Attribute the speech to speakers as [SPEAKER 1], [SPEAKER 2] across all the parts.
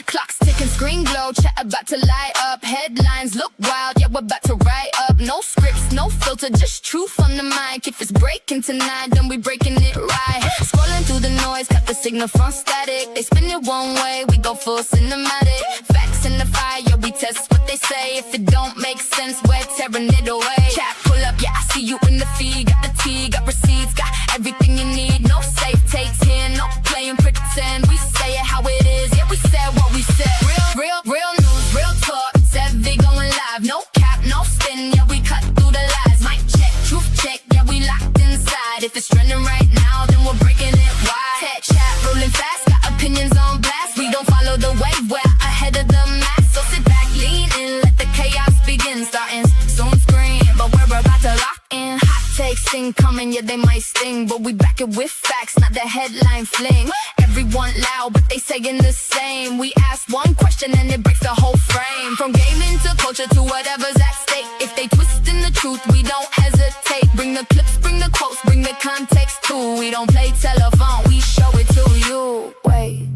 [SPEAKER 1] Clocks ticking, screen glow, chat about to light up. Headlines look wild, yeah, we're about to write up. No scripts, no filter, just truth on the mic. If it's breaking tonight, then we breaking it right. Scrolling through the noise, cut the signal from static. They spin it one way, we go full cinematic. Facts in the fire, yeah, we test what they say. If it don't make sense, we're tearing it away. Chat, pull up, yeah, I see you in the feed. Got the tea, got receipts, got everything you need. No safe takes here, no playing pretend. We say it how it is, yeah, we said what we said. Real news, real talk. Sevvy going live, no cap, no spin. Yeah, we cut through the lies. Mic check, truth check. Yeah, we locked inside. If it's trending right now, then we're breaking it wide. Tech chat, rolling fast, got opinions on blast. We don't follow the wave, we're ahead of the mass. So sit back, lean in, let the chaos begin. Starting soon scream, but we're about to lock in. Hot takes incoming, yeah, they might sting, but we back it with facts, not the headline fling. Everyone loud, but they saying the same. We ask one question and it breaks the whole frame. From gaming to culture to whatever's at stake. If they twist in the truth, we don't hesitate. Bring the clips, bring the quotes, bring the context too. We don't play telephone, we show it to you. Wait,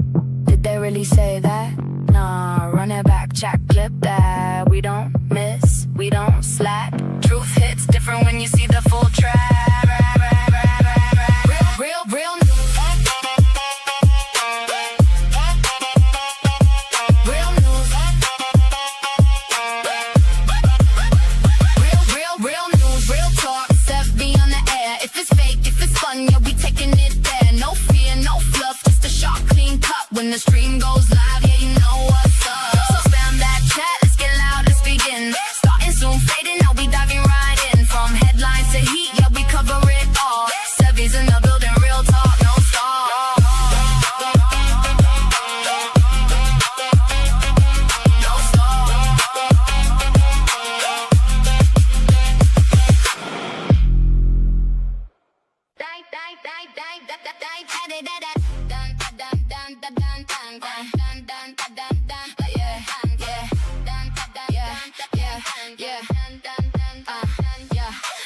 [SPEAKER 1] did they really say that? Nah, run it back, check, clip that. We don't miss, we don't slack. Truth hits different when you see the full track. Real news. Real news, real talk. Sevvy on the air. If it's fake, if it's fun, yeah, we taking it there. No fear, no fluff, just a sharp, clean cut. When the stream goes live, yeah, you know what's up. So spam that chat, let's get loud, let's begin. Starting soon, fading, now we diving right in. From headlines to heat, yeah, we cover it all. Sevvy's in the building, real talk, no stop. No stop.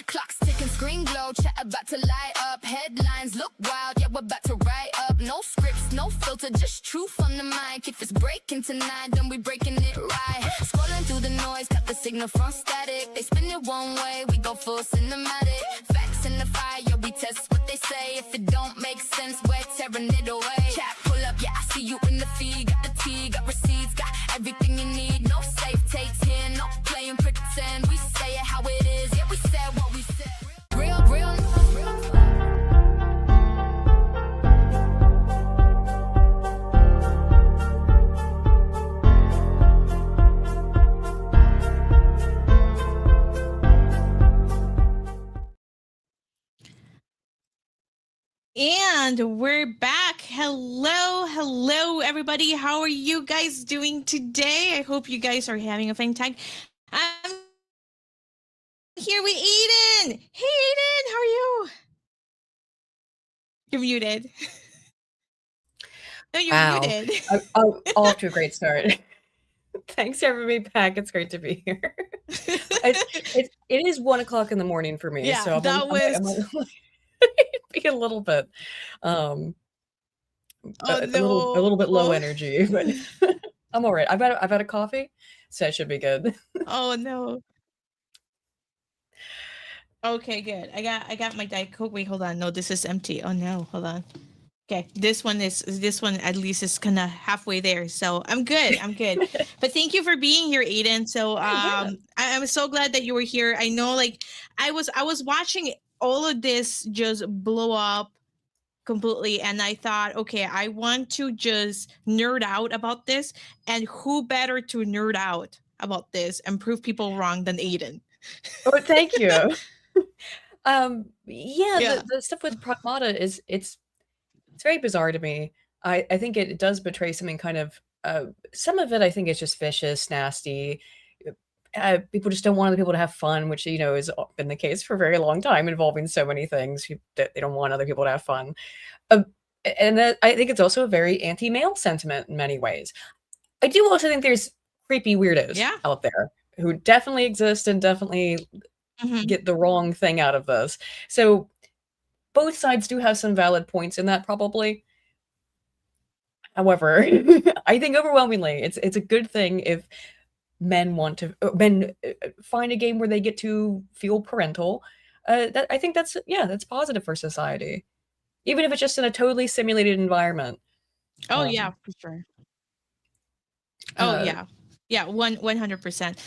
[SPEAKER 1] Clocks ticking, screen glow, chat about to light up. Headlines look wild, yeah, we're about to write up. No scripts, no filter, just truth on the mic. If it's breaking tonight, then we breaking it right. Scrolling through the noise, cut the signal from static. They spin it one way, we go full cinematic. Facts in the fire, yeah, we test what they say. If it don't make sense, we're tearing it away. Chat, pull up, yeah, I see you in the feed. Got the tea, got receipts, got everything you need. No safe takes here, no playing pretend. We say it how it is, yeah, we said what we said. Real news, real talk.
[SPEAKER 2] And we're back. Hello, everybody. How are you guys doing today? I hope you guys are having a fun time. I'm here with Aydin. Hey, Aydin, how are you? You're muted. No, you're muted.
[SPEAKER 3] Off to a great start. Thanks for having me back. It's great to be here. It is 1 o'clock in the morning for me.
[SPEAKER 2] Yeah,
[SPEAKER 3] so
[SPEAKER 2] that was...
[SPEAKER 3] be a little bit a
[SPEAKER 2] no.
[SPEAKER 3] little bit low energy, but I'm all right. I've had a coffee, so I should be good.
[SPEAKER 2] Oh no. Okay, good. I got my Diet Coke. Wait, hold on. No, this is empty. Oh no, hold on. Okay, this one at least is kind of halfway there, so I'm good. But thank you for being here, Aydin. So I'm so glad that you were here. I know, like, I was watching all of this just blow up completely, and I thought, okay, I want to just nerd out about this, and who better to nerd out about this and prove people wrong than Aydin?
[SPEAKER 3] Oh, thank you. The stuff with Pragmata is it's very bizarre to me. I think it does betray something kind of some of it I think is just vicious, nasty. People just don't want other people to have fun, which, you know, has been the case for a very long time, involving so many things that they don't want other people to have fun. And I think it's also a very anti-male sentiment in many ways. I do also think there's creepy weirdos out there who definitely exist and definitely get the wrong thing out of this. So both sides do have some valid points in that, probably. However, I think overwhelmingly it's a good thing if men find a game where they get to feel parental. I think that's positive for society, even if it's just in a totally simulated environment.
[SPEAKER 2] Oh yeah, for sure. Oh yeah, 100%.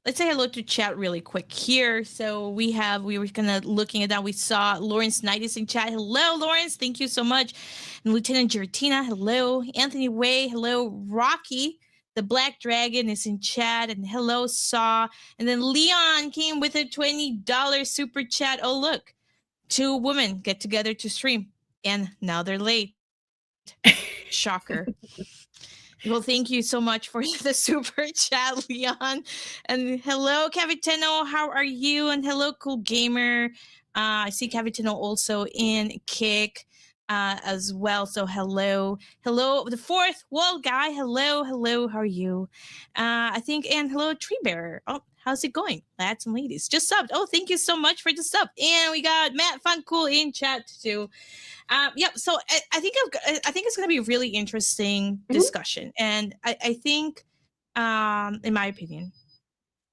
[SPEAKER 2] Let's say hello to chat really quick here. So we were kind of looking at that. We saw Lawrence Knight is in chat. Hello, Lawrence. Thank you so much. And Lieutenant Giratina, hello. Anthony Way, hello. Rocky, the Black Dragon, is in chat. And hello, Saw. And then Leon came with a $20 super chat. Oh, look. 2 women get together to stream. And now they're late. Shocker. Well, thank you so much for the super chat, Leon. And hello, Caviteno. How are you? And hello, Cool Gamer. I see Caviteno also in Kick as well. So hello. Hello, the fourth wall guy. Hello. How are you? I think, and hello, Tree Bearer. Oh, how's it going, lads and ladies? Just subbed. Oh, thank you so much for the sub. And we got Matt Funcool in chat too. So I think it's going to be a really interesting discussion, and I think, in my opinion,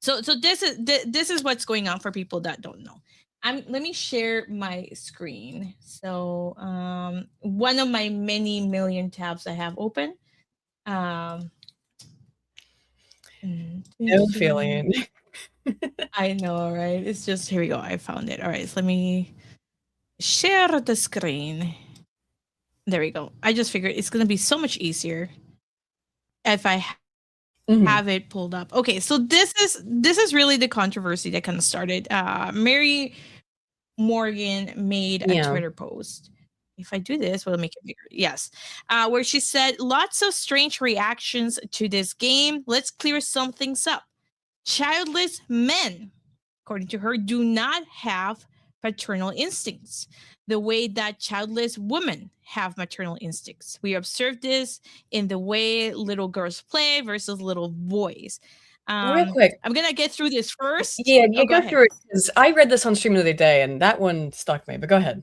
[SPEAKER 2] so this is what's going on for people that don't know. Let me share my screen. So one of my many million tabs I have open. No
[SPEAKER 3] feeling.
[SPEAKER 2] I know, right? It's just, here we go. I found it. All right, so let me share the screen. There we go. I just figured it's going to be so much easier if I have it pulled up. Okay, so this is really the controversy that kind of started. Mary Morgan made a Twitter post. If I do this, will it make it bigger? Yes. Where she said, lots of strange reactions to this game. Let's clear some things up. Childless men, according to her, do not have paternal instincts the way that childless women have maternal instincts. We observe this in the way little girls play versus little boys.
[SPEAKER 3] Real quick,
[SPEAKER 2] I'm gonna get through this first.
[SPEAKER 3] Yeah, go through it, because I read this on stream the other day and that one stuck me, but go ahead.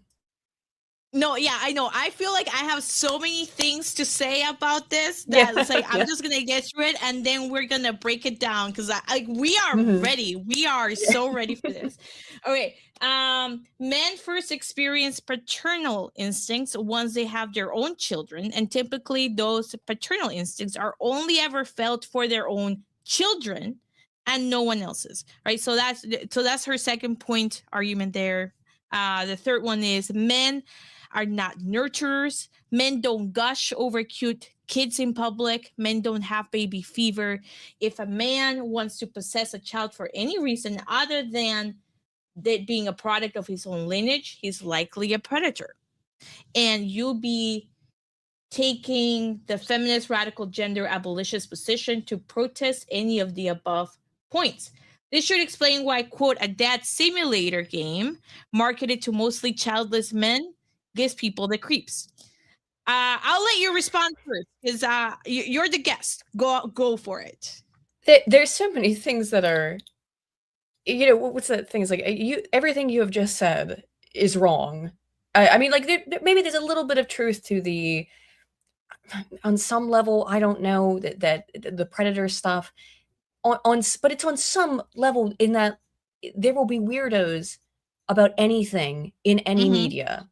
[SPEAKER 2] No, yeah, I know. I feel like I have so many things to say about this that it's like I'm just gonna get through it and then we're gonna break it down, because we are ready. We are so ready for this. Okay. Men first experience paternal instincts once they have their own children, and typically those paternal instincts are only ever felt for their own children and no one else's. Right. So that's her second point argument there. The third one is men are not nurturers. Men don't gush over cute kids in public. Men don't have baby fever. If a man wants to possess a child for any reason other than that being a product of his own lineage, he's likely a predator. And you'll be taking the feminist radical gender abolitionist position to protest any of the above points. This should explain why, quote, a dad simulator game marketed to mostly childless men gives people the creeps. I'll let you respond first, because you're the guest. Go for it.
[SPEAKER 3] There's so many things that are, what's that thing? It's like everything you have just said is wrong. I mean, like maybe there's a little bit of truth to the, on some level, I don't know, that the predator stuff, but it's on some level in that there will be weirdos about anything in any media.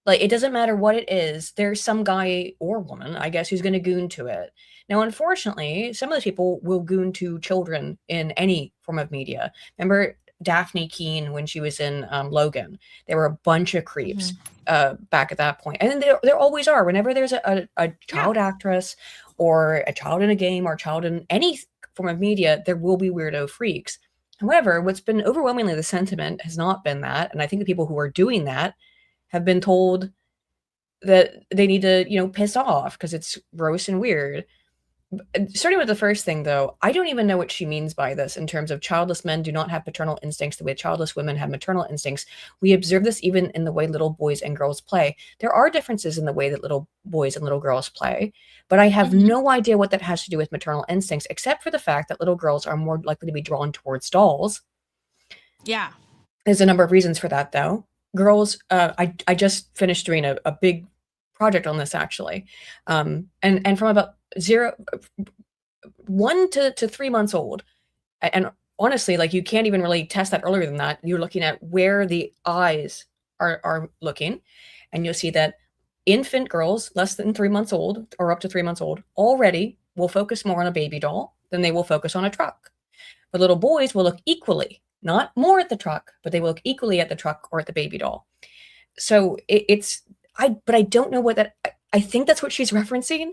[SPEAKER 3] Like, it doesn't matter what it is. There's some guy or woman, I guess, who's going to goon to it. Now, unfortunately, some of those people will goon to children in any form of media. Remember Daphne Keane when she was in Logan? There were a bunch of creeps back at that point. And there always are. Whenever there's a child actress or a child in a game or a child in any form of media, there will be weirdo freaks. However, what's been overwhelmingly the sentiment has not been that. And I think the people who are doing that have been told that they need to, piss off because it's gross and weird. Starting with the first thing, though, I don't even know what she means by this in terms of childless men do not have paternal instincts the way childless women have maternal instincts. We observe this even in the way little boys and girls play. There are differences in the way that little boys and little girls play, but I have
[SPEAKER 2] Mhm.
[SPEAKER 3] no idea what that has to do with maternal instincts, except for the fact that little girls are more likely to be drawn towards dolls.
[SPEAKER 2] Yeah.
[SPEAKER 3] There's a number of reasons for that, though. Girls, I just finished doing a big project on this actually, and from about 1 to 3 months old. And honestly, like you can't even really test that earlier than that. You're looking at where the eyes are looking, and you'll see that infant girls less than 3 months old or up to 3 months old already will focus more on a baby doll than they will focus on a truck. But little boys will look equally, not more at the truck, but they will look equally at the truck or at the baby doll. So but I don't know what that, I think that's what she's referencing,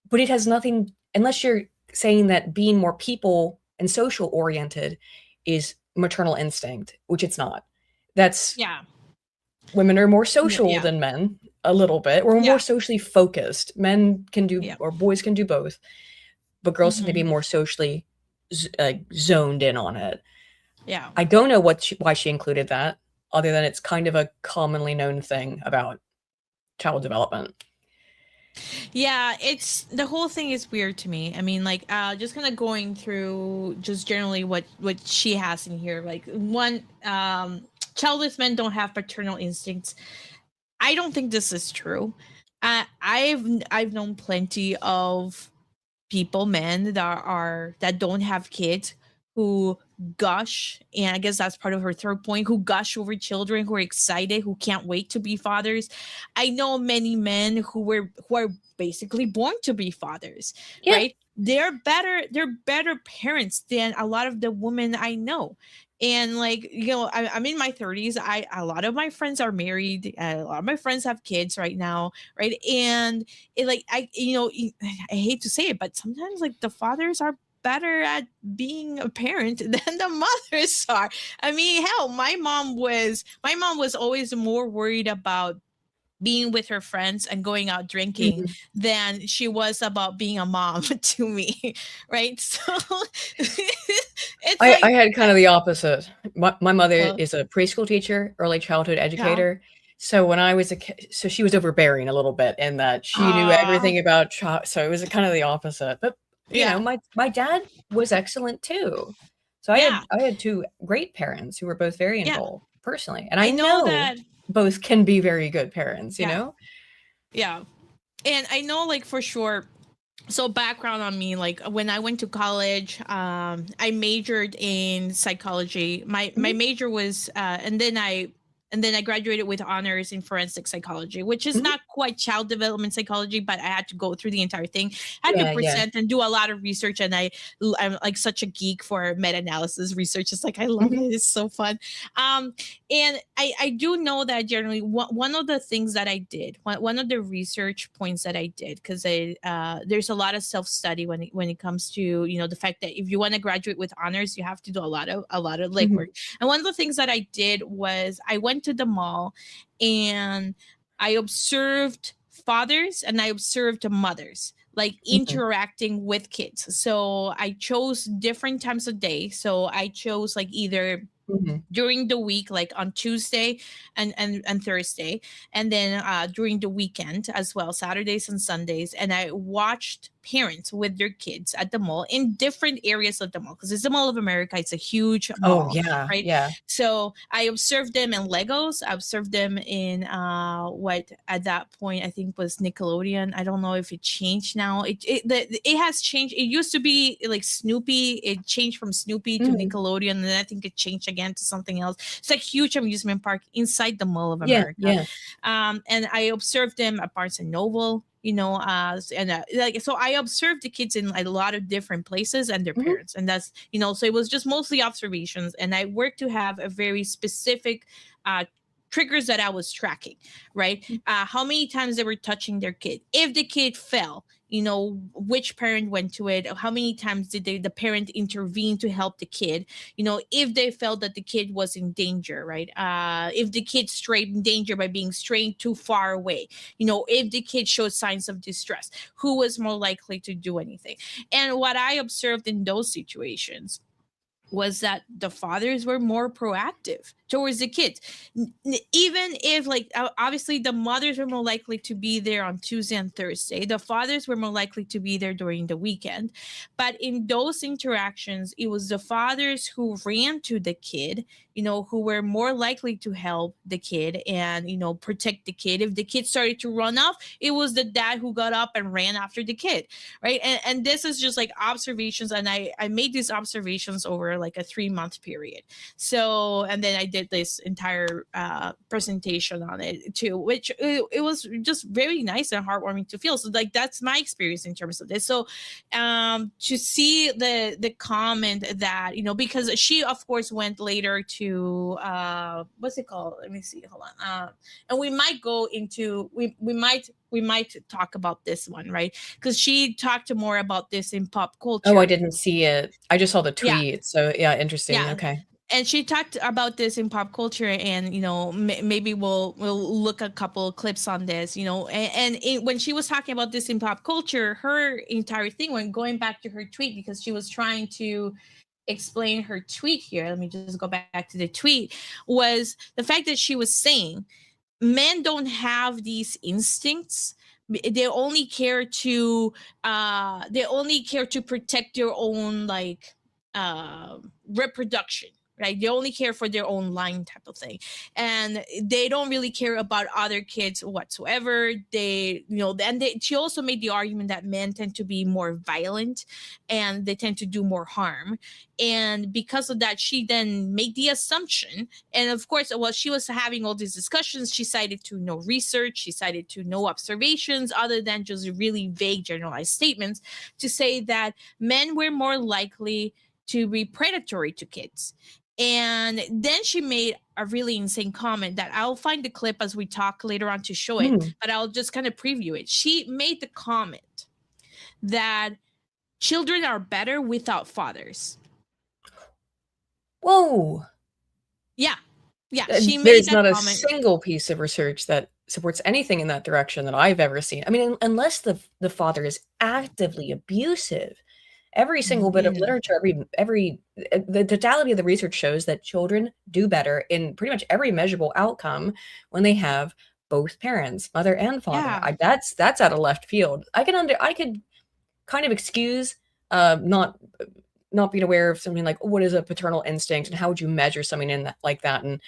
[SPEAKER 3] but it has nothing, unless you're saying that being more people and social oriented is maternal instinct, which it's not. That's
[SPEAKER 2] Yeah.
[SPEAKER 3] women are more social
[SPEAKER 2] Yeah.
[SPEAKER 3] than men a little bit. We're
[SPEAKER 2] Yeah.
[SPEAKER 3] more socially focused. Men can do,
[SPEAKER 2] Yeah.
[SPEAKER 3] or boys can do both, but girls tend to be
[SPEAKER 2] Mhm.
[SPEAKER 3] more socially zoned in on it.
[SPEAKER 2] Yeah.
[SPEAKER 3] I don't know why she included that, other than it's kind of a commonly known thing about child development.
[SPEAKER 2] Yeah, it's the whole thing is weird to me. I mean, like, just kind of going through just generally what she has in here. Like, one, childless men don't have paternal instincts. I don't think this is true. I've known plenty of people, men that don't have kids, who gush, and I guess that's part of her third point, who gush over children, who are excited, who can't wait to be fathers. I know many men who are basically born to be fathers,
[SPEAKER 3] Yeah.
[SPEAKER 2] right? They're better parents than a lot of the women I know. And like, I'm in my 30s. A lot of my friends are married. A lot of my friends have kids right now, right? And it, like, I hate to say it, but sometimes like the fathers are better at being a parent than the mothers are. I mean, hell, my mom was always more worried about being with her friends and going out drinking
[SPEAKER 3] Mhm.
[SPEAKER 2] than she was about being a mom to me, right? So it's
[SPEAKER 3] I
[SPEAKER 2] like,
[SPEAKER 3] had kind of the opposite. My mother
[SPEAKER 2] well,
[SPEAKER 3] is a preschool teacher, early childhood
[SPEAKER 2] yeah.
[SPEAKER 3] educator. So when I was a kid, so she was overbearing a little bit in that she knew
[SPEAKER 2] uh
[SPEAKER 3] everything about child. So it was kind of the opposite. But
[SPEAKER 2] yeah.
[SPEAKER 3] my dad was excellent too. So
[SPEAKER 2] Yeah.
[SPEAKER 3] I had two great parents who were both very
[SPEAKER 2] Yeah.
[SPEAKER 3] involved personally, and I
[SPEAKER 2] I know
[SPEAKER 3] know
[SPEAKER 2] that.
[SPEAKER 3] both can be very good parents. You
[SPEAKER 2] Yeah.
[SPEAKER 3] know.
[SPEAKER 2] Yeah. And I know, like, for sure. So background on me, like, when I went to college, I majored in psychology. My
[SPEAKER 3] Mhm.
[SPEAKER 2] major was, and then I graduated with honors in forensic psychology, which is
[SPEAKER 3] Mhm.
[SPEAKER 2] not quite child development psychology, but I had to go through the entire thing. I had to
[SPEAKER 3] Yeah, yeah.
[SPEAKER 2] present and do a lot of research, and I'm like such a geek for meta-analysis research. It's like, I love
[SPEAKER 3] Mhm.
[SPEAKER 2] it. It's so fun. Um, and I do know that generally one of the things that I did, one of the research points that I did, because there's a lot of self-study when it comes to, the fact that if you want to graduate with honors, you have to do a lot of legwork.
[SPEAKER 3] Mhm.
[SPEAKER 2] And one of the things that I did was I went to the mall and I observed fathers and I observed mothers, like,
[SPEAKER 3] Mhm.
[SPEAKER 2] interacting with kids. So I chose different times of day. So I chose, like, either
[SPEAKER 3] Mhm.
[SPEAKER 2] during the week, like on Tuesday and Thursday, and then during the weekend as well, Saturdays and Sundays. And I watched parents with their kids at the mall in different areas of the mall, because it's the Mall of America. It's a huge
[SPEAKER 3] Oh
[SPEAKER 2] mall,
[SPEAKER 3] yeah,
[SPEAKER 2] right?
[SPEAKER 3] yeah.
[SPEAKER 2] So I observed them in Legos. I observed them in what at that point I think was Nickelodeon. I don't know if it changed now. It has changed. It used to be like Snoopy. It changed from Snoopy to
[SPEAKER 3] Mhm.
[SPEAKER 2] Nickelodeon, and then I think it changed again to something else. It's a huge amusement park inside the Mall of
[SPEAKER 3] Yeah,
[SPEAKER 2] America.
[SPEAKER 3] yeah.
[SPEAKER 2] And I observed them at Barnes and Noble. And like, so I observed the kids in a lot of different places and their
[SPEAKER 3] Mhm.
[SPEAKER 2] parents, and that's, so it was just mostly observations. And I worked to have a very specific uh triggers that I was tracking, right? How many times they were touching their kid. If the kid fell, which parent went to it, how many times did the parent intervene to help the kid, if they felt that the kid was in danger, right? If the kid strayed in danger by being strayed too far away, if the kid showed signs of distress, who was more likely to do anything? And what I observed in those situations was that the fathers were more proactive towards the kids. Even if, like, obviously the mothers were more likely to be there on Tuesday and Thursday, the fathers were more likely to be there during the weekend. But in those interactions, it was the fathers who ran to the kid, who were more likely to help the kid and, protect the kid. If the kid started to run off, it was the dad who got up and ran after the kid, right? And this is just like observations. And I made these observations over like a 3-month period. So, and then I did this entire presentation on it too, which it was just very nice and heartwarming to feel. So like, that's my experience in terms of this. So to see the comment that, because she of course went later to what's it called? Let me see, hold on. And we might go into, we might talk about this one, right? Because she talked more about this in pop culture.
[SPEAKER 3] Oh, I didn't see it. I just saw the tweet.
[SPEAKER 2] Yeah.
[SPEAKER 3] So yeah, interesting.
[SPEAKER 2] Yeah.
[SPEAKER 3] Okay.
[SPEAKER 2] And she talked about this in pop culture, and maybe we'll look a couple of clips on this, when she was talking about this in pop culture, her entire thing, when going back to her tweet, because she was trying to explain her tweet here, let me just go back to the tweet, was the fact that she was saying men don't have these instincts. They only care to protect their own, like, reproduction, right? They only care for their own line, type of thing, and they don't really care about other kids whatsoever. She also made the argument that men tend to be more violent and they tend to do more harm, and because of that, she then made the assumption. And of course, while she was having all these discussions, she cited to no research, she cited to no observations other than just really vague generalized statements to say that men were more likely to be predatory to kids. And then she made a really insane comment that I'll find the clip as we talk later on to show it, but I'll just kind of preview it. She made the comment that children are better without fathers.
[SPEAKER 3] Whoa.
[SPEAKER 2] Yeah. She made
[SPEAKER 3] There's
[SPEAKER 2] that
[SPEAKER 3] not
[SPEAKER 2] comment.
[SPEAKER 3] a single piece of research that supports anything in that direction that I've ever seen. I mean, unless the father is actively abusive. Every single bit of literature, the totality of the research shows that children do better in pretty much every measurable outcome when they have both parents, mother and father.
[SPEAKER 2] Yeah.
[SPEAKER 3] That's out of left field. I could kind of excuse not being aware of something like, what is a paternal instinct and how would you measure something in that, like that, and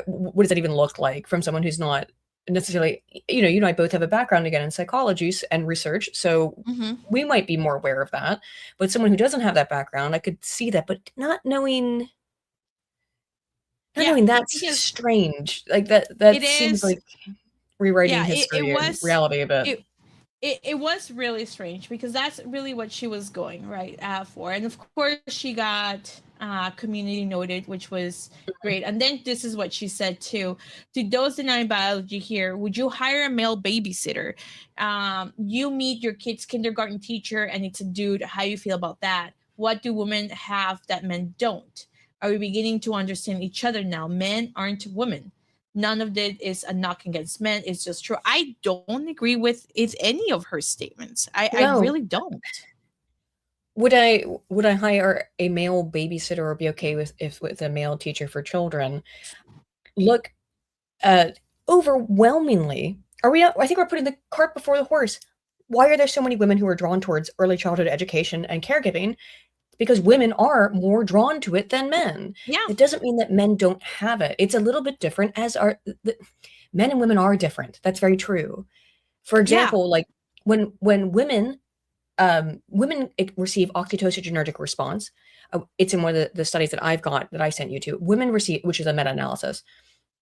[SPEAKER 3] what does that even look like from someone who's not necessarily, you and I both have a background again in psychology and research, so we might be more aware of that. But someone who doesn't have that background, I could see that, but not knowing that's strange. Like that seems like rewriting history and reality a bit.
[SPEAKER 2] It was really strange, because that's really what she was going right for. And of course she got community noted, which was great. And then this is what she said too: to those denying biology here, would you hire a male babysitter? You meet your kid's kindergarten teacher and it's a dude. How you feel about that? What do women have that men don't? Are we beginning to understand each other now? Men aren't women. None of it is a knock against men. It's just true. I don't agree with any of her statements. I really don't.
[SPEAKER 3] Would I hire a male babysitter or be okay with a male teacher for children? Look, overwhelmingly, I think we're putting the cart before the horse. Why are there so many women who are drawn towards early childhood education and caregiving? Because women are more drawn to it than men.
[SPEAKER 2] Yeah.
[SPEAKER 3] It doesn't mean that men don't have it. It's a little bit different, as are men and women are different. That's very true. For example, like when women receive oxytocinergic response, it's in one of the studies that I've got that I sent you to. Women receive, which is a meta-analysis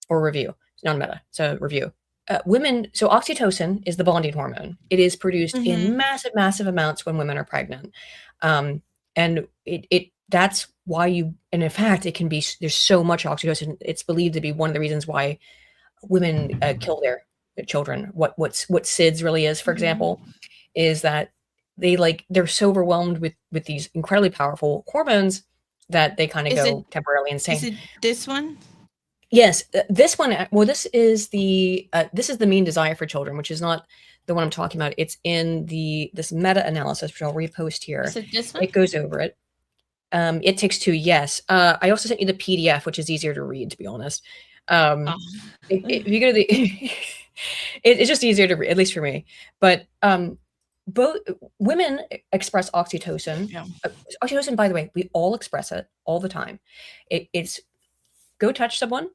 [SPEAKER 3] or review. It's not a meta, it's a review. So oxytocin is the bonding hormone. It is produced in massive amounts when women are pregnant. And that's why and in fact, it can be, there's so much oxytocin. It's believed to be one of the reasons why women kill their children. What SIDS really is, for example, is that they're so overwhelmed with these incredibly powerful hormones that they kind of go temporarily insane.
[SPEAKER 2] Is it this one?
[SPEAKER 3] Yes, this one. Well, this is the mean desire for children, which is not the one I'm talking about. It's in this meta-analysis, which I'll repost here.
[SPEAKER 2] Is it this one?
[SPEAKER 3] It goes over it. It Takes Two. Yes. I also sent you the PDF, which is easier to read, to be honest. If you go to the, it's just easier to read, at least for me. But both women express oxytocin.
[SPEAKER 2] Yeah.
[SPEAKER 3] Oxytocin, by the way, we all express it all the time. It's go touch someone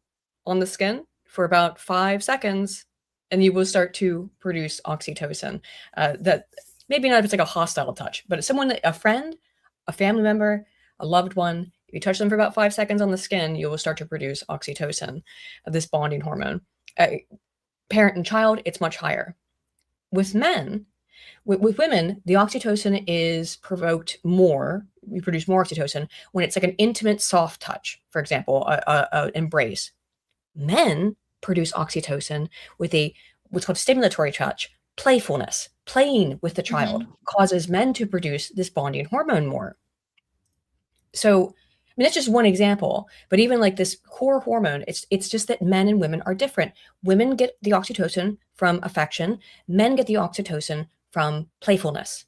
[SPEAKER 3] on the skin for about 5 seconds, and you will start to produce oxytocin. That maybe not if it's like a hostile touch, but someone, a friend, a family member, a loved one, if you touch them for about 5 seconds on the skin, you will start to produce oxytocin, this bonding hormone. Parent and child, it's much higher. With men, with women, the oxytocin is provoked more. We produce more oxytocin when it's like an intimate, soft touch, for example, an embrace. Men produce oxytocin with what's called stimulatory touch, playfulness. Playing with the child causes men to produce this bonding hormone more. So, I mean, that's just one example, but even like this core hormone, it's just that men and women are different. Women get the oxytocin from affection. Men get the oxytocin from playfulness.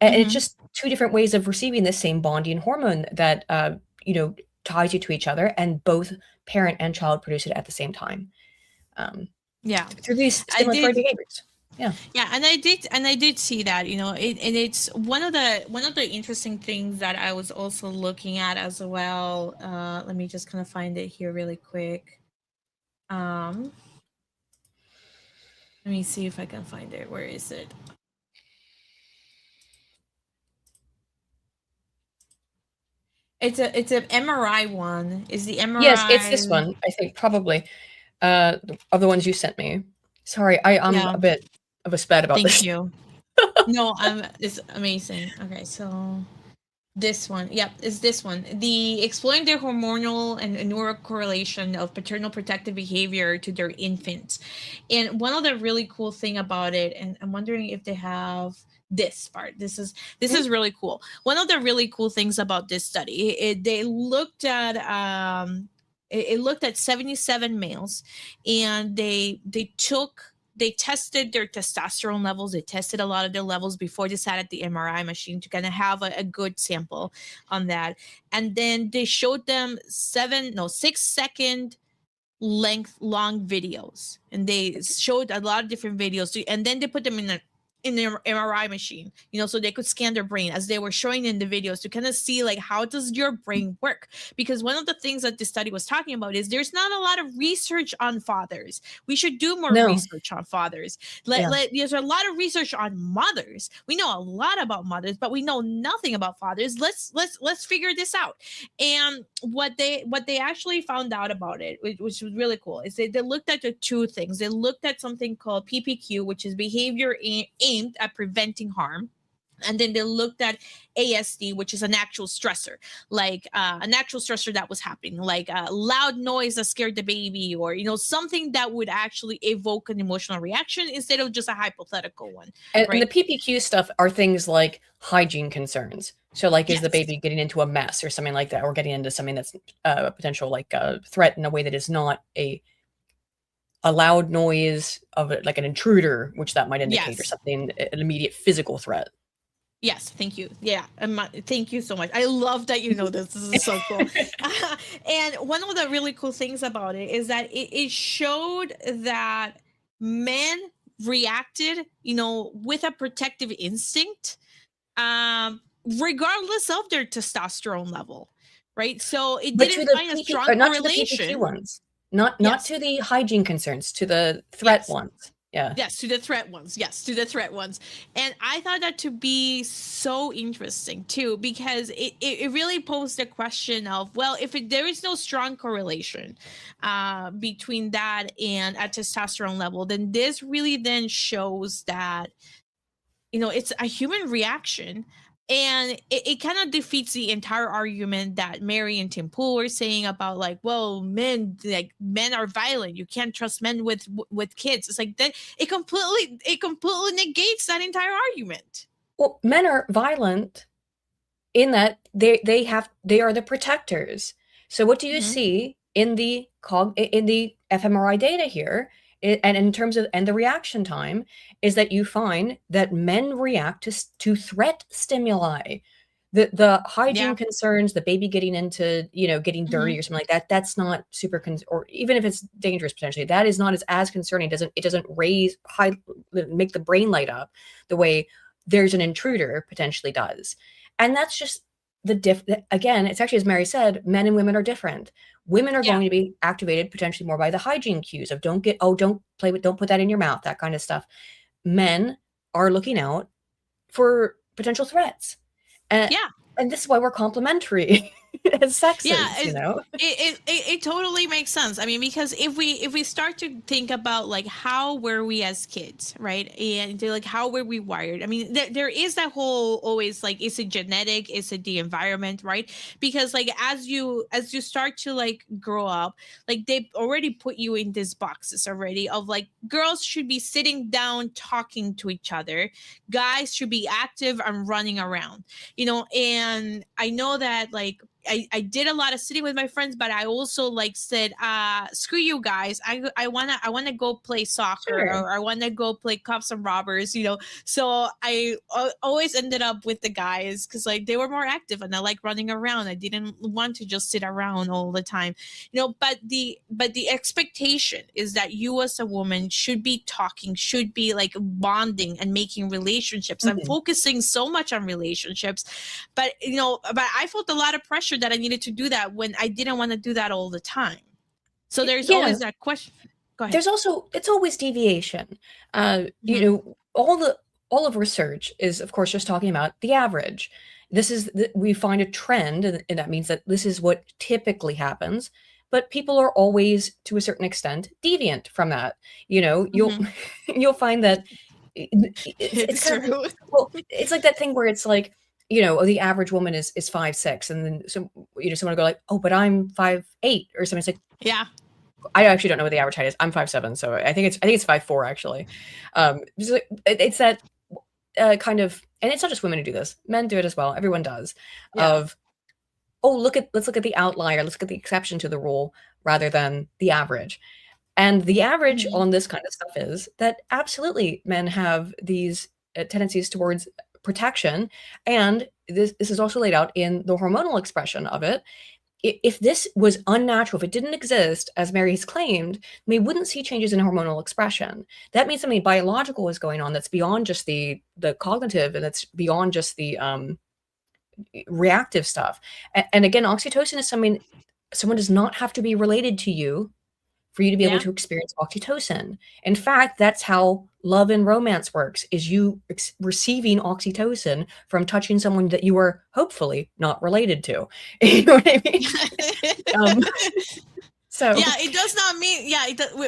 [SPEAKER 3] And it's just two different ways of receiving this same bonding hormone that, ties you to each other, and both parent and child produce it at the same time. Through these stimulatory behaviors. Yeah,
[SPEAKER 2] and I did see that, and it's one of the interesting things that I was also looking at as well. Let me just kind of find it here really quick. Let me see if I can find it. Where is it? It's an MRI one. Is the MRI?
[SPEAKER 3] Yes, it's this one. I think probably of the ones you sent me. Sorry, I'm a bit of a sped about this.
[SPEAKER 2] Thank you. No, it's amazing. Okay, so this one, is this one. The exploring the hormonal and neurocorrelation of paternal protective behavior to their infants. And one of the really cool thing about it, and I'm wondering if they have this part. This is really cool. One of the really cool things about this study, they looked at it looked at 77 males, and they tested their testosterone levels. They tested a lot of their levels before they sat at the MRI machine to kind of have a good sample on that. And then they showed them 6-second long videos. And they showed a lot of different videos. And then they put them in the MRI machine, so they could scan their brain as they were showing in the videos to kind of see like, how does your brain work? Because one of the things that this study was talking about is there's not a lot of research on fathers. We should do more research on fathers. There's a lot of research on mothers. We know a lot about mothers, but we know nothing about fathers. Let's figure this out. And what they actually found out about it, which was really cool, is they looked at the two things. They looked at something called PPQ, which is behavior aimed at preventing harm. And then they looked at ASD, which is an actual stressor, like an actual stressor that was happening, like a loud noise that scared the baby, or, something that would actually evoke an emotional reaction instead of just a hypothetical one.
[SPEAKER 3] And the PPQ stuff are things like hygiene concerns. So like, is the baby getting into a mess or something like that, or getting into something that's a potential like a threat in a way that is not a loud noise of like an intruder, which that might indicate, or something, an immediate physical threat.
[SPEAKER 2] Yes, thank you. Yeah, thank you so much. I love that you know this. This is so cool. And one of the really cool things about it is that it showed that men reacted, with a protective instinct, regardless of their testosterone level, right? So it didn't find a strong correlation.
[SPEAKER 3] Not to the PPQ ones. Not to the hygiene concerns, to the threat ones. Yeah.
[SPEAKER 2] Yes, to the threat ones. Yes, to the threat ones. And I thought that to be so interesting too, because it really posed the question of, well, if there is no strong correlation between that and a testosterone level, then this really then shows that, it's a human reaction And it kind of defeats the entire argument that Mary and Tim Pool were saying about like, well, men are violent. You can't trust men with kids. It's like that. It completely negates that entire argument.
[SPEAKER 3] Well, men are violent in that they are the protectors. So what do you see in the fMRI data here? And in terms of the reaction time, is that you find that men react to threat stimuli. The hygiene concerns, the baby getting into, getting dirty or something like that, that's not super or even if it's dangerous potentially, that is not as concerning. It doesn't make the brain light up the way there's an intruder potentially does. And that's just again, it's actually, as Mary said, men and women are different. Women are going to be activated potentially more by the hygiene cues of don't put that in your mouth, that kind of stuff. Men are looking out for potential threats. And this is why we're complementary as sexes,
[SPEAKER 2] It totally makes sense. I mean, because if we start to think about like how were we as kids, right? And like how were we wired? I mean, there is that whole always like, is it genetic? Is it the environment, right? Because like as you start to like grow up, like they already put you in these boxes already of like girls should be sitting down talking to each other, guys should be active and running around, and I know that like I did a lot of sitting with my friends, but I also like said, screw you guys. I wanna go play soccer, or I wanna go play cops and robbers, So I always ended up with the guys because like they were more active and I like running around. I didn't want to just sit around all the time, But the expectation is that you as a woman should be talking, should be like bonding and making relationships and focusing so much on relationships. But I felt a lot of pressure that I needed to do that when I didn't want to do that all the time. So there's always that question. Go ahead.
[SPEAKER 3] It's always deviation. All of research is, of course, just talking about the average. We find a trend, and that means that this is what typically happens. But people are always, to a certain extent, deviant from that. You'll find that it's true. It's like that thing where it's like, the average woman is 5'6", and then someone will go like, oh, but I'm 5'8", or something. It's like, I actually don't know what the average height is. I'm 5'7", so I think it's 5'4", actually. It's that kind of, and it's not just women who do this. Men do it as well. Everyone does. Let's look at the outlier. Let's look at the exception to the rule rather than the average. And the average on this kind of stuff is that absolutely men have these tendencies towards protection, and this is also laid out in the hormonal expression of it. If this was unnatural, if it didn't exist, as Mary has claimed, we wouldn't see changes in hormonal expression. That means something biological is going on that's beyond just the cognitive, and it's beyond just the reactive stuff. And again, oxytocin is something, someone does not have to be related to you for you to be able to experience oxytocin. In fact, that's how love and romance works, is you receiving oxytocin from touching someone that you are hopefully not related to. You know what I mean? So
[SPEAKER 2] it does not mean,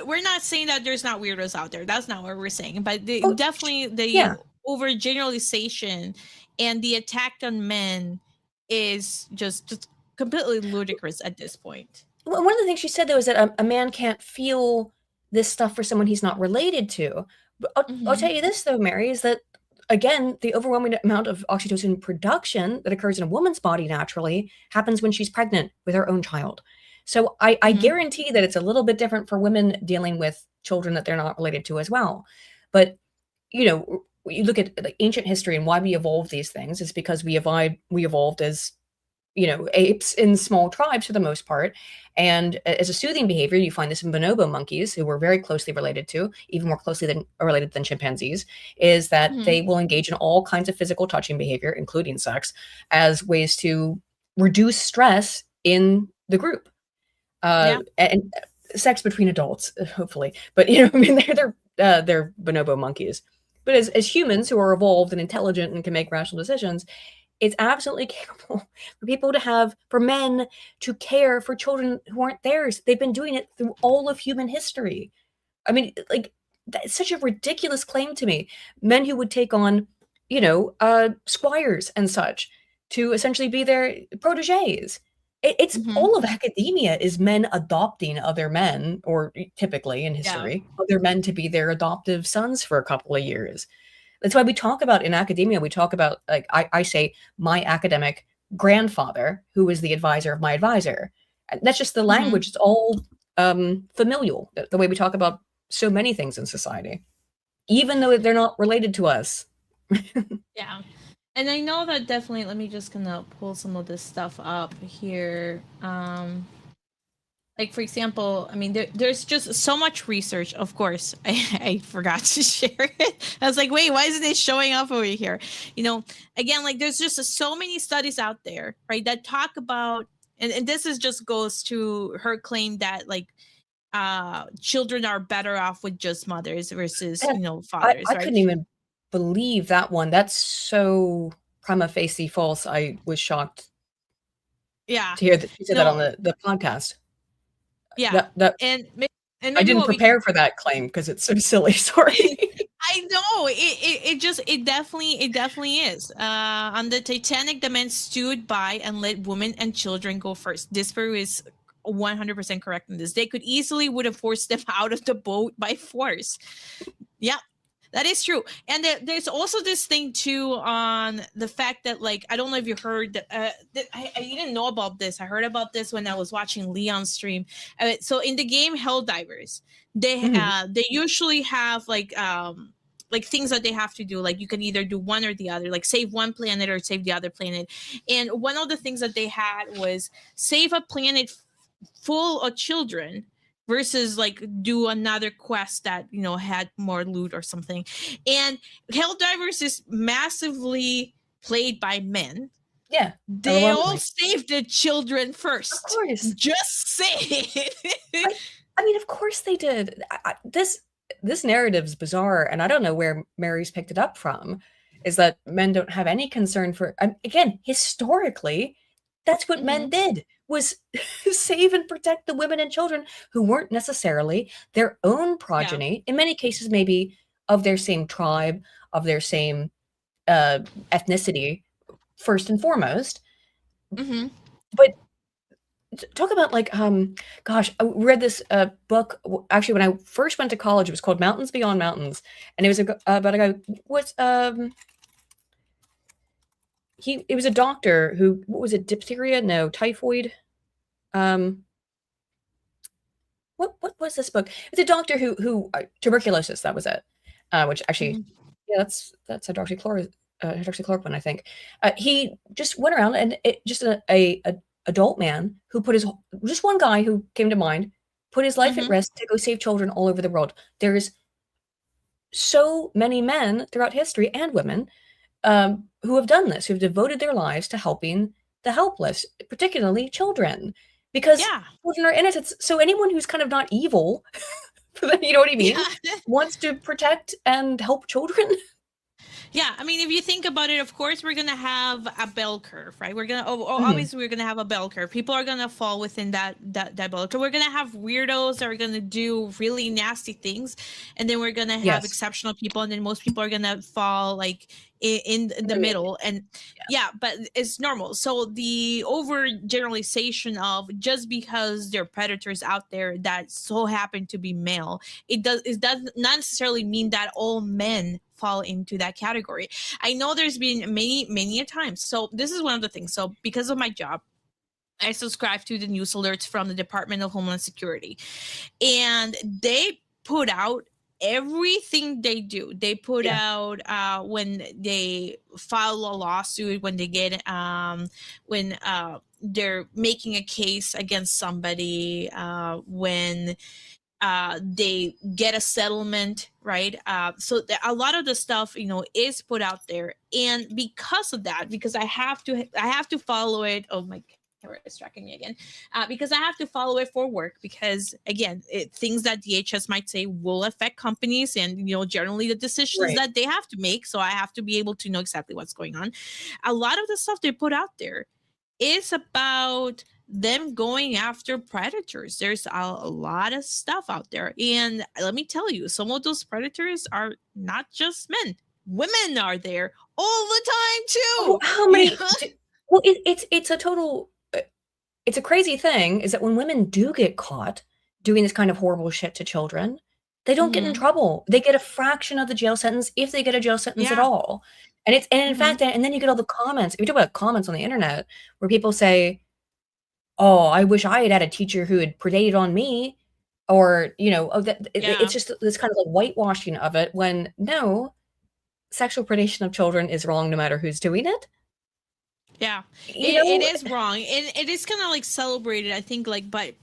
[SPEAKER 2] we're not saying that there's not weirdos out there. That's not what we're saying. But definitely the overgeneralization and the attack on men is just completely ludicrous at this point.
[SPEAKER 3] One of the things she said, though, is that a man can't feel this stuff for someone he's not related to. But I'll tell you this, though, Mary, is that, again, the overwhelming amount of oxytocin production that occurs in a woman's body naturally happens when she's pregnant with her own child. So I guarantee that it's a little bit different for women dealing with children that they're not related to as well. But, you look at like ancient history and why we evolved these things is because we evolved as apes in small tribes for the most part. And as a soothing behavior, you find this in bonobo monkeys, who we're very closely related to, even more closely related than chimpanzees, is that they will engage in all kinds of physical touching behavior, including sex, as ways to reduce stress in the group. And sex between adults, hopefully. But, I mean, they're bonobo monkeys. But as humans who are evolved and intelligent and can make rational decisions, it's absolutely capable for men to care for children who aren't theirs. They've been doing it through all of human history. I mean, like, that's such a ridiculous claim to me. Men who would take on squires and such to essentially be their proteges. It's
[SPEAKER 2] Mm-hmm.
[SPEAKER 3] all of academia is men adopting other men, or typically in
[SPEAKER 2] Yeah.
[SPEAKER 3] history, other men to be their adoptive sons for a couple of years. That's why we talk about in academia, we talk about, like, I say my academic grandfather, who was the advisor of my advisor. And that's just the
[SPEAKER 2] Mm-hmm.
[SPEAKER 3] language. It's all familial, the way we talk about so many things in society, even though they're not related to us.
[SPEAKER 2] Yeah. And I know that definitely, let me just gonna pull some of this stuff up here. Like, for example, I mean, there's just so much research. Of course, I forgot to share it. I was like, wait, why isn't it showing up over here? Again, like, there's just so many studies out there, right, that talk about, and this is just goes to her claim that, like, children are better off with just mothers versus,
[SPEAKER 3] Yeah,
[SPEAKER 2] fathers,
[SPEAKER 3] I
[SPEAKER 2] right?
[SPEAKER 3] couldn't even believe that one. That's so prima facie false. I was shocked
[SPEAKER 2] Yeah.
[SPEAKER 3] to hear that you said that on
[SPEAKER 2] No.
[SPEAKER 3] the podcast.
[SPEAKER 2] Yeah.
[SPEAKER 3] That
[SPEAKER 2] And
[SPEAKER 3] I
[SPEAKER 2] maybe
[SPEAKER 3] didn't
[SPEAKER 2] what we can
[SPEAKER 3] prepare for that claim because it's so silly. Sorry.
[SPEAKER 2] I know it definitely is. On the Titanic, the men stood by and let women and children go first. Disparu is 100% correct in this. They could easily would have forced them out of the boat by force. Yeah, that is true. And there's also this thing too on the fact that, like, I don't know if you heard that, I didn't know about this. I heard about this when I was watching Leon's stream. So in the game Helldivers,
[SPEAKER 3] Mhm.
[SPEAKER 2] they usually have like things that they have to do. Like, you can either do one or the other, like save one planet or save the other planet. And one of the things that they had was save a planet full of children versus like do another quest that had more loot or something. And Helldivers is massively played by men.
[SPEAKER 3] Yeah,
[SPEAKER 2] They all
[SPEAKER 3] overwhelmingly.
[SPEAKER 2] save the children
[SPEAKER 3] Of
[SPEAKER 2] first.
[SPEAKER 3] course.
[SPEAKER 2] Just say
[SPEAKER 3] I mean, of course they did. This narrative's bizarre, and I don't know where Mary's picked it up from. Is that men don't have any concern for? Again, historically, that's what men did, was save and protect the women and children who weren't necessarily their own
[SPEAKER 2] Yeah.
[SPEAKER 3] progeny. In many cases, maybe of their same tribe, of their same ethnicity, first and foremost.
[SPEAKER 2] Mm-hmm.
[SPEAKER 3] But talk about, like, gosh, I read this book actually when I first went to college. It was called Mountains Beyond Mountains, and it was about a guy. What's it was a doctor who, what was it, diphtheria? No, typhoid. Um, what was this book? It's a doctor who tuberculosis. That was it. Which actually,
[SPEAKER 2] Mm-hmm.
[SPEAKER 3] yeah, that's hydroxychloroquine, I think. He just went around, and just a adult man who put his, just one guy who came to mind, put his life at
[SPEAKER 2] Mm-hmm.
[SPEAKER 3] risk to go save children all over the world. There's so many men throughout history, and women, who have done this, who've devoted their lives to helping the helpless, particularly children, because
[SPEAKER 2] Yeah.
[SPEAKER 3] children are innocent. So anyone who's kind of not evil, you know what I mean,
[SPEAKER 2] Yeah.
[SPEAKER 3] wants to protect and help children.
[SPEAKER 2] Yeah, I mean, if you think about it, of course, we're gonna have a bell curve, right? We're gonna,
[SPEAKER 3] Mhm.
[SPEAKER 2] obviously, we're gonna have a bell curve. People are gonna fall within that bell curve. We're gonna have weirdos that are gonna do really nasty things, and then we're gonna have
[SPEAKER 3] Yes.
[SPEAKER 2] exceptional people, and then most people are gonna fall like in the
[SPEAKER 3] The mid.
[SPEAKER 2] middle. And yeah, but it's normal. So the overgeneralization of just because there are predators out there that so happen to be male, it does not necessarily mean that all men fall into that category. I know there's been many a times. So this is one of the things. So because of my job, I subscribe to the news alerts from the Department of Homeland Security, and they put out everything they do. They put
[SPEAKER 3] Yeah.
[SPEAKER 2] out when they file a lawsuit, when they get when they're making a case against somebody, when they get a settlement, right? So a lot of the stuff, is put out there, and because of that, because I have to follow it. Oh my camera is tracking me again. Because I have to follow it for work, because again, things that DHS might say will affect companies, and generally the decisions
[SPEAKER 3] Right.
[SPEAKER 2] that they have to make. So I have to be able to know exactly what's going on. A lot of the stuff they put out there is about them going after predators. There's a lot of stuff out there. And let me tell you, some of those predators are not just men. women are there all the time too.
[SPEAKER 3] Oh, how many? Well, it's a total. It's a crazy thing is that when women do get caught doing this kind of horrible shit to children, they don't get in trouble. They get a fraction of the jail sentence if they get a jail sentence at all. And in fact, and then you get all the comments. If you talk about comments on the internet where people say, "Oh, I wish I had had a teacher who had predated on me," or it's just this kind of like whitewashing of it. When no, sexual predation of children is wrong, no matter who's doing it.
[SPEAKER 2] Yeah, it is wrong, and it is kind of like celebrated. I think but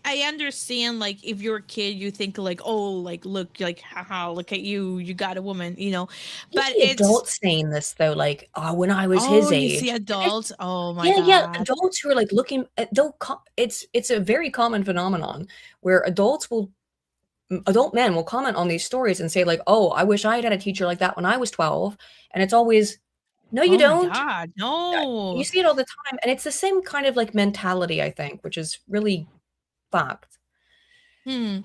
[SPEAKER 2] I understand if you're a kid, you think oh look haha look at you got a woman, but it's
[SPEAKER 3] adults saying this though when I was his age.
[SPEAKER 2] You see adults, oh my god,
[SPEAKER 3] yeah, adults who are looking at it's a very common phenomenon where adult men will comment on these stories and say oh, I wish I had a teacher like that when I was 12, and it's always no, you don't.
[SPEAKER 2] God, no.
[SPEAKER 3] You see it all the time, and it's the same kind of mentality, I think, which is really fucked. Yeah,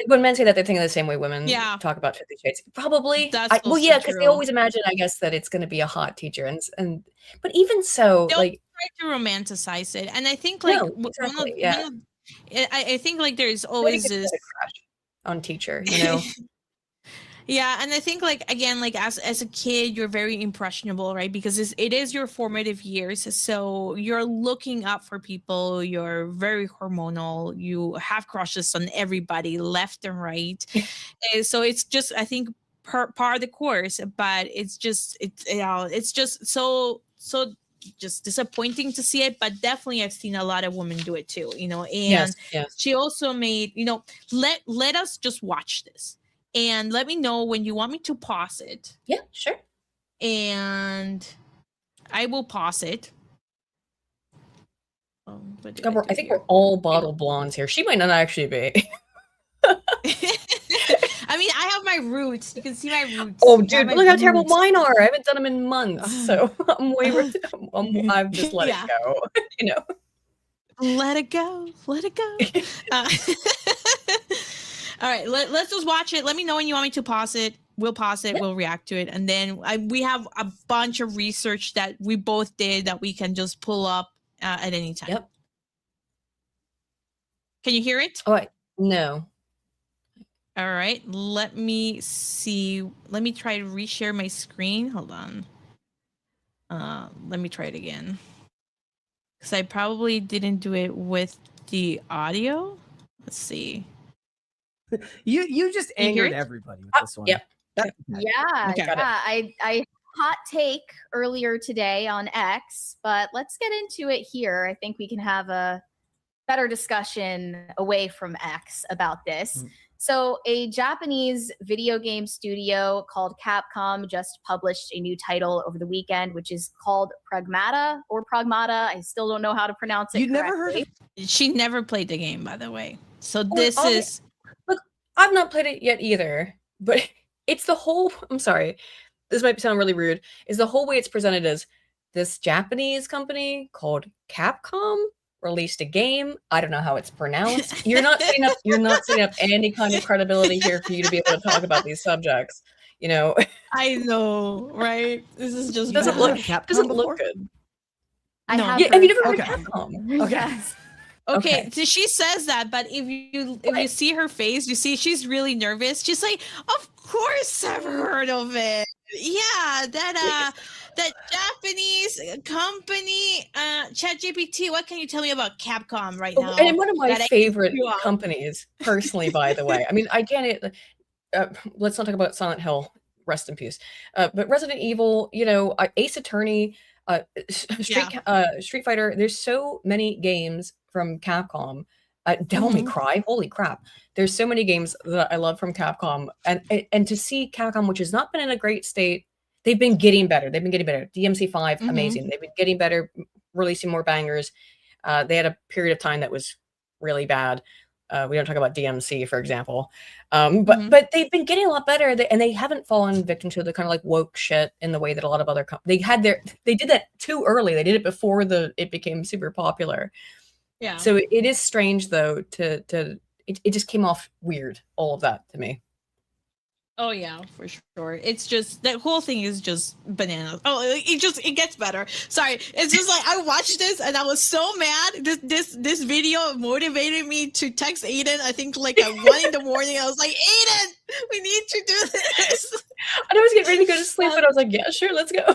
[SPEAKER 3] when men say that, they think the same way women talk about 50 Shades. Probably. Because they always imagine, I guess, that it's going to be a hot teacher, and but even so,
[SPEAKER 2] they'll try to romanticize it, and I think I think there's always this
[SPEAKER 3] crush on teacher,
[SPEAKER 2] Yeah, and I think again as a kid you're very impressionable, right? Because it is your formative years, so you're looking up for people, you're very hormonal, you have crushes on everybody left and right. And so it's just I think part of the course, but it's just so just disappointing to see it, but definitely I've seen a lot of women do it too, and
[SPEAKER 3] yes.
[SPEAKER 2] She also made let us just watch this and let me know when you want me to pause it.
[SPEAKER 3] Yeah, sure.
[SPEAKER 2] And I will pause it.
[SPEAKER 3] I think we're all bottle blondes here. She might not actually be.
[SPEAKER 2] I mean, I have my roots. You can see my roots.
[SPEAKER 3] Oh, dude, look how terrible mine are. I haven't done them in months, so I'm way. I've just let it go.
[SPEAKER 2] Let it go. Let it go. All right, let's just watch it. Let me know when you want me to pause it. We'll pause it. Yep. We'll react to it. And then we have a bunch of research that we both did that we can just pull up at any time.
[SPEAKER 3] Yep.
[SPEAKER 2] Can you hear it?
[SPEAKER 3] Oh, no.
[SPEAKER 2] All right. Let me see. Let me try to reshare my screen. Hold on. Let me try it again. Because I probably didn't do it with the audio. Let's see.
[SPEAKER 4] You just angered everybody with this one.
[SPEAKER 3] Yep.
[SPEAKER 5] Yeah. I hot take earlier today on X, but let's get into it here. I think we can have a better discussion away from X about this. So a Japanese video game studio called Capcom just published a new title over the weekend, which is called Pragmata or Pragmata. I still don't know how to pronounce it.
[SPEAKER 4] You've never heard of
[SPEAKER 2] it? She never played the game, by the way. So this is...
[SPEAKER 3] Look, I've not played it yet either, but it's the whole... I'm sorry. This might sound really rude. Is the whole way it's presented as this Japanese company called Capcom released a game. I don't know how it's pronounced. You're not setting up any kind of credibility here for you to be able to talk about these subjects.
[SPEAKER 2] I know, right? This is just
[SPEAKER 3] doesn't look good.
[SPEAKER 5] Have
[SPEAKER 3] you never heard of Capcom?
[SPEAKER 5] Okay. Yes.
[SPEAKER 2] Okay, so she says that, but if you see her face, you see she's really nervous. She's like, "Of course, I've heard of it. Yeah, that Japanese company, ChatGPT. What can you tell me about Capcom right now?"
[SPEAKER 3] And one of my favorite companies, personally, by the way. I mean, I can't. Let's not talk about Silent Hill. Rest in peace. But Resident Evil, Ace Attorney, Street Fighter. There's so many games from Capcom. Devil May Cry. Holy crap! There's so many games that I love from Capcom, and to see Capcom, which has not been in a great state. They've been getting better. DMC5, amazing. They've been getting better, releasing more bangers. They had a period of time that was really bad. We don't talk about DMC, for example. But they've been getting a lot better, and they haven't fallen victim to the kind of woke shit in the way that a lot of other they did that too early. They did it before it became super popular.
[SPEAKER 2] Yeah.
[SPEAKER 3] So it is strange though it just came off weird, all of that to me.
[SPEAKER 2] Oh yeah, for sure. It's just that whole thing is just bananas. Oh, it gets better. Sorry, it's just like I watched this and I was so mad. This video motivated me to text Aydin. I think like at 1 a.m. I was like, Aydin, we need to do this.
[SPEAKER 3] And I was getting ready to go to sleep, but I was like, yeah, sure, let's go.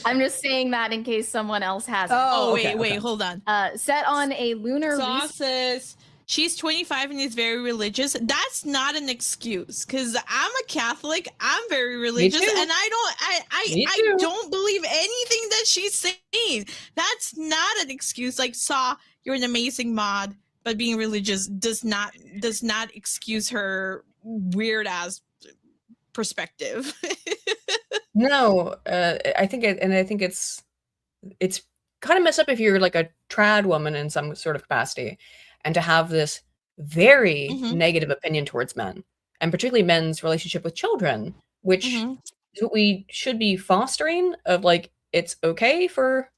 [SPEAKER 5] I'm just saying that in case someone else has it.
[SPEAKER 2] Oh, wait, hold on.
[SPEAKER 5] Set on a lunar
[SPEAKER 2] sauces. She's 25 and is very religious. That's not an excuse because I'm a Catholic. I'm very religious, and I don't believe anything that she's saying. That's not an excuse. Like, you're an amazing mod, but being religious does not excuse her weird ass perspective.
[SPEAKER 3] No, I think it's kind of messed up if you're like a trad woman in some sort of capacity, and to have this very negative opinion towards men, and particularly men's relationship with children, which is what we should be fostering. Of like, it's okay for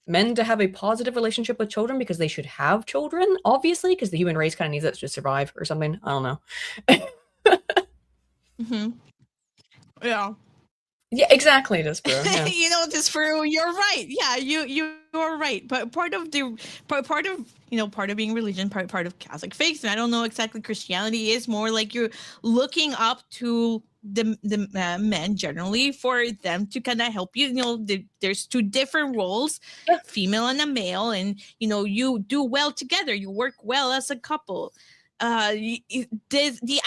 [SPEAKER 3] men to have a positive relationship with children because they should have children, obviously, because the human race kind of needs that to survive or something. I don't know.
[SPEAKER 2] Yeah.
[SPEAKER 3] Yeah, exactly, Disparu. Yeah.
[SPEAKER 2] Disparu, you're right. Yeah, you're right. But part of being religion, part of Catholic faith, and I don't know exactly Christianity, is more like you're looking up to the men generally for them to kind of help you. There's two different roles, female and a male, and you do well together. You work well as a couple. The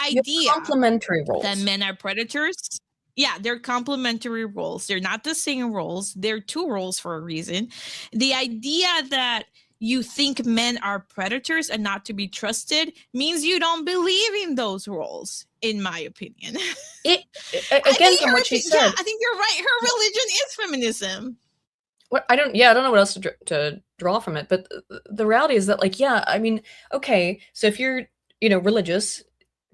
[SPEAKER 2] idea
[SPEAKER 3] complementary roles
[SPEAKER 2] that men are predators. Yeah, they're complementary roles. They're not the same roles. They're two roles for a reason. The idea that you think men are predators and not to be trusted means you don't believe in those roles, in my opinion.
[SPEAKER 3] Again, from what she said.
[SPEAKER 2] Yeah, I think you're right. Her religion is feminism.
[SPEAKER 3] What I don't know what else to draw from it, but the reality is that, like, yeah, I mean, okay, so if you're, religious,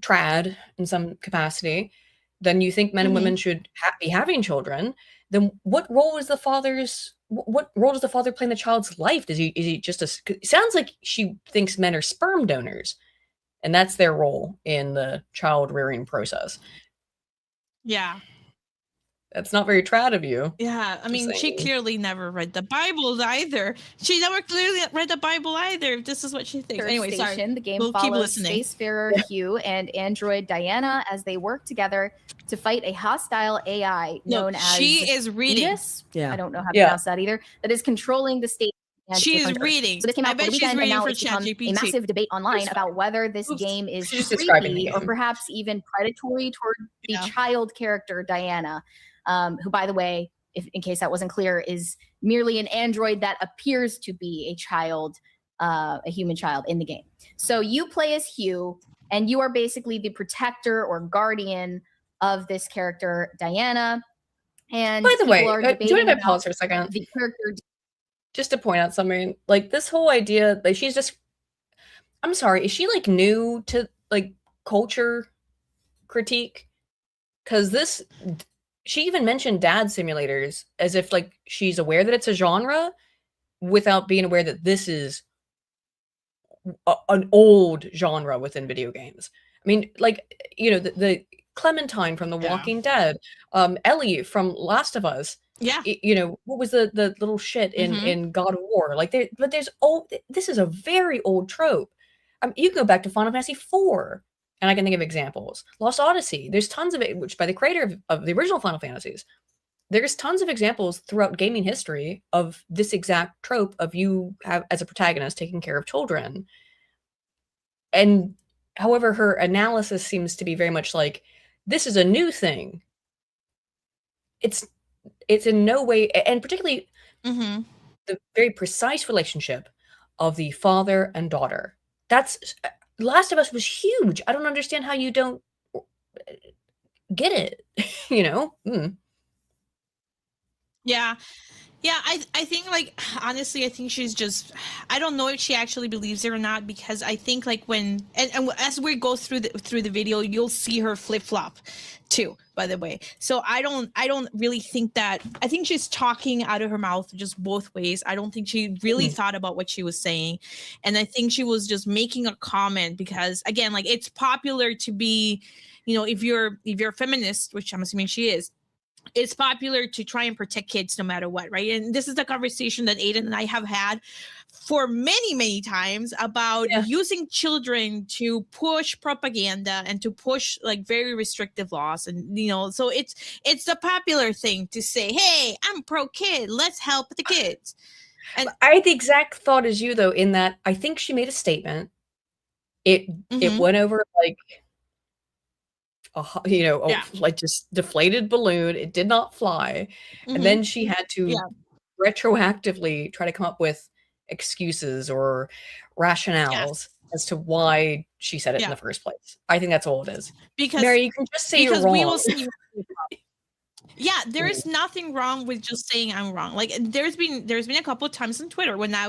[SPEAKER 3] trad in some capacity, then you think men and women should be having children. Then what role is the father's? What role does the father play in the child's life? Is he just it sounds like she thinks men are sperm donors, and that's their role in the child rearing process.
[SPEAKER 2] Yeah.
[SPEAKER 3] That's not very trad of you.
[SPEAKER 2] Yeah, I mean, she clearly never read the Bible either. She never clearly read the Bible either. If this is what she thinks. Anyway, sorry.
[SPEAKER 5] The game follows spacefarer Hugh and android Diana as they work together to fight a hostile AI known as.
[SPEAKER 2] She is reading.
[SPEAKER 5] Yeah, I don't know how to pronounce that either. That is controlling the state.
[SPEAKER 2] She's reading.
[SPEAKER 5] So this came out
[SPEAKER 2] I bet she's reading for ChatGPT.
[SPEAKER 5] A massive debate online about whether this game is creepy or perhaps even predatory toward the child character Diana. Who, by the way, in case that wasn't clear, is merely an android that appears to be a child, a human child in the game. So you play as Hugh, and you are basically the protector or guardian of this character, Diana. And
[SPEAKER 3] by the way, do you want to pause for a second?
[SPEAKER 5] The character,
[SPEAKER 3] just to point out something, like this whole idea, like she's just, I'm sorry, is she like new to like culture critique? Because this. She even mentioned dad simulators as if like she's aware that it's a genre without being aware that this is an old genre within video games. I mean, like, the Clementine from The Walking Dead, Ellie from Last of Us.
[SPEAKER 2] Yeah.
[SPEAKER 3] What was the little shit in God of War? Like, this is a very old trope. You can go back to Final Fantasy IV. And I can think of examples. Lost Odyssey. There's tons of it, which by the creator of the original Final Fantasies. There's tons of examples throughout gaming history of this exact trope of you as a protagonist taking care of children. And however, her analysis seems to be very much like, this is a new thing. It's in no way, and particularly the very precise relationship of the father and daughter. That's Last of Us was huge. I don't understand how you don't get it.
[SPEAKER 2] Yeah. I think, like, honestly, I think she's just, I don't know if she actually believes it or not, because I think like when, and as we go through the video, you'll see her flip flop too. by the way. So I don't really think that. I think she's talking out of her mouth just both ways. I don't think she really thought about what she was saying, and I think she was just making a comment because, again, like, it's popular to be, if you're a feminist, which I'm assuming she is, it's popular to try and protect kids no matter what, right? And this is the conversation that Aydin and I have had for many, many times about using children to push propaganda and to push like very restrictive laws. And, so it's the popular thing to say, hey, I'm pro-kid, let's help the kids. And
[SPEAKER 3] I had the exact thought as you, though, in that I think she made a statement. It went over like like just deflated balloon. It did not fly. And then she had to retroactively try to come up with excuses or rationales as to why she said it in the first place. I think that's all it is.
[SPEAKER 2] Because
[SPEAKER 3] Mary, you can just say you're wrong.
[SPEAKER 2] We will see. Yeah, there is nothing wrong with just saying I'm wrong. Like, there's been a couple of times on Twitter when I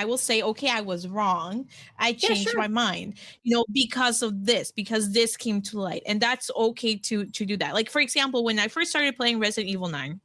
[SPEAKER 2] will say, okay, I was wrong. I changed my mind, because of this, because this came to light, and that's okay to do that. Like, for example, when I first started playing Resident Evil 9,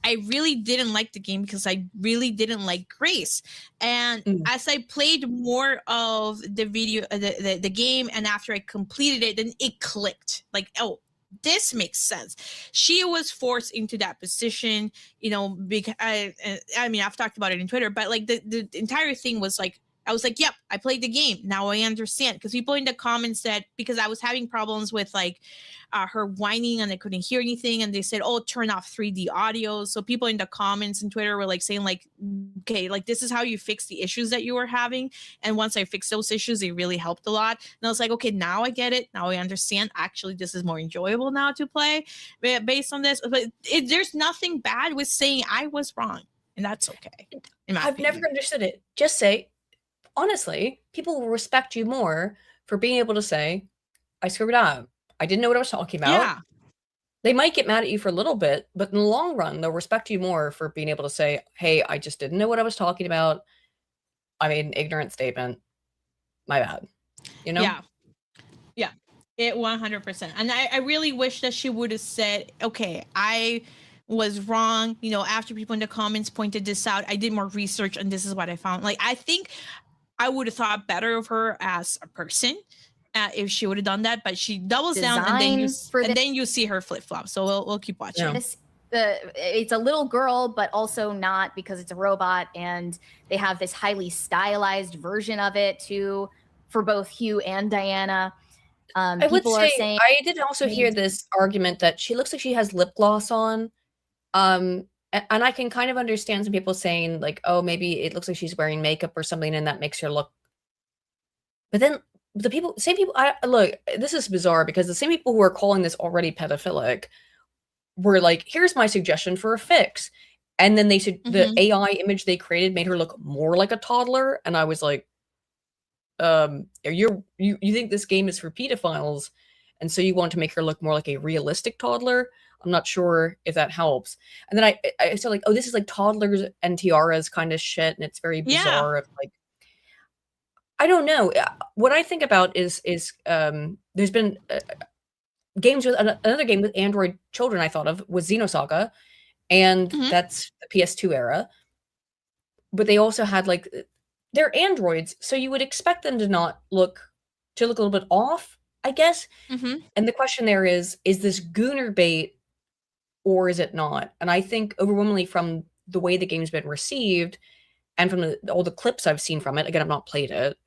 [SPEAKER 2] I really didn't like the game because I really didn't like Grace. And as I played more of the game, and after I completed it, then it clicked. Like, oh, this makes sense. She was forced into that position, because I've talked about it in Twitter, but like the entire thing was like, I was like, yep, I played the game. Now I understand. Because people in the comments said, because I was having problems with like her whining and I couldn't hear anything. And they said, oh, turn off 3D audio. So people in the comments in Twitter were like saying like, okay, like this is how you fix the issues that you were having. And once I fixed those issues, it really helped a lot. And I was like, okay, now I get it. Now I understand. Actually, this is more enjoyable now to play based on this. But there's nothing bad with saying I was wrong. And that's okay.
[SPEAKER 3] I've never understood it. Just say, honestly, people will respect you more for being able to say, I screwed up. I didn't know what I was talking about.
[SPEAKER 2] Yeah.
[SPEAKER 3] They might get mad at you for a little bit, but in the long run, they'll respect you more for being able to say, hey, I just didn't know what I was talking about. I made an ignorant statement. My bad.
[SPEAKER 2] Yeah. Yeah. It 100%. And I really wish that she would have said, okay, I was wrong. After people in the comments pointed this out, I did more research and this is what I found. Like, I think I would have thought better of her as a person if she would have done that, but she doubles down, and then you see her flip flop. So we'll keep watching.
[SPEAKER 5] Yeah. It's a little girl, but also not, because it's a robot, and they have this highly stylized version of it too for both Hugh and Diana.
[SPEAKER 3] I did also hear this argument that she looks like she has lip gloss on. And I can kind of understand some people saying like, oh, maybe it looks like she's wearing makeup or something and that makes her look. But then same people, look, this is bizarre because the same people who are calling this already pedophilic were like, here's my suggestion for a fix. And then they said the AI image they created made her look more like a toddler. And I was like, you think this game is for pedophiles, and so you want to make her look more like a realistic toddler? I'm not sure if that helps. And then I said like, oh, this is like toddlers and tiaras kind of shit, and it's very bizarre. Like, I don't know. What I think about is there's been games with another game with android children I thought of was Xenosaga, and that's the PS2 era. But they also had like, they're androids, so you would expect them to look a little bit off, I guess. And the question there is this gooner bait or is it not? And I think overwhelmingly from the way the game's been received and from all the clips I've seen from it, again, I've not played it.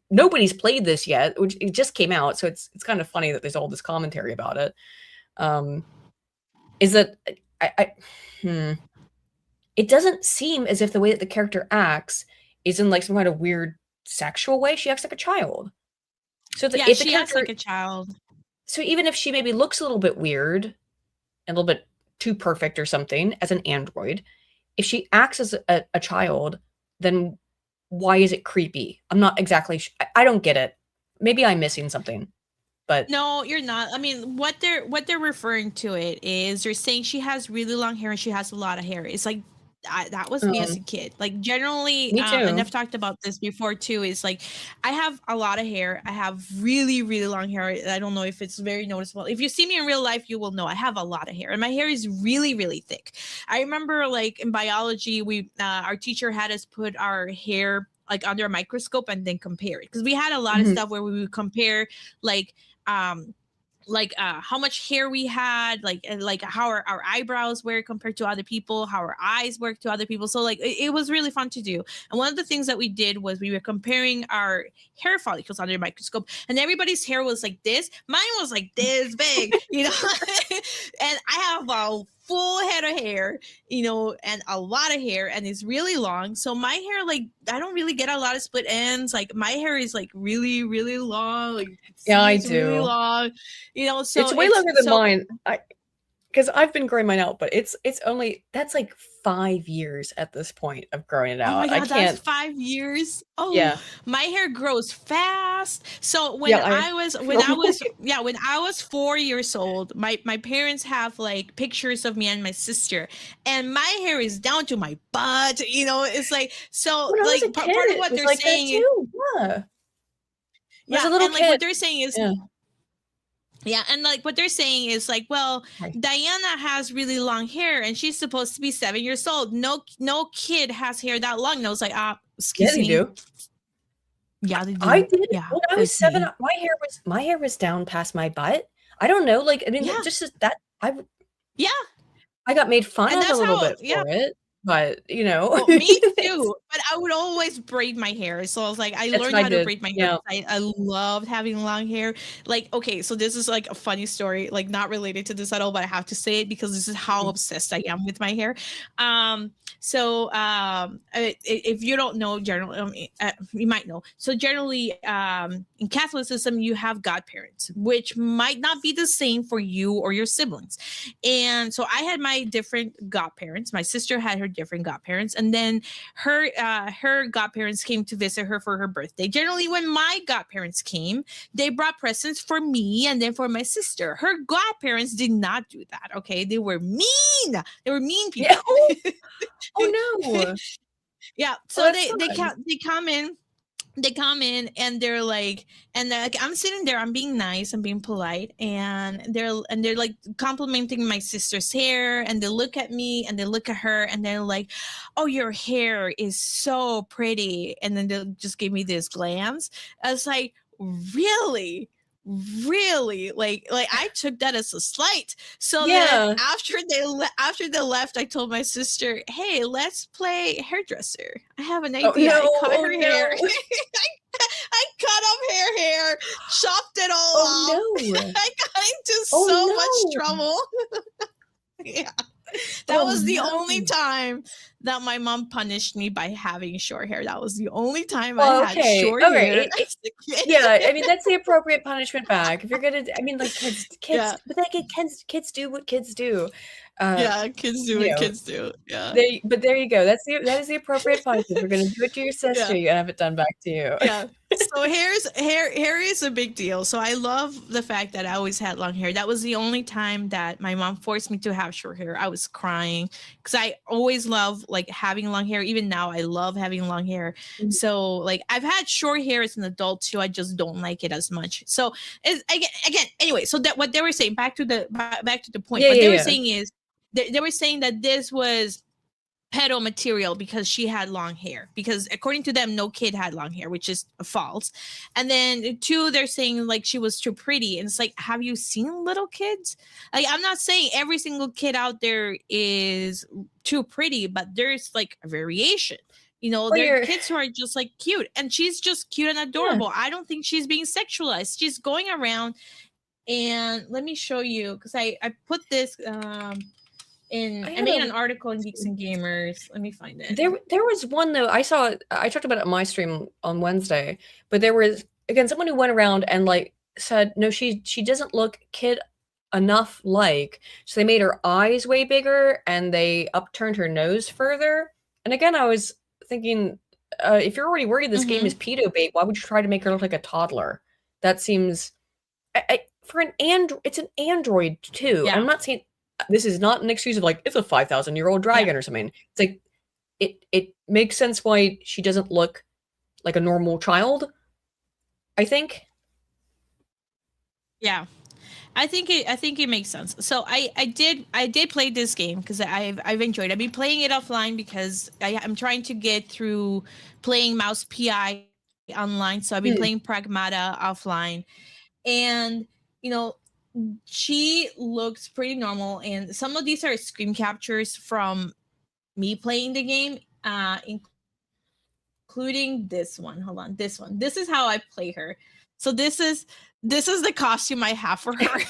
[SPEAKER 3] Nobody's played this yet, which it just came out, so it's kind of funny that there's all this commentary about it. Is that it doesn't seem as if the way that the character acts is in like some kind of weird sexual way. She acts like a child. So if
[SPEAKER 2] she acts like a child.
[SPEAKER 3] So even if she maybe looks a little bit weird, a little bit too perfect or something as an android, if she acts as a child, then why is it creepy? I'm not exactly I don't get it. Maybe I'm missing something. But
[SPEAKER 2] no, you're not. I mean, what they're referring to it is they're saying she has really long hair and she has a lot of hair. It's like, that was me as a kid. Like generally,
[SPEAKER 3] Me too.
[SPEAKER 2] and I've talked about this before too, is like I have a lot of hair. I have really, really long hair. I don't know if it's very noticeable. If you see me in real life, you will know I have a lot of hair, and my hair is really, really thick. I remember like in biology, our teacher had us put our hair like under a microscope and then compare it, because we had a lot of stuff where we would compare like how much hair we had, like how our eyebrows were compared to other people, how our eyes work to other people. So like it was really fun to do. And one of the things that we did was we were comparing our hair follicles under a microscope, and everybody's hair was like this. Mine was like this big, you know. And I have a full head of hair, you know, and a lot of hair, and it's really long. So my hair, like, I don't really get a lot of split ends. Like my hair is like really, really long. Like
[SPEAKER 3] yeah, I do.
[SPEAKER 2] Really long, you know. So
[SPEAKER 3] it's way longer than mine. Because I've been growing mine out, but it's only, that's like 5 years at this point of growing it out.
[SPEAKER 2] Oh my God,
[SPEAKER 3] I can't.
[SPEAKER 2] that's 5 years. Oh
[SPEAKER 3] yeah,
[SPEAKER 2] my hair grows fast. So when I was 4 years old, my parents have like pictures of me and my sister, and my hair is down to my butt. You know, it's like, so
[SPEAKER 3] when
[SPEAKER 2] like part of what they're
[SPEAKER 3] like
[SPEAKER 2] saying is,
[SPEAKER 3] yeah, a little
[SPEAKER 2] and
[SPEAKER 3] kid.
[SPEAKER 2] like what they're saying is. Yeah, and like what they're saying is like, well, Diana has really long hair and she's supposed to be 7 years old. No kid has hair that long. And I was like, excuse me.
[SPEAKER 3] Do.
[SPEAKER 2] Yeah, they do.
[SPEAKER 3] I did.
[SPEAKER 2] Yeah,
[SPEAKER 3] when I was 7, my hair was down past my butt. I don't know, like, I mean, just that I got made fun of a little bit for it. But you know,
[SPEAKER 2] well, me too. But I would always braid my hair, so I was like, I learned how to braid my hair. Yeah. I loved having long hair. Like, okay, so this is like a funny story, like not related to this at all, but I have to say it because this is how obsessed I am with my hair. If you don't know, generally, you might know. So generally, in Catholicism, you have godparents, which might not be the same for you or your siblings. And so I had my different godparents. My sister had her different godparents, and then her godparents came to visit her for her birthday. Generally, when my godparents came, they brought presents for me and then for my sister. Her godparents did not do that. Okay, they were mean. They were mean people.
[SPEAKER 3] Yeah. Oh no.
[SPEAKER 2] Yeah. So they come in. They come in and they're like, I'm sitting there, I'm being nice, I'm being polite, and they're like complimenting my sister's hair, and they look at me and they look at her and they're like, oh, your hair is so pretty, and then they'll just give me this glance. I was like, really like I took that as a slight. So then after they left, I told my sister, hey, let's play hairdresser. I have an idea. I cut her hair. I cut off hair, chopped it all off. No. I got into so much trouble. Yeah. That was the only time that my mom punished me by having short hair. That was the only time I had short hair.
[SPEAKER 3] Yeah, I mean, that's the appropriate punishment back. If you're gonna, I mean, like kids, but like kids do what kids do.
[SPEAKER 2] Kids do what kids do. Yeah.
[SPEAKER 3] But there you go. That is the appropriate punishment. If you're gonna do it to your sister, you gotta have it done back to you.
[SPEAKER 2] Yeah. So hair is a big deal. So I love the fact that I always had long hair. That was the only time that my mom forced me to have short hair. I was crying because I always love like having long hair. Even now, I love having long hair. Mm-hmm. So like I've had short hair as an adult too. I just don't like it as much. So it's, again, anyway. So that what they were saying, back to the point. What they were saying is they were saying that this was pedo material because she had long hair, because according to them, no kid had long hair, which is false. And then 2, they're saying like she was too pretty, and it's like, have you seen little kids? Like, I'm not saying every single kid out there is too pretty, but there's like a variation. You know, there are kids who are just like cute, and she's just cute and adorable. I don't think she's being sexualized. She's going around, and let me show you, because I put this I made an article in Geeks and Gamers. Let me find it.
[SPEAKER 3] There was one though, I talked about it on my stream on Wednesday, but there was again someone who went around and like said, no, she doesn't look kid enough like, so they made her eyes way bigger and they upturned her nose further. And again, I was thinking, if you're already worried this game is pedo bait, why would you try to make her look like a toddler? That seems for it's an android too. I'm not saying this is not an excuse of like, it's a 5,000-year-old dragon or something. It's like, it makes sense why she doesn't look like a normal child, I think.
[SPEAKER 2] Yeah. I think it makes sense. So I did play this game because I've enjoyed it. I've been playing it offline because I'm trying to get through playing Mouse PI online. So I've been playing Pragmata offline, and you know, she looks pretty normal. And some of these are screen captures from me playing the game, including this one. Hold on, this one. This is how I play her. So this is the costume I have for her.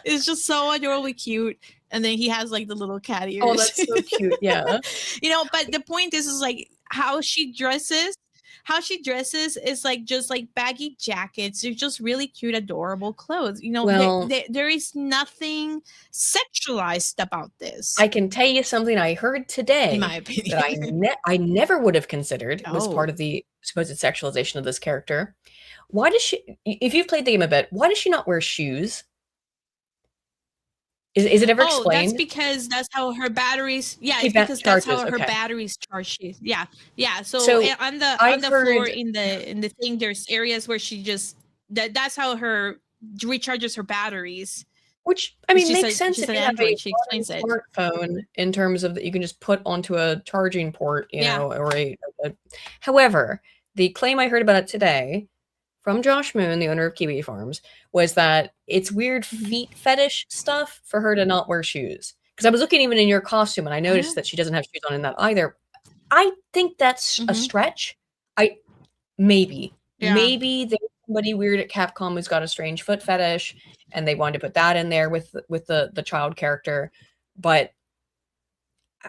[SPEAKER 2] It's just so adorably cute. And then he has like the little cat ears.
[SPEAKER 3] Oh, that's so cute. Yeah.
[SPEAKER 2] You know, but the point is like how she dresses. How she dresses is like just like baggy jackets. They're just really cute, adorable clothes. You know,
[SPEAKER 3] Well,
[SPEAKER 2] there is nothing sexualized about this.
[SPEAKER 3] I can tell you something I heard today
[SPEAKER 2] in my opinion,
[SPEAKER 3] that I never would have considered was part of the supposed sexualization of this character. Why does she, if you've played the game a bit, why does she not wear shoes? Is it ever explained?
[SPEAKER 2] That's because that's how her batteries. Yeah, it's because that's how her batteries charge. Yeah. So on the floor in the thing, there's areas where she just that's how her recharges her batteries.
[SPEAKER 3] Which I mean makes sense if you have a smartphone in terms of that you can just put onto a charging port, you know, or a. However, the claim I heard about it today from Josh Moon, the owner of Kiwi Farms, was that it's weird feet fetish stuff for her to not wear shoes. Because I was looking even in your costume and I noticed that she doesn't have shoes on in that either. I think that's a stretch. Maybe there's somebody weird at Capcom who's got a strange foot fetish and they wanted to put that in there with the child character. But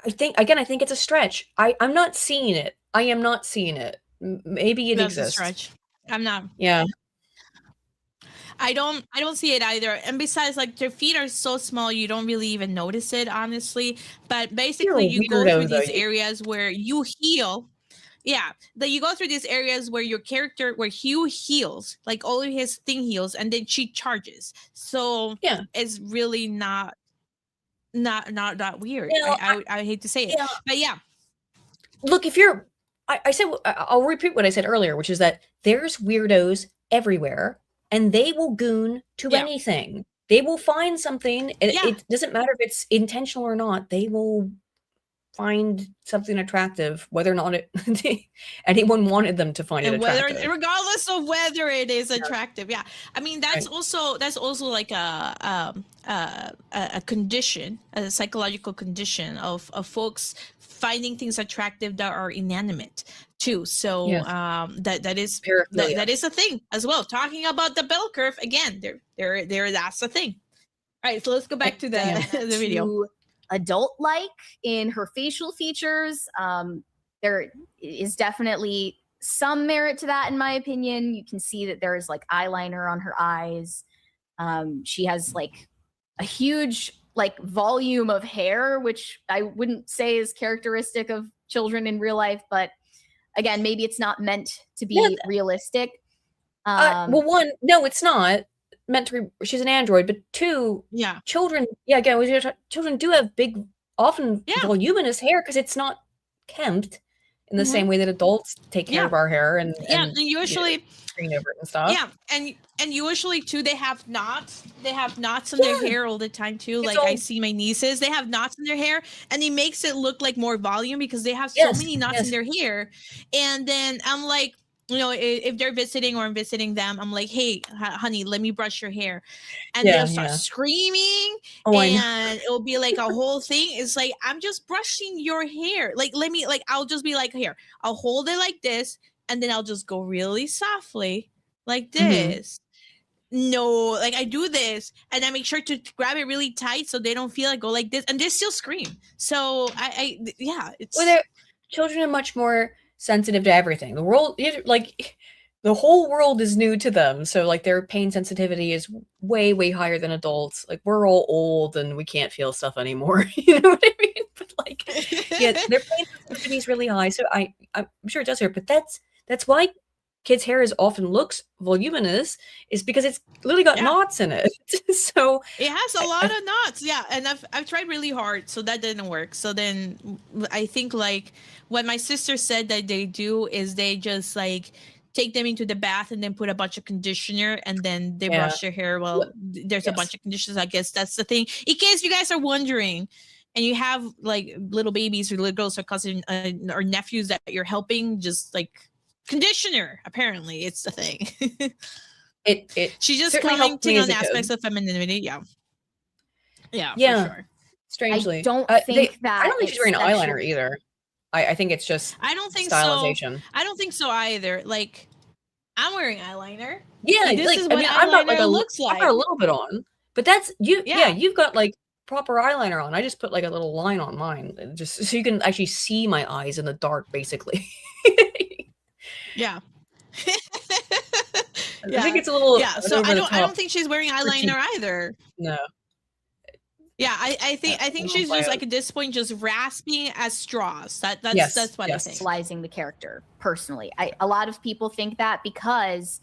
[SPEAKER 3] I think it's a stretch. I'm not seeing it. I am not seeing it. Maybe it exists.
[SPEAKER 2] A stretch. I'm not.
[SPEAKER 3] Yeah.
[SPEAKER 2] I don't see it either. And besides, like, their feet are so small, you don't really even notice it, honestly. But basically, you go through these areas where you heal. Yeah, that you go through these areas where your character, where Hugh heals, like all of his thing heals, and then she charges. So yeah, it's really not that weird. You know, I hate to say it, but yeah.
[SPEAKER 3] Look, if you're, I said, I'll repeat what I said earlier, which is that there's weirdos everywhere, and they will goon to anything. They will find something. It doesn't matter if it's intentional or not. They will find something attractive, whether or not anyone wanted them to find it attractive.
[SPEAKER 2] Regardless of whether it is attractive. Yeah, I mean that's also like a condition, a psychological condition of folks finding things attractive that are inanimate too. So that is a thing as well. Talking about the bell curve again, there that's a thing. All right, so let's go back to the video.
[SPEAKER 5] Adult-like in her facial features. There is definitely some merit to that, in my opinion. You can see that there's like eyeliner on her eyes. She has like a huge like volume of hair, which I wouldn't say is characteristic of children in real life, but again, maybe it's not meant to be realistic.
[SPEAKER 3] Well, one, no, it's not meant to be. She's an android, but two, children, children do have big, often voluminous hair because it's not kempt in the same way that adults take care of our hair and
[SPEAKER 2] usually
[SPEAKER 3] screen over it and stuff.
[SPEAKER 2] Yeah, and usually too, they have knots. They have knots in their hair all the time too. Like I see my nieces, they have knots in their hair, and it makes it look like more volume because they have so many knots in their hair. And then I'm like, you know, if they're visiting or I'm visiting them, I'm like, hey, honey, let me brush your hair. And they'll start screaming and it'll be like a whole thing. It's like, I'm just brushing your hair. Like, I'll just be like, here, I'll hold it like this. And then I'll just go really softly like this. No, like I do this and I make sure to grab it really tight so they don't feel like go like this. And they still scream. So it's.
[SPEAKER 3] Well, children are much more sensitive to everything. The world, like the whole world is new to them, so like their pain sensitivity is way higher than adults. Like we're all old and we can't feel stuff anymore. You know what I mean? But like, their pain sensitivity is really high. So I'm sure it does hurt, but that's why kids' hair looks voluminous is because it's literally got knots in it. So
[SPEAKER 2] it has a lot of knots. Yeah. And I've tried really hard, so that didn't work. So then I think like what my sister said that they do is they just like take them into the bath and then put a bunch of conditioner and then they brush their hair. Well, there's a bunch of conditioners. I guess that's the thing. In case you guys are wondering, and you have like little babies or little girls or cousin or nephews that you're helping, just like conditioner. Apparently, it's the thing. She's just commenting on aspects of femininity. Yeah, for sure.
[SPEAKER 3] Strangely,
[SPEAKER 5] I don't think that.
[SPEAKER 3] I don't think she's wearing eyeliner either. I think it's just
[SPEAKER 2] I don't think
[SPEAKER 3] stylization.
[SPEAKER 2] So. I don't think so either. Like, I'm wearing eyeliner.
[SPEAKER 3] Yeah,
[SPEAKER 2] like, this is what eyeliner looks like.
[SPEAKER 3] I've got a little bit on, but that's you. Yeah, you've got like proper eyeliner on. I just put like a little line on mine, just so you can actually see my eyes in the dark, basically.
[SPEAKER 2] Yeah.
[SPEAKER 3] I think it's a little.
[SPEAKER 2] Yeah, so I don't think she's wearing eyeliner either.
[SPEAKER 3] No.
[SPEAKER 2] Yeah, I think she's just like at this point just rasping at straws. That's what I think.
[SPEAKER 5] Stylizing the character personally. A lot of people think that because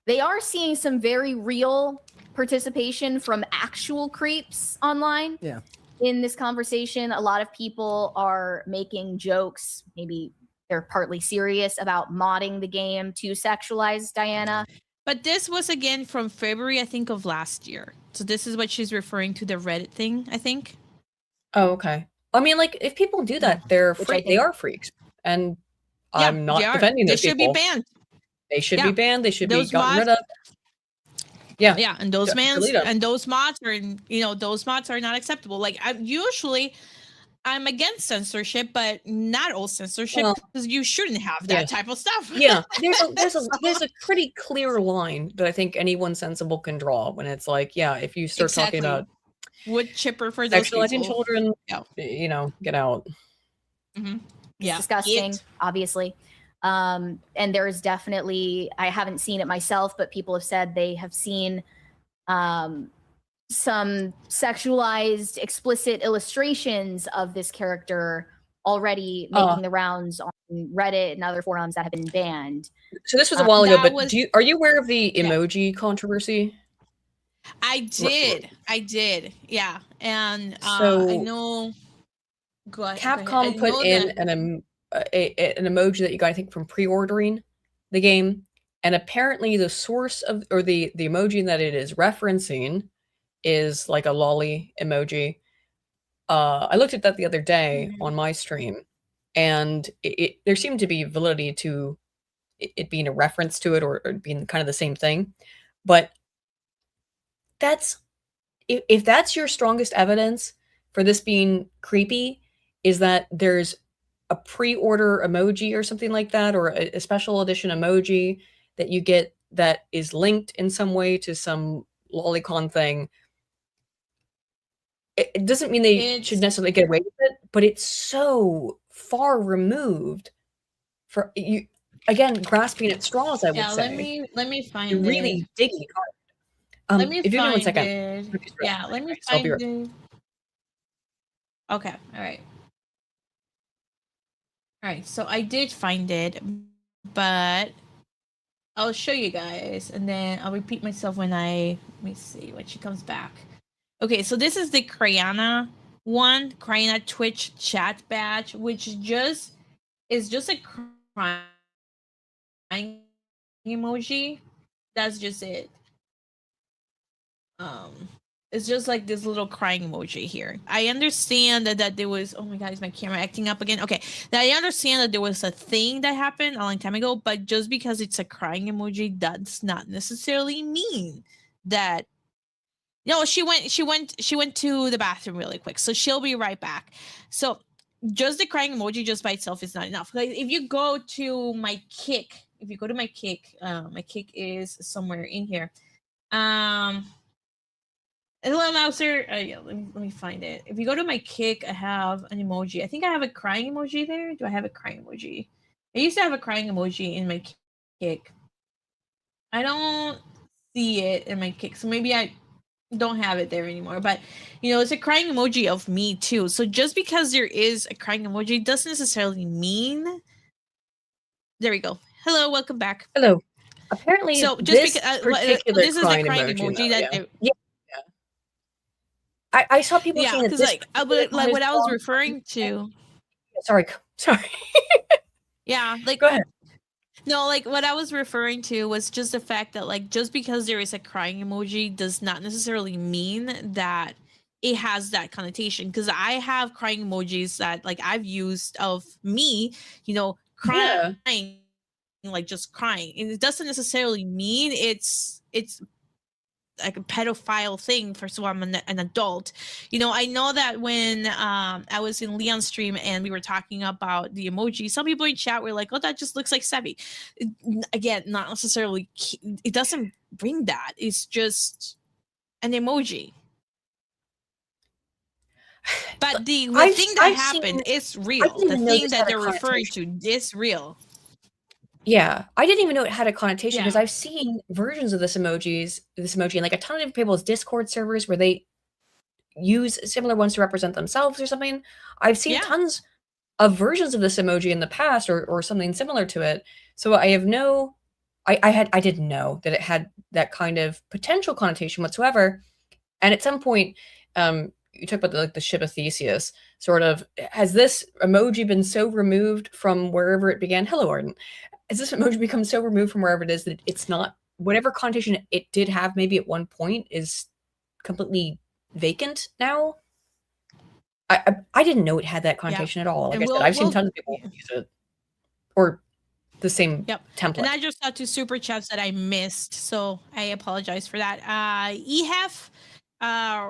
[SPEAKER 5] they are seeing some very real participation from actual creeps online.
[SPEAKER 4] Yeah.
[SPEAKER 5] In this conversation, a lot of people are making jokes, maybe they're partly serious about modding the game to sexualize Diana.
[SPEAKER 2] But this was again from February, I think, of last year. So this is what she's referring to, the Reddit thing, I think.
[SPEAKER 3] Oh, okay. I mean, like, if people do that, they're they are freaks. And I'm not defending those people.
[SPEAKER 2] They should be banned.
[SPEAKER 3] They should be banned. They should be gotten rid of. Yeah.
[SPEAKER 2] Yeah, and those mods are, those mods are not acceptable. Like, I'm against censorship, but not all censorship, because you shouldn't have that type of stuff.
[SPEAKER 3] Yeah, there's a pretty clear line that I think anyone sensible can draw when it's like, if you start talking about
[SPEAKER 2] wood chipper for those
[SPEAKER 3] sexualizing children, get out.
[SPEAKER 2] Mm-hmm.
[SPEAKER 5] It's disgusting, obviously. And there's definitely, I haven't seen it myself, but people have said they have seen some sexualized, explicit illustrations of this character already making the rounds on Reddit and other forums that have been banned.
[SPEAKER 3] So this was a while ago, but are you aware of the emoji controversy?
[SPEAKER 2] I did. Yeah. And I know.
[SPEAKER 3] Capcom put in an emoji that you got, I think, from pre-ordering the game. And apparently the source of, or the emoji that it is referencing is like a lolly emoji. I looked at that the other day on my stream, and there seemed to be validity to it being a reference to it, or being kind of the same thing. But if that's your strongest evidence for this being creepy, is that there's a pre-order emoji or something like that, or a special edition emoji that you get that is linked in some way to some lolicon thing. It doesn't mean they should necessarily get away with it, but it's so far removed for you. Again, grasping at straws, I would say.
[SPEAKER 2] Let me find
[SPEAKER 3] it. Really digging hard.
[SPEAKER 2] Let me if you give me 1 second. Yeah, let me find it. Okay, all right. So I did find it, but I'll show you guys, and then I'll repeat myself when let me see when she comes back. Okay, so this is the Crayana one, Crayana Twitch chat badge, which is just a crying emoji. That's just it. It's just like this little crying emoji here. I understand that there was, oh my god, is my camera acting up again? Okay, now I understand that there was a thing that happened a long time ago, but just because it's a crying emoji does not necessarily mean that. No, she went to the bathroom really quick, so she'll be right back. So just the crying emoji just by itself is not enough. Like if you go to my Kick, my Kick is somewhere in here. Hello, Mouser. Let me find it. If you go to my Kick, I have an emoji. I think I have a crying emoji there. Do I have a crying emoji? I used to have a crying emoji in my Kick. I don't see it in my Kick, so maybe I don't have it there anymore. But it's a crying emoji of me too. So just because there is a crying emoji doesn't necessarily mean. There we go. Hello, welcome back.
[SPEAKER 3] Hello. Apparently,
[SPEAKER 2] so just
[SPEAKER 3] this
[SPEAKER 2] because
[SPEAKER 3] particular
[SPEAKER 2] this is the crying
[SPEAKER 3] emoji,
[SPEAKER 2] emoji
[SPEAKER 3] though,
[SPEAKER 2] that
[SPEAKER 3] yeah. I saw people saying that
[SPEAKER 2] because
[SPEAKER 3] this
[SPEAKER 2] like what I was
[SPEAKER 3] wrong.
[SPEAKER 2] referring to.
[SPEAKER 3] Sorry.
[SPEAKER 2] Yeah, like
[SPEAKER 3] Go ahead.
[SPEAKER 2] no, like what I was referring to was just the fact that like just because there is a crying emoji does not necessarily mean that it has that connotation. Because I have crying emojis that like I've used of me, crying, like just crying, and it doesn't necessarily mean it's like a pedophile thing. First of all, I'm an adult. I know that when I was in Leon's stream and we were talking about the emoji, some people in chat were like, oh, that just looks like Sevvy. Again, not necessarily, it doesn't bring that. It's just an emoji. But the thing that happened is real. The thing that they're referring to is real.
[SPEAKER 3] Yeah, I didn't even know it had a connotation because I've seen versions of this emoji, and like a ton of different people's Discord servers where they use similar ones to represent themselves or something. I've seen tons of versions of this emoji in the past or something similar to it. So I have I didn't know that it had that kind of potential connotation whatsoever. And at some point, you talk about the ship of Theseus. Sort of, has this emoji been so removed from wherever it began? Hello, Arden. Has this emoji become so removed from wherever it is that it's not, whatever connotation it did have maybe at one point is completely vacant now? I didn't know it had that connotation at all. Like I said, I've seen tons of people use it. Or the same template.
[SPEAKER 2] And I just saw 2 super chats that I missed, so I apologize for that. EHEF,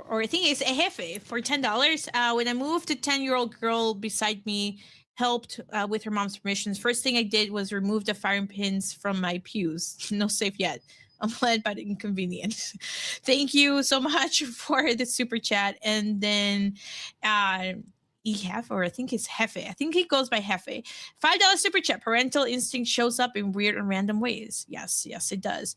[SPEAKER 2] or I think it's Ejefe, for $10. When I moved, a 10-year-old girl beside me helped with her mom's permissions. First thing I did was remove the firing pins from my pews. No safe yet. I'm led by the inconvenience. Thank you so much for the super chat. And then EHEF, or I think it's Hefe. I think he goes by Hefe. $5 super chat. Parental instinct shows up in weird and random ways. Yes, it does.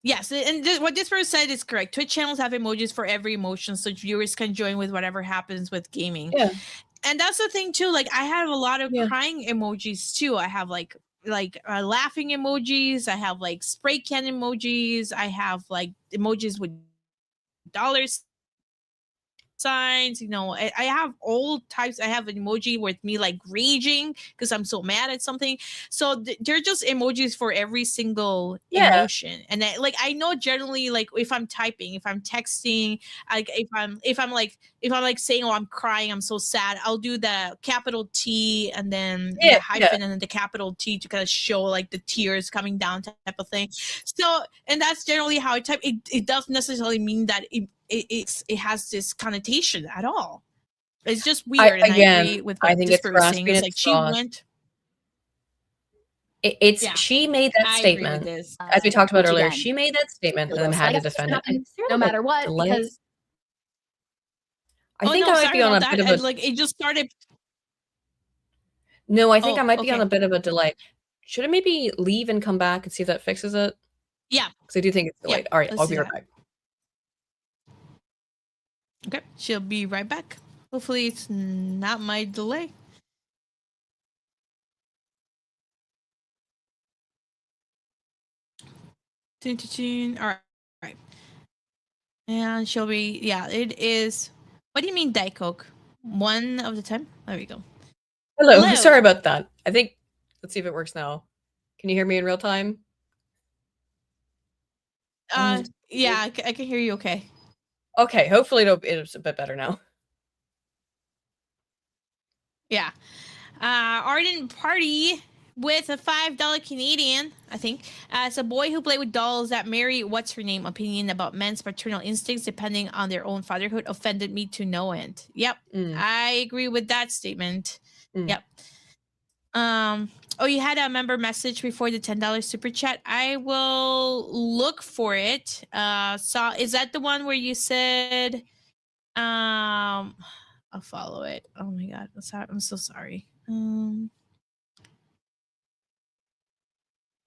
[SPEAKER 2] Yes, and what this person said is correct. Twitch channels have emojis for every emotion, so viewers can join with whatever happens with gaming.
[SPEAKER 3] Yeah.
[SPEAKER 2] And that's the thing too. Like I have a lot of crying emojis too. I have like laughing emojis. I have like spray can emojis. I have like emojis with dollars signs. I have all types. I have an emoji with me like raging because I'm so mad at something. So they're just emojis for every single emotion. And I know generally, like if I'm typing, if I'm texting, like if I'm like saying, oh, I'm crying, I'm so sad, I'll do the capital T and then the hyphen and then the capital T to kind of show like the tears coming down type of thing. So, and that's generally how I type. It doesn't necessarily mean that it has this connotation at all. It's just weird. And I agree with what this person is saying. It's like she went.
[SPEAKER 3] She made that statement, as we talked about earlier. She made that statement and then had to defend it,
[SPEAKER 5] no matter what. Because
[SPEAKER 3] I think I might be on a bit of a
[SPEAKER 2] like it just started.
[SPEAKER 3] No, I think I might be on a bit of a delay. Should I maybe leave and come back and see if that fixes it?
[SPEAKER 2] Yeah,
[SPEAKER 3] because I do think it's delayed. All right, I'll be right back.
[SPEAKER 2] Okay, she'll be right back. Hopefully it's not my delay. All right. And she'll be, it is, what do you mean Diet Coke? One of the time? There we go.
[SPEAKER 3] Hello. Sorry about that. I think, let's see if it works now. Can you hear me in real time?
[SPEAKER 2] Yeah, I can hear you okay.
[SPEAKER 3] Okay, hopefully it's a bit better now.
[SPEAKER 2] Yeah. Arden Party with a $5 Canadian, I think. As a boy who played with dolls that Mary, what's her name, opinion about men's paternal instincts depending on their own fatherhood offended me to no end. Yep. I agree with that statement. Yep. Oh, you had a member message before the $10 super chat. I will look for it. So is that the one where you said I'll follow it. Oh my god, I'm so sorry.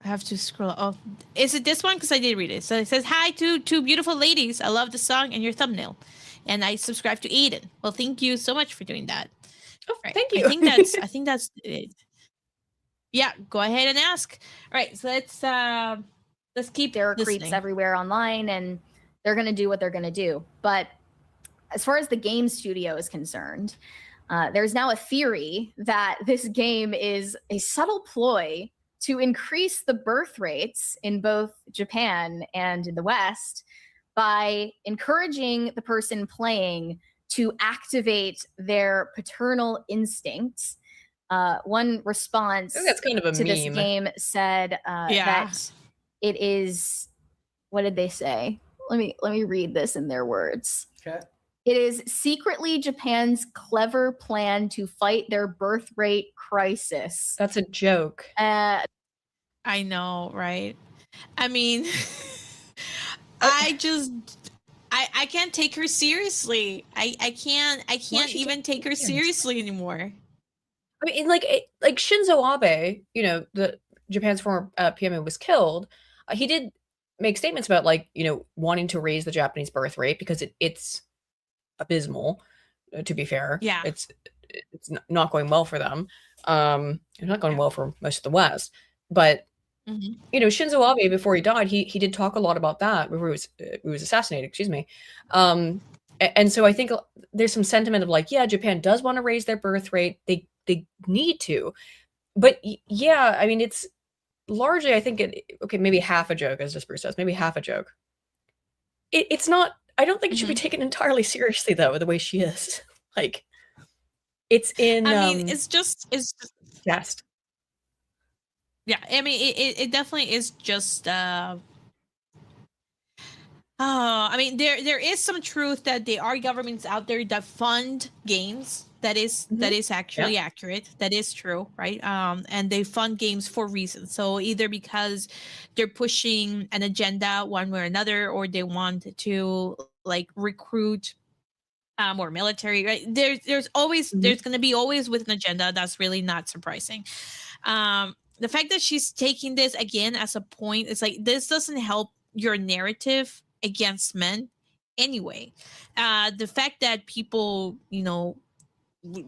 [SPEAKER 2] I have to scroll. Oh, is it this one? Because I did read it. So it says, hi to two beautiful ladies. I love the song and your thumbnail. And I subscribe to Aydin. Well, thank you so much for doing that.
[SPEAKER 3] Oh, right. Thank you.
[SPEAKER 2] I think that's it. Yeah, go ahead and ask. All right, so let's keep
[SPEAKER 5] there are
[SPEAKER 2] listening.
[SPEAKER 5] creeps everywhere online, and they're going to do what they're going to do. But as far as the game studio is concerned, there's now a theory that this game is a subtle ploy to increase the birth rates in both Japan and in the West by encouraging the person playing to activate their paternal instincts. One response
[SPEAKER 3] that's kind of a
[SPEAKER 5] to
[SPEAKER 3] meme.
[SPEAKER 5] this game said that it is, what did they say? Let me read this in their words.
[SPEAKER 4] Okay.
[SPEAKER 5] It is secretly Japan's clever plan to fight their birth rate crisis.
[SPEAKER 3] That's a joke.
[SPEAKER 2] I know, right? I mean, I can't take her seriously. I can't even take her seriously anymore.
[SPEAKER 3] I mean, like Shinzo Abe, you know, the Japan's former PM who was killed. He did make statements about, like, you know, wanting to raise the Japanese birth rate because it's abysmal, to be fair.
[SPEAKER 2] Yeah,
[SPEAKER 3] it's not going well for them. It's not going well for most of the West. But you know, Shinzo Abe, before he died, he did talk a lot about that before he was assassinated. Excuse me. And so I think there's some sentiment of, like, yeah, Japan does want to raise their birth rate. They need to, but yeah, I mean, it's largely, I think, okay, maybe half a joke, as Discourse says, maybe half a joke. It's not. I don't think it should be taken entirely seriously, though, the way she is. Like, it's in.
[SPEAKER 2] I mean, it's just
[SPEAKER 3] jest.
[SPEAKER 2] Yeah, I mean, it definitely is just. I mean, there is some truth that there are governments out there that fund games. That is actually accurate. That is true, right? And they fund games for reasons. So either because they're pushing an agenda one way or another, or they want to, like, recruit more military, right? There's always there's going to be always with an agenda. That's really not surprising. The fact that she's taking this again as a point, it's like, this doesn't help your narrative against men anyway. The fact that people, you know,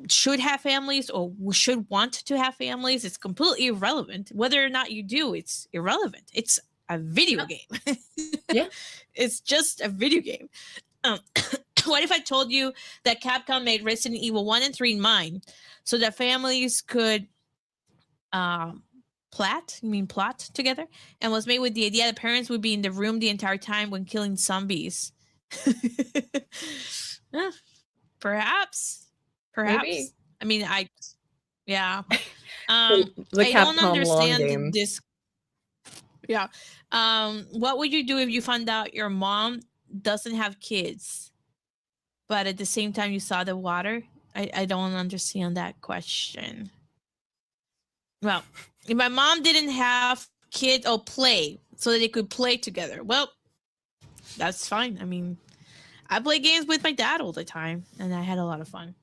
[SPEAKER 2] should have families or should want to have families, it's completely irrelevant. Whether or not you do, it's irrelevant. It's a video game.
[SPEAKER 3] Yeah.
[SPEAKER 2] It's just a video game. What if I told you that Capcom made Resident Evil 1 and 3 in mind so that families could plot together, and was made with the idea that parents would be in the room the entire time when killing zombies? Perhaps.
[SPEAKER 3] Maybe.
[SPEAKER 2] I mean, yeah.
[SPEAKER 3] The
[SPEAKER 2] I don't
[SPEAKER 3] Capcom
[SPEAKER 2] understand
[SPEAKER 3] long game.
[SPEAKER 2] this. Yeah. What would you do if you found out your mom doesn't have kids, but at the same time you saw the water? I don't understand that question. Well, if my mom didn't have kids, play so that they could play together, well, that's fine. I mean, I play games with my dad all the time, and I had a lot of fun.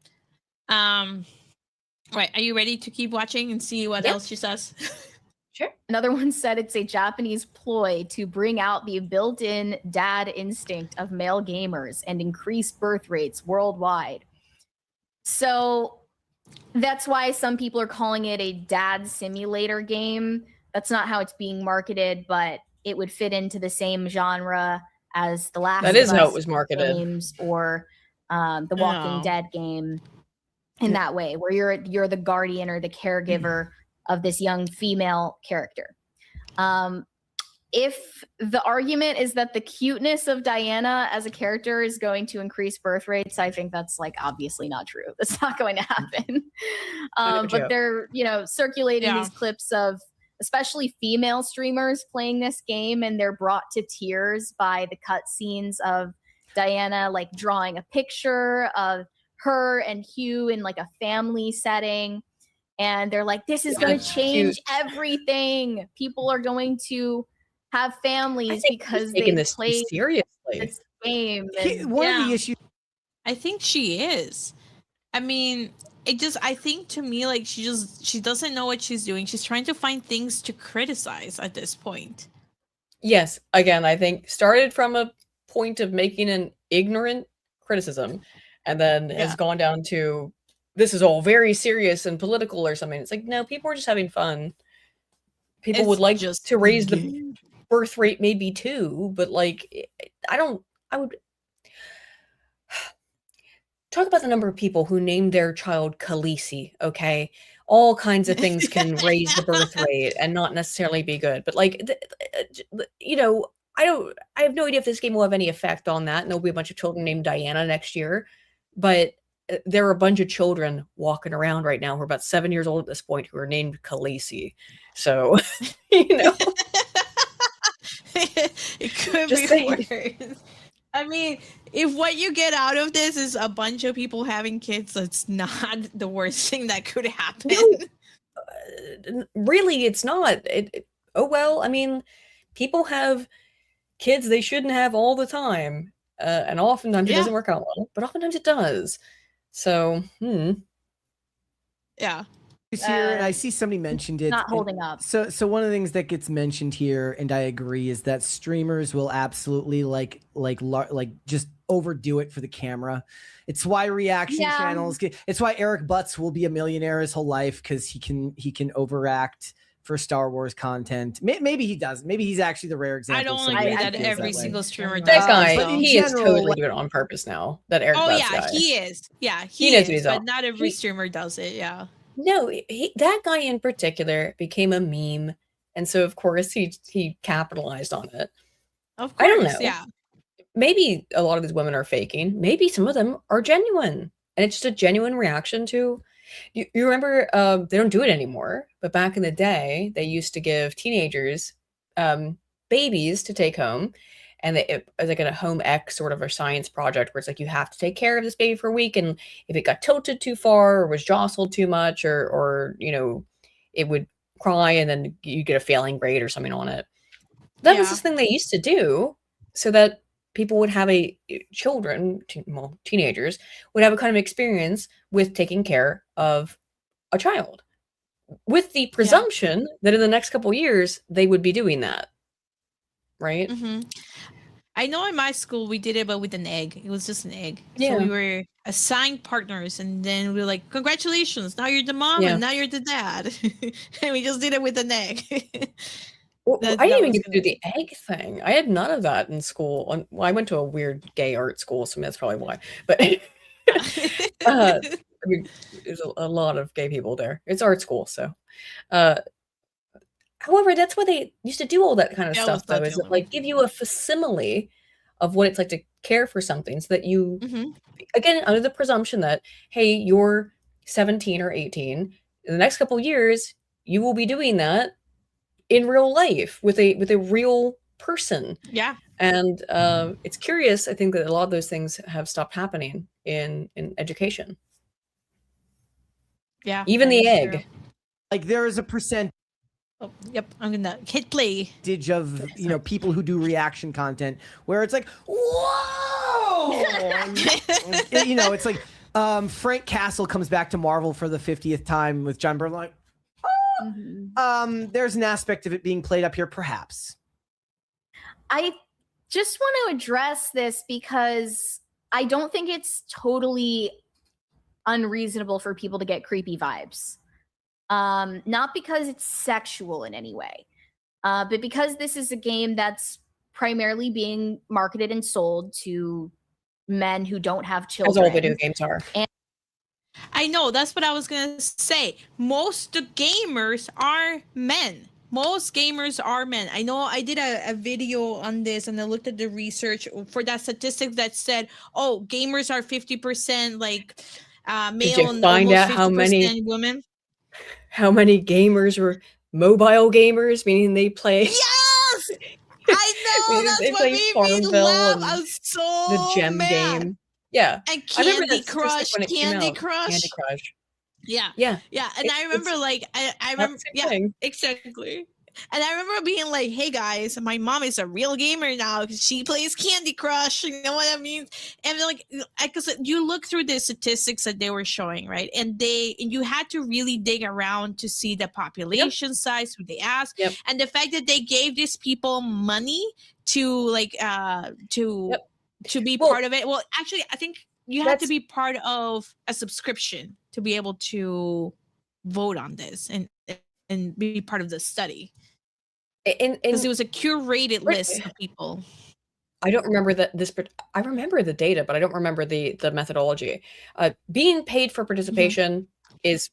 [SPEAKER 2] Right, are you ready to keep watching and see what else she says?
[SPEAKER 5] Sure. Another one said it's a Japanese ploy to bring out the built-in dad instinct of male gamers and increase birth rates worldwide. So that's why some people are calling it a dad simulator game. That's not how it's being marketed, but it would fit into the same genre as the Last
[SPEAKER 3] That
[SPEAKER 5] of
[SPEAKER 3] is how
[SPEAKER 5] Us
[SPEAKER 3] it was marketed.
[SPEAKER 5] games, or the Walking Dead game, in that way, where you're the guardian or the caregiver of this young female character. If the argument is that the cuteness of Diana as a character is going to increase birth rates, I think that's, like, obviously not true. That's not going to happen. But they're, circulating these clips of especially female streamers playing this game, and they're brought to tears by the cutscenes of Diana, like, drawing a picture of her and Hugh in, like, a family setting. And they're like, this is going to change everything. People are going to have families because they play
[SPEAKER 3] seriously
[SPEAKER 5] this game.
[SPEAKER 4] One of the issues,
[SPEAKER 2] I think she is. I mean, I think, to me, like, she doesn't know what she's doing. She's trying to find things to criticize at this point.
[SPEAKER 3] Yes, again, I think started from a point of making an ignorant criticism, and then has gone down to, this is all very serious and political or something. It's like, no, people are just having fun. people would like to raise the birth rate maybe too, but like, I would talk about the number of people who named their child Khaleesi, okay? All kinds of things can raise the birth rate and not necessarily be good. But like, you know, I have no idea if this game will have any effect on that. And there'll be a bunch of children named Diana next year. But there are a bunch of children walking around right now who are about 7 years old at this point who are named Khaleesi. So, you know.
[SPEAKER 2] It could
[SPEAKER 3] Just
[SPEAKER 2] be worse. I mean, if what you get out of this is a bunch of people having kids, that's not the worst thing that could happen.
[SPEAKER 3] No, really, it's not. Oh, well, I mean, people have kids they shouldn't have all the time. And oftentimes it doesn't work out well, but oftentimes it does. So,
[SPEAKER 2] yeah.
[SPEAKER 4] Here, and I see somebody mentioned it.
[SPEAKER 5] Not holding up.
[SPEAKER 4] So one of the things that gets mentioned here, and I agree, is that streamers will absolutely like just overdo it for the camera. It's why reaction channels get. It's why Eric Butts will be a millionaire his whole life, because he can overact for Star Wars content. Maybe he does. Maybe he's actually the rare example.
[SPEAKER 2] I don't agree that every single streamer does.
[SPEAKER 3] That guy,
[SPEAKER 2] but
[SPEAKER 3] he is totally doing it on purpose now. That Eric Butts guy.
[SPEAKER 2] He is. Yeah,
[SPEAKER 3] he knows
[SPEAKER 2] is. But not every streamer does it. Yeah.
[SPEAKER 3] No, that guy in particular became a meme, and so of course he capitalized on it.
[SPEAKER 2] Of course,
[SPEAKER 3] I don't know.
[SPEAKER 2] Yeah.
[SPEAKER 3] Maybe a lot of these women are faking. Maybe some of them are genuine, and it's just a genuine reaction to. You remember? They don't do it anymore, but back in the day, they used to give teenagers babies to take home. And it was like a home ec sort of a science project where it's like, you have to take care of this baby for a week. And if it got tilted too far or was jostled too much or you know, it would cry and then you get a failing grade or something on it. That was this thing they used to do so that people would have teenagers would have a kind of experience with taking care of a child with the presumption that in the next couple of years, they would be doing that. Right.
[SPEAKER 2] Mm-hmm. I know in my school we did it, but with an egg. It was just an egg.
[SPEAKER 3] Yeah.
[SPEAKER 2] So we were assigned partners, and then we were like, "Congratulations! Now you're the mom, and now you're the dad." And we just did it with an egg.
[SPEAKER 3] Well, I didn't even get to do the egg thing. I had none of that in school. Well, I went to a weird gay art school, so that's probably why. But I mean, there's a lot of gay people there. It's art school, so. However, that's why they used to do all that kind of stuff, though, is it like give you a facsimile of what it's like to care for something so that you, again, under the presumption that, hey, you're 17 or 18, in the next couple of years, you will be doing that in real life with a real person.
[SPEAKER 2] Yeah.
[SPEAKER 3] And it's curious, I think, that a lot of those things have stopped happening in education.
[SPEAKER 2] Yeah.
[SPEAKER 3] Even the egg.
[SPEAKER 4] True. Like there is a percent.
[SPEAKER 2] Oh, yep, I'm gonna hit play.
[SPEAKER 4] Of people who do reaction content where it's like, whoa, it's like Frank Castle comes back to Marvel for the 50th time with John Byrne, like, there's an aspect of it being played up here, perhaps.
[SPEAKER 5] I just want to address this because I don't think it's totally unreasonable for people to get creepy vibes. Not because it's sexual in any way, but because this is a game that's primarily being marketed and sold to men who don't have children.
[SPEAKER 3] As all video games are.
[SPEAKER 5] And
[SPEAKER 2] I know, that's what I was going to say. Most gamers are men. Most gamers are men. I know I did a video on this and I looked at the research for that statistic that said, oh, gamers are 50% like male and almost 50% women.
[SPEAKER 3] How many gamers were mobile gamers, meaning they play?
[SPEAKER 2] Yes, I know. That's what made me laugh. I was so
[SPEAKER 3] the gem
[SPEAKER 2] mad.
[SPEAKER 3] game. Yeah,
[SPEAKER 2] and Candy Crush.
[SPEAKER 3] Candy Crush.
[SPEAKER 2] Yeah. And I remember, I remember, exactly. And I remember being like, "Hey guys, my mom is a real gamer now because she plays Candy Crush." You know what I mean? And like, because you look through the statistics that they were showing, right? And you had to really dig around to see the population size, who they asked, and the fact that they gave these people money to to be part of it. Well, actually, I think you have to be part of a subscription to be able to vote on this and be part of the study. Because it was a curated list of people.
[SPEAKER 3] I don't remember I remember the data, but I don't remember the methodology. Being paid for participation is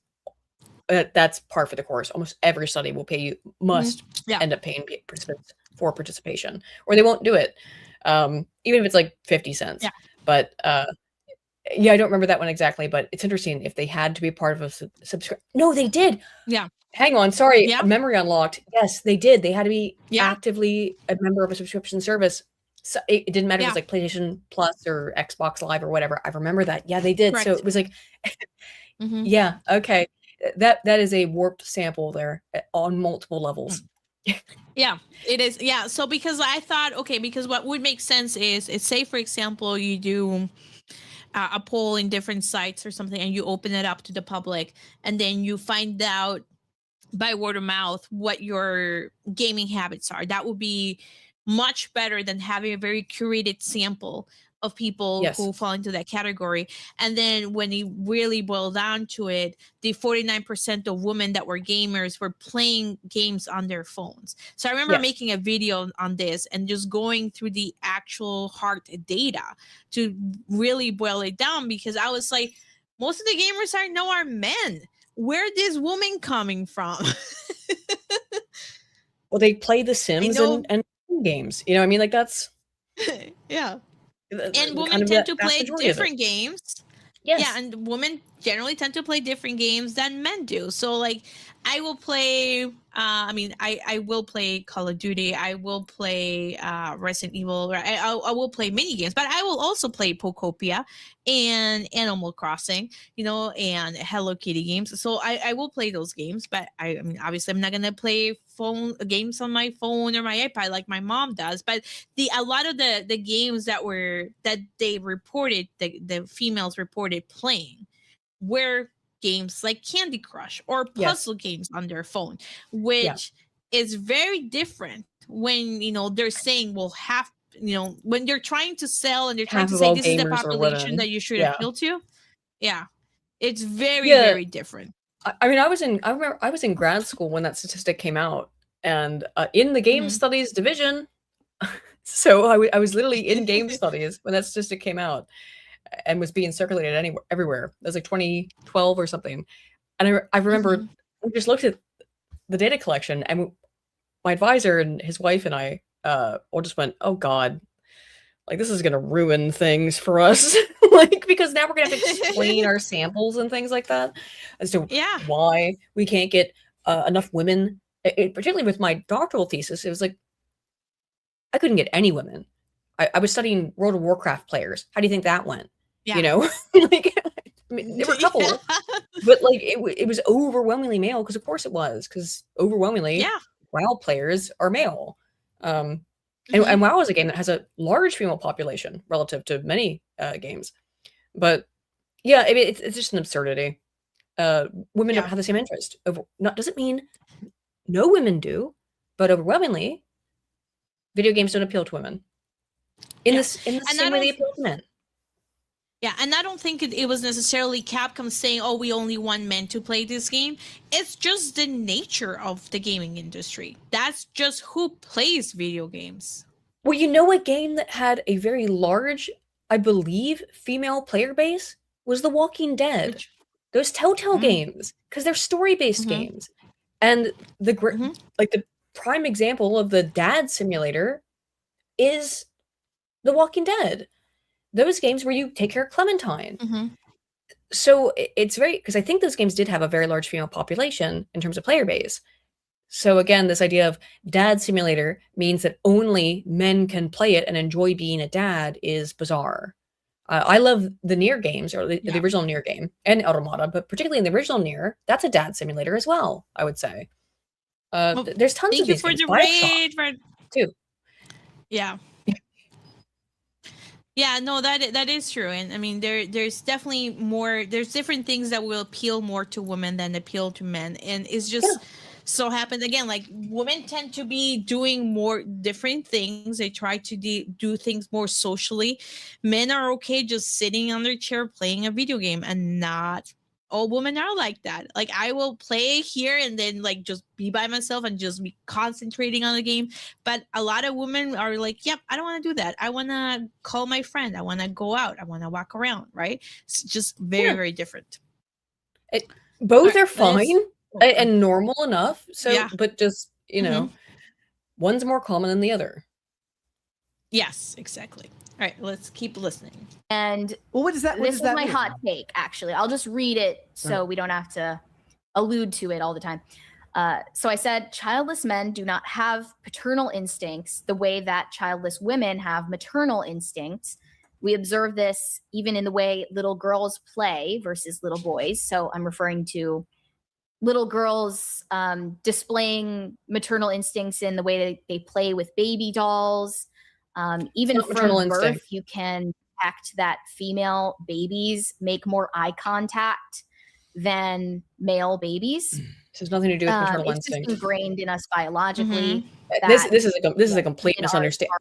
[SPEAKER 3] that's par for the course. Almost every study will pay you, must end up paying participants for participation, or they won't do it, even if it's like 50 cents.
[SPEAKER 2] Yeah.
[SPEAKER 3] But yeah, I don't remember that one exactly, but it's interesting if they had to be part of a subscription. No, they did.
[SPEAKER 2] Yeah.
[SPEAKER 3] Hang on, sorry,
[SPEAKER 2] Yeah.
[SPEAKER 3] memory unlocked. Yes, they did. They had to be actively a member of a subscription service. So it didn't matter if it was like PlayStation Plus or Xbox Live or whatever. I remember that. Yeah, they did.
[SPEAKER 2] Correct.
[SPEAKER 3] So it was like, yeah, okay. That is a warped sample there on multiple levels.
[SPEAKER 2] Yeah, it is. Yeah. So because I thought, okay, because what would make sense is say, for example, you do a poll in different sites or something, and you open it up to the public, and then you find out by word of mouth what your gaming habits are. That would be much better than having a very curated sample of people who fall into that category. And then when you really boil down to it, the 49% of women that were gamers were playing games on their phones. So I remember making a video on this and just going through the actual hard data to really boil it down, because I was like, most of the gamers I know are men. Where is this woman coming from?
[SPEAKER 3] Well, they play The Sims and games. You know, I mean, like that's
[SPEAKER 2] yeah. And women tend to play different games.
[SPEAKER 3] Yes.
[SPEAKER 2] Yeah, and women generally tend to play different games than men do. So like I will play I will play Call of Duty, I will play Resident Evil, I will play mini games, but I will also play Pokopia and Animal Crossing, and Hello Kitty games. So I will play those games, but I mean obviously I'm not gonna play phone games on my phone or my iPad like my mom does. But a lot of the games that they reported, the females reported playing were games like Candy Crush or puzzle games on their phone, which is very different when they're saying, well, when they're trying to sell and they're trying to say this is the population that you should appeal to. Yeah, it's very very different.
[SPEAKER 3] I mean, I remember I was in grad school when that statistic came out, and in the game studies division. So I was literally in game studies when that statistic came out and was being circulated everywhere. It was like 2012 or something. And I remember we just looked at the data collection, and my advisor and his wife and I all just went, oh God, like this is going to ruin things for us. Like, because now we're going to have to explain our samples and things like that as to why we can't get enough women. Particularly with my doctoral thesis, it was like, I couldn't get any women. I was studying World of Warcraft players. How do you think that went? Yeah. Like, I mean, there were a couple, but like it was overwhelmingly male, because of course it was, because overwhelmingly WoW players are male. And WoW is a game that has a large female population relative to many games. But yeah, I mean, it's just an absurdity. Women don't have the same interest. Doesn't mean no women do, but overwhelmingly, video games don't appeal to women in the same way they appeal to men.
[SPEAKER 2] Yeah, and I don't think it was necessarily Capcom saying, oh, we only want men to play this game. It's just the nature of the gaming industry. That's just who plays video games.
[SPEAKER 3] Well, you know, a game that had a very large, I believe, female player base was The Walking Dead. Those Telltale games, because they're story-based games. And the prime example of the dad simulator is The Walking Dead. Those games where you take care of Clementine. So it's very, because I think those games did have a very large female population in terms of player base. So again, this idea of dad simulator means that only men can play it and enjoy being a dad is bizarre. I love the Nier games, or the original Nier game, and Automata, but particularly in the original Nier, that's a dad simulator as well, I would say. There's tons of these games.
[SPEAKER 2] Thank you for the raid,
[SPEAKER 3] too.
[SPEAKER 2] Yeah. Yeah, no, that is true. And I mean, there's definitely more, there's different things that will appeal more to women than appeal to men. And it's just so happens, again, like women tend to be doing more different things. They try to do things more socially. Men are okay just sitting on their chair playing a video game and not all women are like that. Like, I will play here and then like just be by myself and just be concentrating on the game. But a lot of women are like, yep, I don't want to do that. I want to call my friend. I want to go out. I want to walk around, right? It's just very, very different.
[SPEAKER 3] Both are fine and normal enough. So, but just, you know, one's more common than the other.
[SPEAKER 2] Yes, exactly. All right, let's keep listening.
[SPEAKER 5] And
[SPEAKER 4] what does that?
[SPEAKER 5] This is my hot take, actually. I'll just read it so we don't have to allude to it all the time. So I said, childless men do not have paternal instincts the way that childless women have maternal instincts. We observe this even in the way little girls play versus little boys. So I'm referring to little girls displaying maternal instincts in the way that they play with baby dolls. Even from birth, you can detect that female babies make more eye contact than male babies.
[SPEAKER 3] This has nothing to do with maternal instinct.
[SPEAKER 5] It's just ingrained in us biologically.
[SPEAKER 3] This is a complete misunderstanding.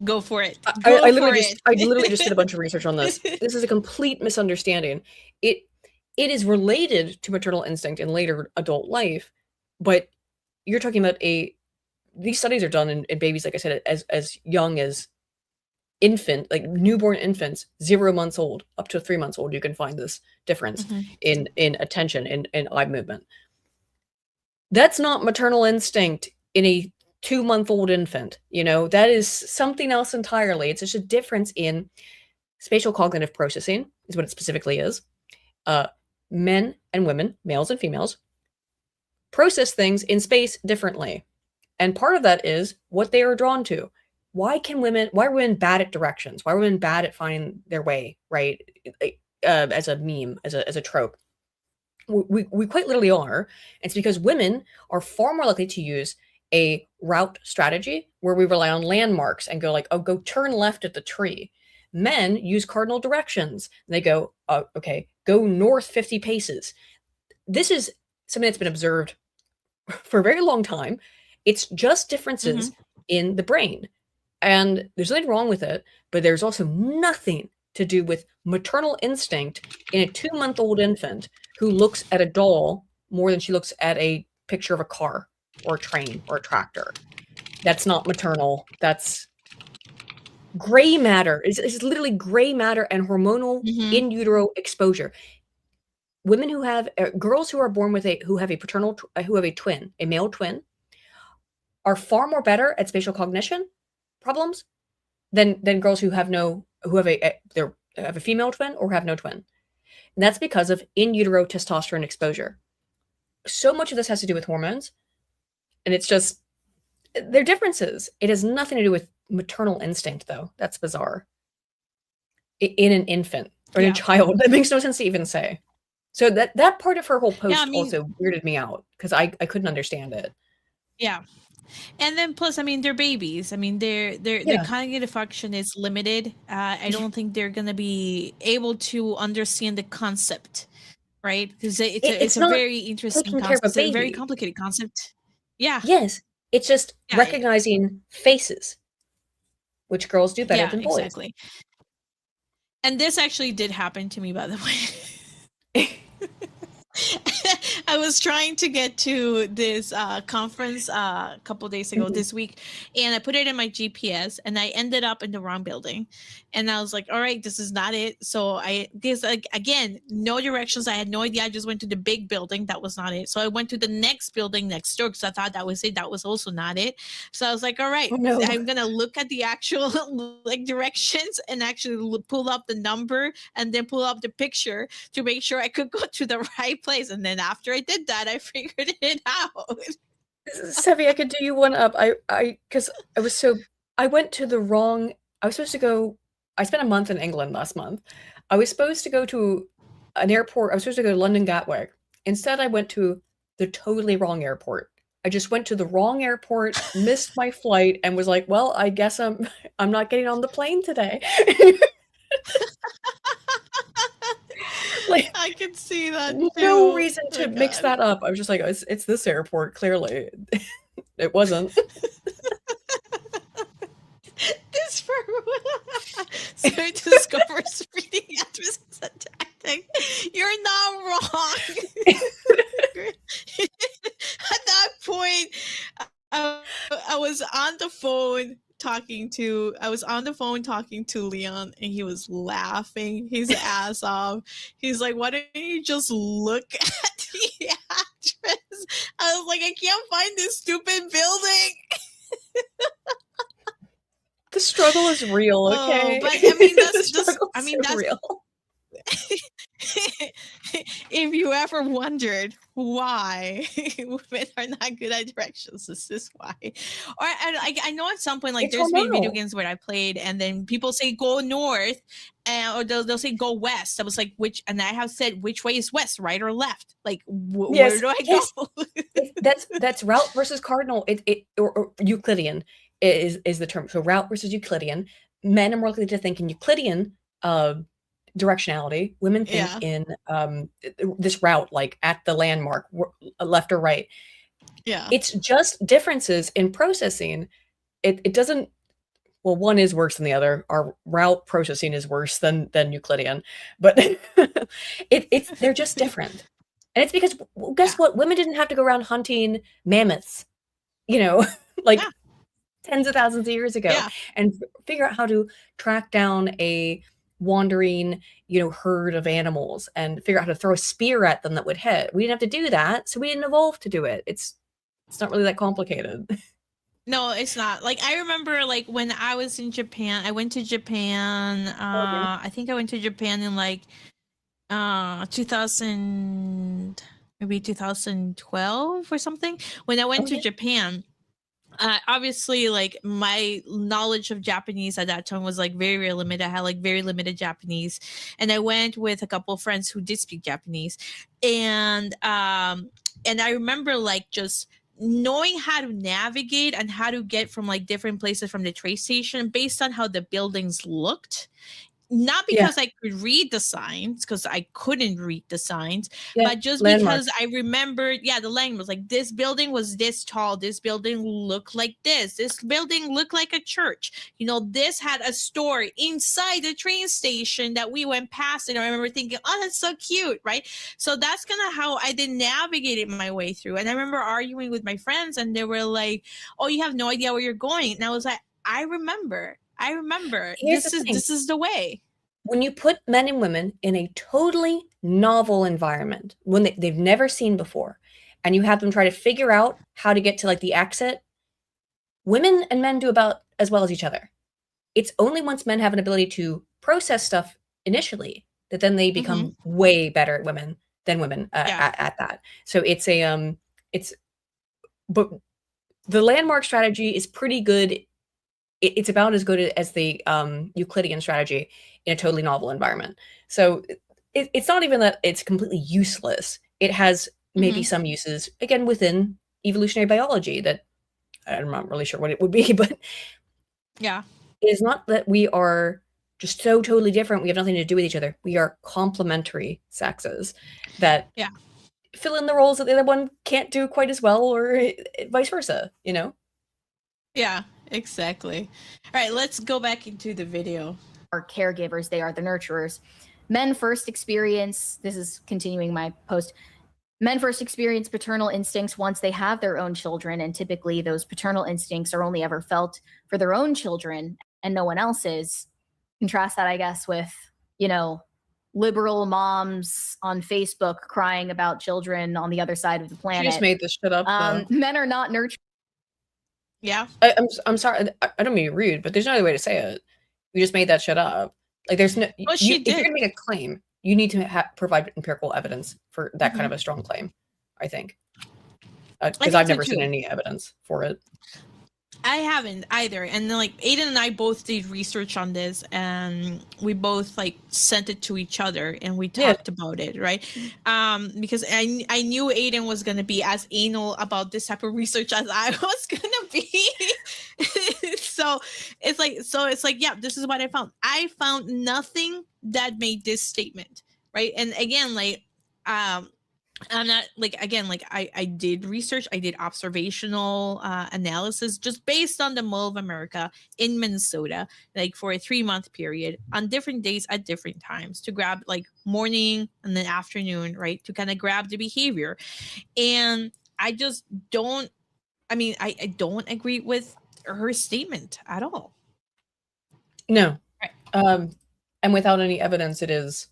[SPEAKER 2] Go for it.
[SPEAKER 3] I literally just did a bunch of research on this. This is a complete misunderstanding. It is related to maternal instinct in later adult life, but you're talking about these studies are done in babies, like I said, as young as newborn infants, 0 months old, up to 3 months old. You can find this difference in attention, in eye movement. That's not maternal instinct in a 2-month-old infant. You know, that is something else entirely. It's just a difference in spatial cognitive processing, is what it specifically is. Men and women, males and females, process things in space differently. And part of that is what they are drawn to. Why are women bad at directions? Why are women bad at finding their way, right? As a meme, as a trope. We quite literally are. It's because women are far more likely to use a route strategy where we rely on landmarks and go like, oh, go turn left at the tree. Men use cardinal directions. And they go, okay, go north 50 paces. This is something that's been observed for a very long time. It's just differences in the brain. And there's nothing wrong with it, but there's also nothing to do with maternal instinct in a 2-month-old infant who looks at a doll more than she looks at a picture of a car or a train or a tractor. That's not maternal. That's gray matter. It's literally gray matter and hormonal in utero exposure. Women who have girls who are born with who have a twin, a male twin, are far more better at spatial cognition problems than girls who have a female twin or have no twin. And that's because of in utero testosterone exposure. So much of this has to do with hormones, and it's just they're differences. It has nothing to do with maternal instinct, though. That's bizarre. In an infant or in a child, that makes no sense to even say. So that part of her whole post also weirded me out because I couldn't understand it.
[SPEAKER 2] Yeah. And then plus, I mean, they're babies. I mean, their cognitive function is limited. I don't think they're going to be able to understand the concept, right? Because it's a very interesting concept. It's a very complicated concept. Yeah.
[SPEAKER 3] Yes. It's just recognizing faces, which girls do better than boys.
[SPEAKER 2] Exactly. And this actually did happen to me, by the way. I was trying to get to this conference a couple days ago this week, and I put it in my GPS, and I ended up in the wrong building. And I was like, all right, this is not it. So I guess, like, again, no directions. I had no idea. I just went to the big building. That was not it. So I went to the next building next door because I thought that was it. That was also not it. So I was like, all right, I'm going to look at the actual like directions and actually pull up the number and then pull up the picture to make sure I could go to the right place. And then after I did that, I figured it out.
[SPEAKER 3] Sevvy, I could do you one up. Because I went to the wrong. I was supposed to go. I spent a month in England last month. I was supposed to go to an airport. I was supposed to go to London Gatwick. Instead, I went to the totally wrong airport. I just went to the wrong airport, missed my flight, and was like, "Well, I guess I'm not getting on the plane today."
[SPEAKER 2] Like, I could see that.
[SPEAKER 3] No reason to mix that up. I was just like, it's this airport. Clearly, it wasn't.
[SPEAKER 2] This firm so it discovers reading addresses and tactics. Like, you're not wrong. At that point, I was on the phone talking to Leon, and he was laughing his ass off. He's like, why don't you just look at the actress? I was like, I can't find this stupid building.
[SPEAKER 3] The struggle is real, okay?
[SPEAKER 2] But I mean, that's
[SPEAKER 3] real.
[SPEAKER 2] If you ever wondered why women are not good at directions, this is why. Or I know at some point, like, there's been video games where I played, and then people say go north, or they'll say go west. I was like, and I have said, which way is west, right or left? Like, where do I go?
[SPEAKER 3] that's route versus cardinal. Or Euclidean is the term. So route versus Euclidean. Men are more likely to think in Euclidean directionality. Women think in this route, like at the landmark, left or right.
[SPEAKER 2] Yeah,
[SPEAKER 3] it's just differences in processing. It doesn't. Well, one is worse than the other. Our route processing is worse than Euclidean, but they're just different. And it's because, guess what? Women didn't have to go around hunting mammoths, like tens of thousands of years ago, and figure out how to track down a wandering, herd of animals and figure out how to throw a spear at them that would hit. We didn't have to do that, so we didn't evolve to do it. It's not really that complicated.
[SPEAKER 2] No, it's not. Like, I remember, like, when I was in Japan, I went to Japan. I think I went to Japan in like 2000, maybe 2012 or something. When I went to Japan, obviously, like, my knowledge of Japanese at that time was like very, very limited. I had like very limited Japanese, and I went with a couple of friends who did speak Japanese, and I remember like just knowing how to navigate and how to get from like different places from the train station based on how the buildings looked. Not because I could read the signs, because I couldn't read the signs, but just because I remembered, the landmark was like, this building was this tall, this building looked like this building looked like a church. This had a store inside the train station that we went past, and I remember thinking, oh, that's so cute, right? So that's kind of how I then navigated my way through. And I remember arguing with my friends, and they were like, oh, you have no idea where you're going. And I was like, I remember. This is the way.
[SPEAKER 3] When you put men and women in a totally novel environment, when they've never seen before, and you have them try to figure out how to get to like the exit, women and men do about as well as each other. It's only once men have an ability to process stuff initially that then they become way better than women at that. So but the landmark strategy is pretty good. It's about as good as the Euclidean strategy in a totally novel environment. So it's not even that it's completely useless. It has maybe some uses, again, within evolutionary biology that I'm not really sure what it would be, but it is not that we are just so totally different. We have nothing to do with each other. We are complementary sexes that fill in the roles that the other one can't do quite as well, or vice versa,
[SPEAKER 2] Yeah. Exactly. All right, let's go back into the video.
[SPEAKER 5] Are caregivers, they are the nurturers. Men first experience, this is continuing my post, men first experience paternal instincts once they have their own children, and typically those paternal instincts are only ever felt for their own children and no one else's. Contrast that, I guess, with, liberal moms on Facebook crying about children on the other side of the planet.
[SPEAKER 3] She just made this shit up,
[SPEAKER 5] men are not nurturers.
[SPEAKER 2] Yeah.
[SPEAKER 3] I'm sorry. I don't mean to be rude, but there's no other way to say it. You just made that shit up. Like, there's no. If you're gonna make a claim, you need to provide empirical evidence for that kind of a strong claim. I think, because I've never seen any evidence for it.
[SPEAKER 2] I haven't either. And then, like, Aydin and I both did research on this, and we both like sent it to each other and we talked about it, right? Because I knew Aydin was gonna be as anal about this type of research as I was gonna be. so it's like, yeah, this is what I found. I found nothing that made this statement, right? And again, like, I'm not like, again, like I did research, I did observational analysis just based on the Mall of America in Minnesota, like for a 3-month period on different days at different times to grab like morning and then afternoon, right? To kind of grab the behavior. And I just don't, I mean, I don't agree with her statement at all.
[SPEAKER 3] No.
[SPEAKER 2] Right.
[SPEAKER 3] And without any evidence, it is,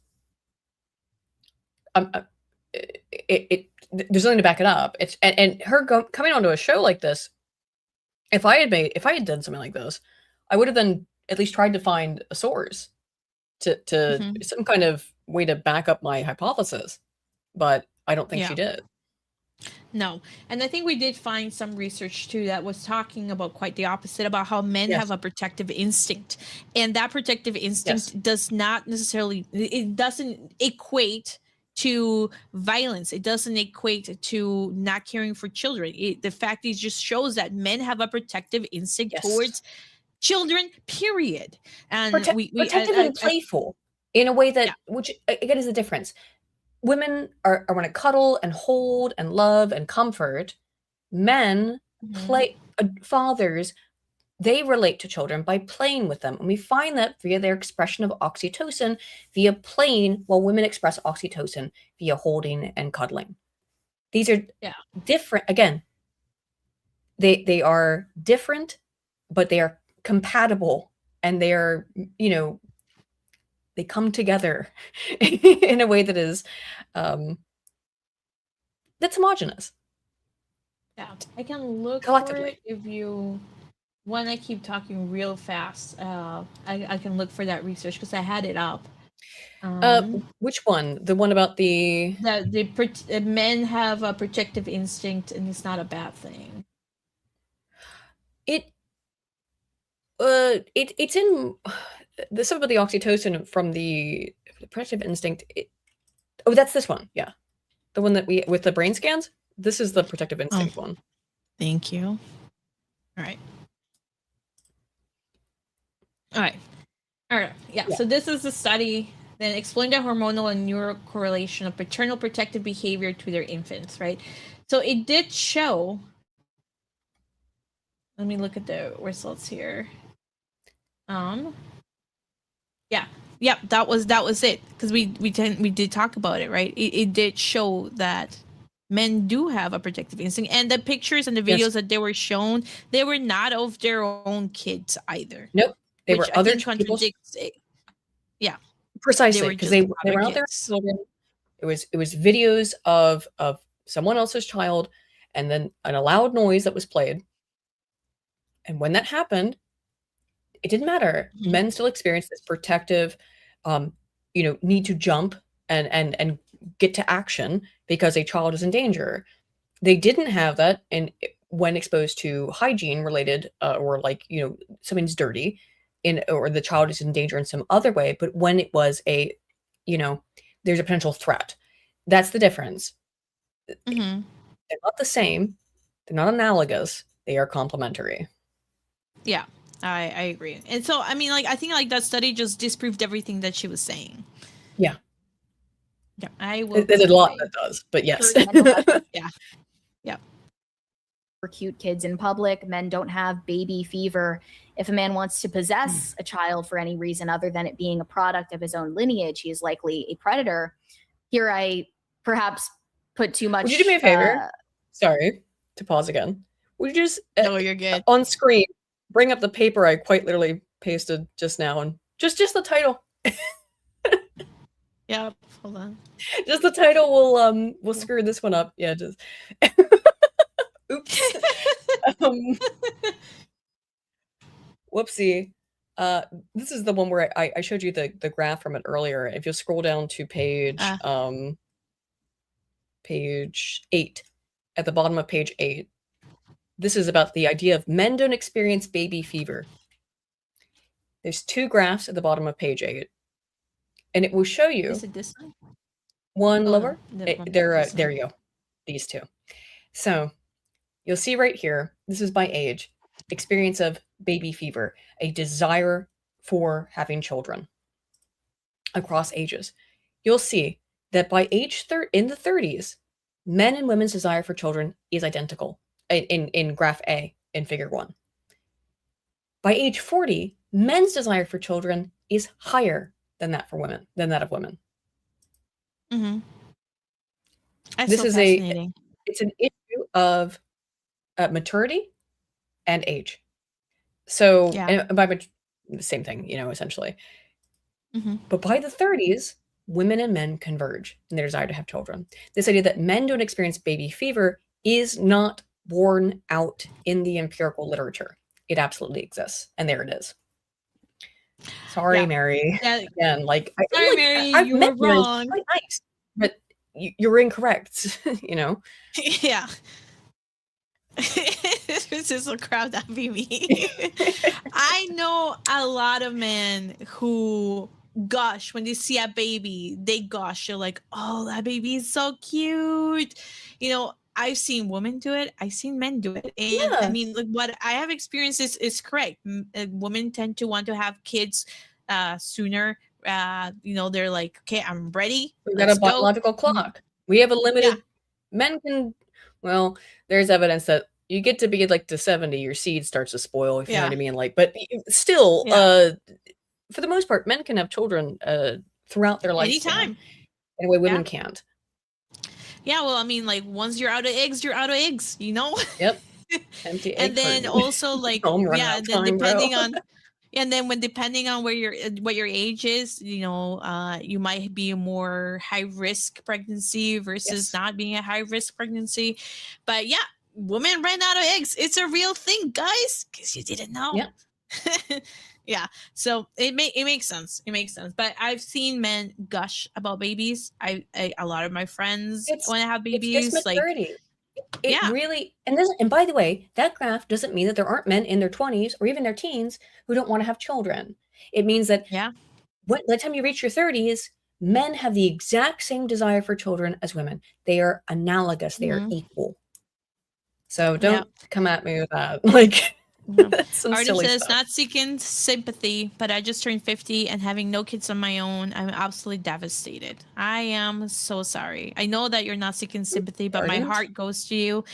[SPEAKER 3] there's nothing to back it up. It's and her coming onto a show like this. If I had done something like this, I would have then at least tried to find a source to some kind of way to back up my hypothesis. But I don't think she did.
[SPEAKER 2] No. And I think we did find some research too that was talking about quite the opposite, about how men have a protective instinct. And that protective instinct does not necessarily, it doesn't equate to violence. It doesn't equate to not caring for children. The fact is just shows that men have a protective instinct towards children, period. And
[SPEAKER 3] protective and playful in a way that, which again is the difference. Women are want to cuddle and hold and love and comfort. Men play, fathers, they relate to children by playing with them. And we find that via their expression of oxytocin, via playing, while women express oxytocin via holding and cuddling. These are different. Again, they are different, but they are compatible, and they are, you know, they come together in a way that is that's homogenous.
[SPEAKER 2] Yeah, I can look for it if you want. I keep talking real fast. I can look for that research because I had it up.
[SPEAKER 3] Which one? The one about the
[SPEAKER 2] men have a protective instinct and it's not a bad thing.
[SPEAKER 3] It's in the stuff about the oxytocin from the protective instinct. That's this one. Yeah. The one that we, with the brain scans. This is the protective instinct one.
[SPEAKER 2] Thank you. All right. Yeah. So this is the study that explained the hormonal and neural correlation of paternal protective behavior to their infants, right? So it did show. Let me look at the results here. Yeah, that was it, because we did talk about it, right? It did show that men do have a protective instinct, and the pictures and the videos that they were shown, they were not of their own kids either.
[SPEAKER 3] Nope, they were other people's.
[SPEAKER 2] Yeah,
[SPEAKER 3] precisely, because they were out there. Children. It was videos of someone else's child, and then a loud noise that was played. And when that happened, it didn't matter. Men still experienced this protective, need to jump and get to action because a child is in danger. They didn't have that when exposed to hygiene related, or something's dirty, or the child is in danger in some other way. But when it was there's a potential threat, that's the difference. They're not the same. They're not analogous. They are complementary.
[SPEAKER 2] Yeah. I agree. And so, I mean, I think that study just disproved everything that she was saying.
[SPEAKER 3] Yeah.
[SPEAKER 2] Yeah. I will.
[SPEAKER 3] There's a lot that does, but yes.
[SPEAKER 2] Yeah. Yeah.
[SPEAKER 5] For cute kids in public, men don't have baby fever. If a man wants to possess a child for any reason other than it being a product of his own lineage, he is likely a predator. Here, I perhaps put too much.
[SPEAKER 3] Would you do me a favor? Sorry to pause again. Would you just
[SPEAKER 2] no, you're good.
[SPEAKER 3] On screen, bring up the paper I quite literally pasted just now, and just the title.
[SPEAKER 2] Yeah, hold on.
[SPEAKER 3] Just the title will screw this one up. Yeah, just oops. Whoopsie. This is the one where I showed you the graph from it earlier. If you scroll down to page 8, at the bottom of page 8. This is about the idea of men don't experience baby fever. There's 2 graphs at the bottom of page 8. And it will show you.
[SPEAKER 2] Is it this one?
[SPEAKER 3] One lower. There you go. These 2. So you'll see right here, this is by age, experience of baby fever, a desire for having children across ages. You'll see that by age in the 30s, men and women's desire for children is identical in graph A in figure 1. By age 40, men's desire for children is higher than that of women.
[SPEAKER 2] Mm-hmm. That's
[SPEAKER 3] This
[SPEAKER 2] so
[SPEAKER 3] is
[SPEAKER 2] fascinating.
[SPEAKER 3] it's an issue of maturity and age. So, and by the same thing, essentially.
[SPEAKER 2] Mm-hmm.
[SPEAKER 3] But by the 30s, women and men converge in their desire to have children. This idea that men don't experience baby fever is not borne out in the empirical literature. It absolutely exists, and there it is. Sorry, Mary. Again,
[SPEAKER 2] Mary, you were wrong.
[SPEAKER 3] Quite nice, but you're incorrect.
[SPEAKER 2] Yeah. This is a crowd that be me. I know a lot of men who gush when they see a baby. They gush. They're like, "Oh, that baby is so cute." I've seen women do it. I've seen men do it. And I mean, like, what I have experienced is correct. Women tend to want to have kids sooner. They're like, okay, I'm ready.
[SPEAKER 3] We've got a biological clock. We have a limited. Men can. Well, there's evidence that you get to be like to 70, your seed starts to spoil. If you know what I mean. Like, but still, for the most part, men can have children throughout their lifespan.
[SPEAKER 2] Anytime.
[SPEAKER 3] In a way women can't.
[SPEAKER 2] Yeah, well, I mean, like, once you're out of eggs, you're out of eggs,
[SPEAKER 3] Yep. Empty egg
[SPEAKER 2] and then
[SPEAKER 3] carton.
[SPEAKER 2] also, like, depending on what your age is, you might be a more high risk pregnancy versus not being a high risk pregnancy. But yeah, women ran out of eggs. It's a real thing, guys, because you didn't know.
[SPEAKER 3] Yeah.
[SPEAKER 2] Yeah, so it makes sense. It makes sense. But I've seen men gush about babies. A lot of my friends want to have babies.
[SPEAKER 3] It's just maturity. Really, and by the way, that graph doesn't mean that there aren't men in their 20s or even their teens who don't want to have children. It means that by the time you reach your 30s, men have the exact same desire for children as women. They are analogous. They are equal. So don't come at me with that. Like.
[SPEAKER 2] Artie says, not seeking sympathy, but I just turned 50 and having no kids of my own, I'm absolutely devastated. I am so sorry. I know that you're not seeking sympathy, but my heart goes to you.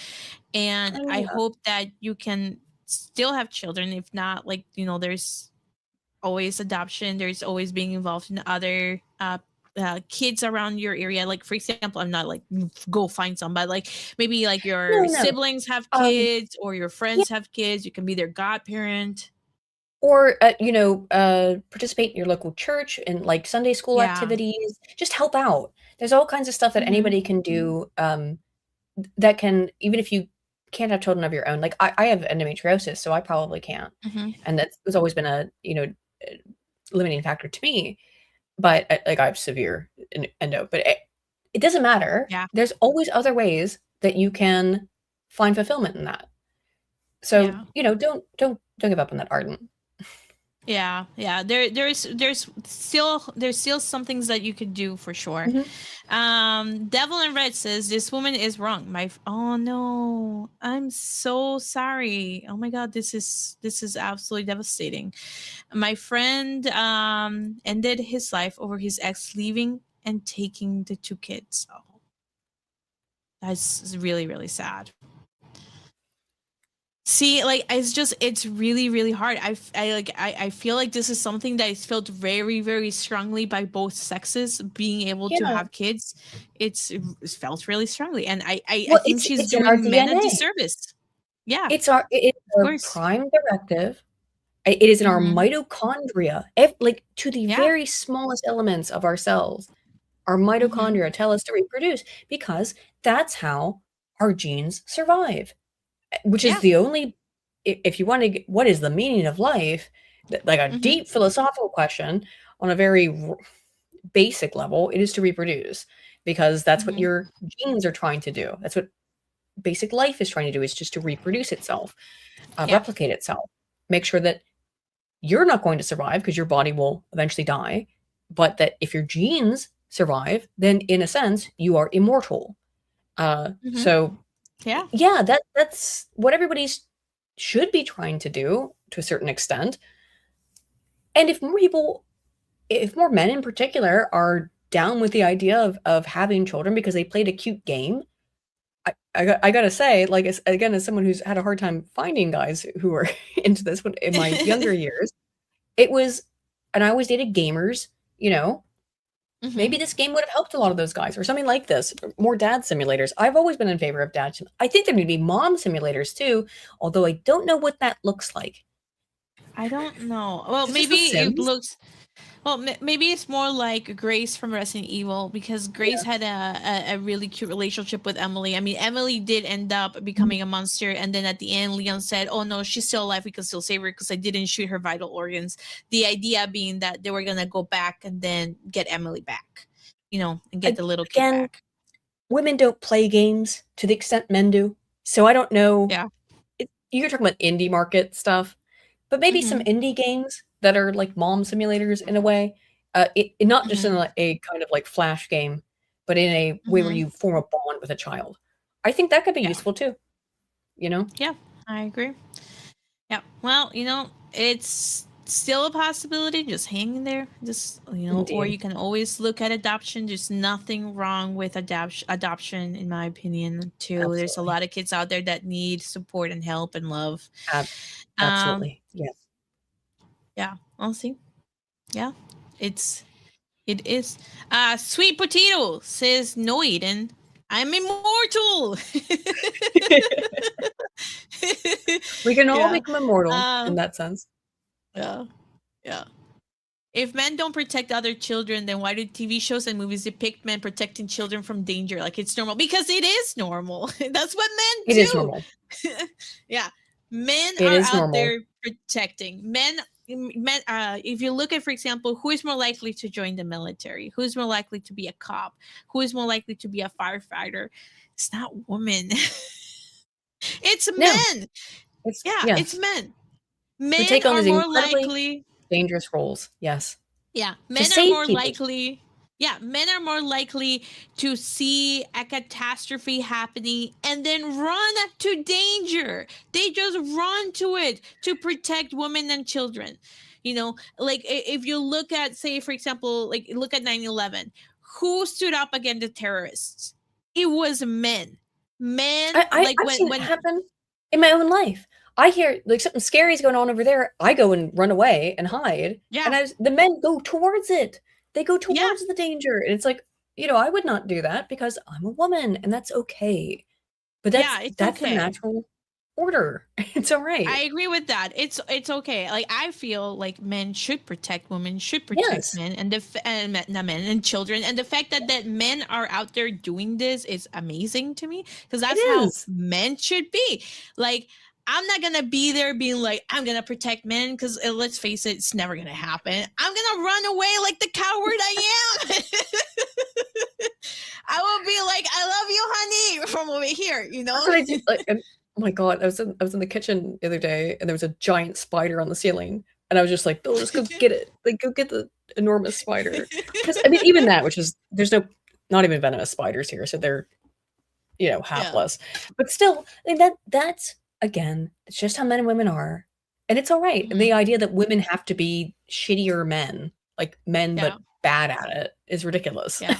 [SPEAKER 2] And I hope that you can still have children. If not, like, there's always adoption. There's always being involved in other kids around your area. Like, for example, I'm not like go find some, but like maybe like your siblings have kids or your friends have kids. You can be their godparent,
[SPEAKER 3] or participate in your local church and like Sunday school activities. Just help out. There's all kinds of stuff that anybody can do. That can, even if you can't have children of your own. Like I have endometriosis, so I probably can't, and that's always been a limiting factor to me. But like I have severe endo, but it doesn't matter. There's always other ways that you can find fulfillment in that. So don't give up on that, Arden.
[SPEAKER 2] Yeah. There's still some things that you could do for sure. Devil in Red says this woman is wrong. Oh no, I'm so sorry. Oh my God, this is absolutely devastating. My friend ended his life over his ex leaving and taking the 2 kids. Oh, that's really, really sad. See, like, it's really, really hard. I feel like this is something that is felt very, very strongly by both sexes, being able to have kids. It's felt really strongly. And I think she's doing men a disservice. Yeah.
[SPEAKER 3] It's our prime directive. It is in our mitochondria, like to the very smallest elements of our cells. Our mitochondria tell us to reproduce because that's how our genes survive. Which is the only, if you want to, what is the meaning of life? Like a deep philosophical question on a very basic level, it is to reproduce because that's what your genes are trying to do. That's what basic life is trying to do, is just to reproduce itself, replicate itself, make sure that you're not going to survive because your body will eventually die, but that if your genes survive, then in a sense, you are immortal. So that's what everybody should be trying to do to a certain extent. And if more men in particular are down with the idea of having children because they played a cute game I gotta say, like, again, as someone who's had a hard time finding guys who are into this in my younger years, it was, and I always dated gamers, maybe this game would have helped a lot of those guys, or something like this. More dad simulators. I've always been in favor of dad. I think there need to be mom simulators too, although I don't know what that looks like.
[SPEAKER 2] I don't know. Well, maybe it looks. Well, maybe it's more like Grace from Resident Evil, because Grace had a really cute relationship with Emily. I mean, Emily did end up becoming a monster, and then at the end, Leon said, "Oh no, she's still alive. We can still save her because I didn't shoot her vital organs." The idea being that they were gonna go back and then get Emily back, and get the little kid back.
[SPEAKER 3] Women don't play games to the extent men do, so I don't know.
[SPEAKER 2] Yeah,
[SPEAKER 3] you're talking about indie market stuff, but maybe some indie games that are like mom simulators in a way, not just in a kind of like flash game, but in a way where you form a bond with a child. I think that could be useful too.
[SPEAKER 2] Yeah, I agree. Yeah, well, it's still a possibility. Just hang in there. Just or you can always look at adoption. There's nothing wrong with adoption, in my opinion. Too, Absolutely. There's a lot of kids out there that need support and help and love.
[SPEAKER 3] Absolutely, yes.
[SPEAKER 2] Yeah, I'll see. Yeah, it is. Sweet Potato says, "No, Aydin, I'm immortal."
[SPEAKER 3] We can all become immortal in that sense.
[SPEAKER 2] Yeah. If men don't protect other children, then why do TV shows and movies depict men protecting children from danger? Like it's normal, because it is normal. That's what men do.
[SPEAKER 3] It is normal.
[SPEAKER 2] Yeah, men are out there protecting men. If you look at, for example, who is more likely to join the military, who's more likely to be a cop, who is more likely to be a firefighter, it's not women. It's men. It's men. Men take on are more likely
[SPEAKER 3] dangerous roles. Yes.
[SPEAKER 2] Yeah, men are more likely. Yeah, men are more likely to see a catastrophe happening and then run to danger. They just run to it to protect women and children. Like if you look at, say, for example, like look at 9/11, who stood up against the terrorists? It was men. Men.
[SPEAKER 3] I've seen it happen in my own life. I hear like something scary is going on over there. I go and run away and hide. Yeah. And the men go towards it. They go towards the danger. And it's like, I would not do that because I'm a woman and that's okay. But that's okay. The natural order. It's all right.
[SPEAKER 2] I agree with that. It's okay. Like I feel like men should protect women, should protect men and men and children. And the fact that men are out there doing this is amazing to me, because that's how men should be. Like, I'm not going to be there being like, I'm going to protect men, because let's face it, it's never going to happen. I'm going to run away like the coward I am. I will be like, I love you, honey, from over here,
[SPEAKER 3] That's what I do. Like, oh my God, I was in the kitchen the other day and there was a giant spider on the ceiling. And I was just like, Bill, just go get it. Like, go get the enormous spider. Because, I mean, even that, there's not even venomous spiders here. So they're, hapless. But still, I mean, that's, again, it's just how men and women are. And it's all right. And the idea that women have to be shittier men, like men, but bad at it, is ridiculous.
[SPEAKER 2] Yeah.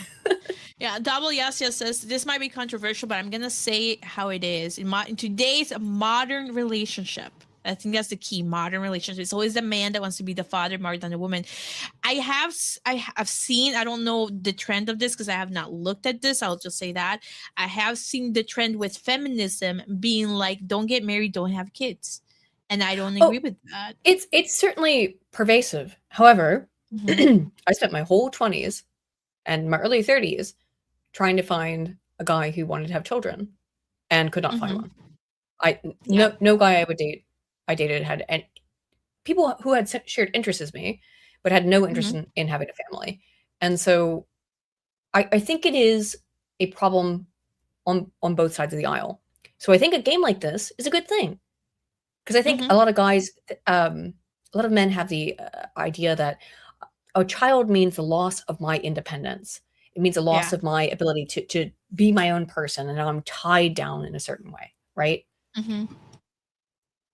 [SPEAKER 2] Yeah. Double Yes says, this might be controversial, but I'm going to say how it is. In today's modern relationship, I think that's the key. Modern relationship. It's always the man that wants to be the father more than the woman. I have seen, I don't know the trend of this because I have not looked at this. I'll just say that I have seen the trend with feminism being like, don't get married, don't have kids. And I don't agree with that.
[SPEAKER 3] It's certainly pervasive. However, I spent my whole 20s and my early 30s trying to find a guy who wanted to have children and could not find one. No guy I would date. I dated had people who had shared interests as me, but had no interest in having a family. And so I think it is a problem on both sides of the aisle. So I think a game like this is a good thing. Because I think a lot of guys, a lot of men have the idea that a child means the loss of my independence. It means a loss of my ability to be my own person, and I'm tied down in a certain way, right? And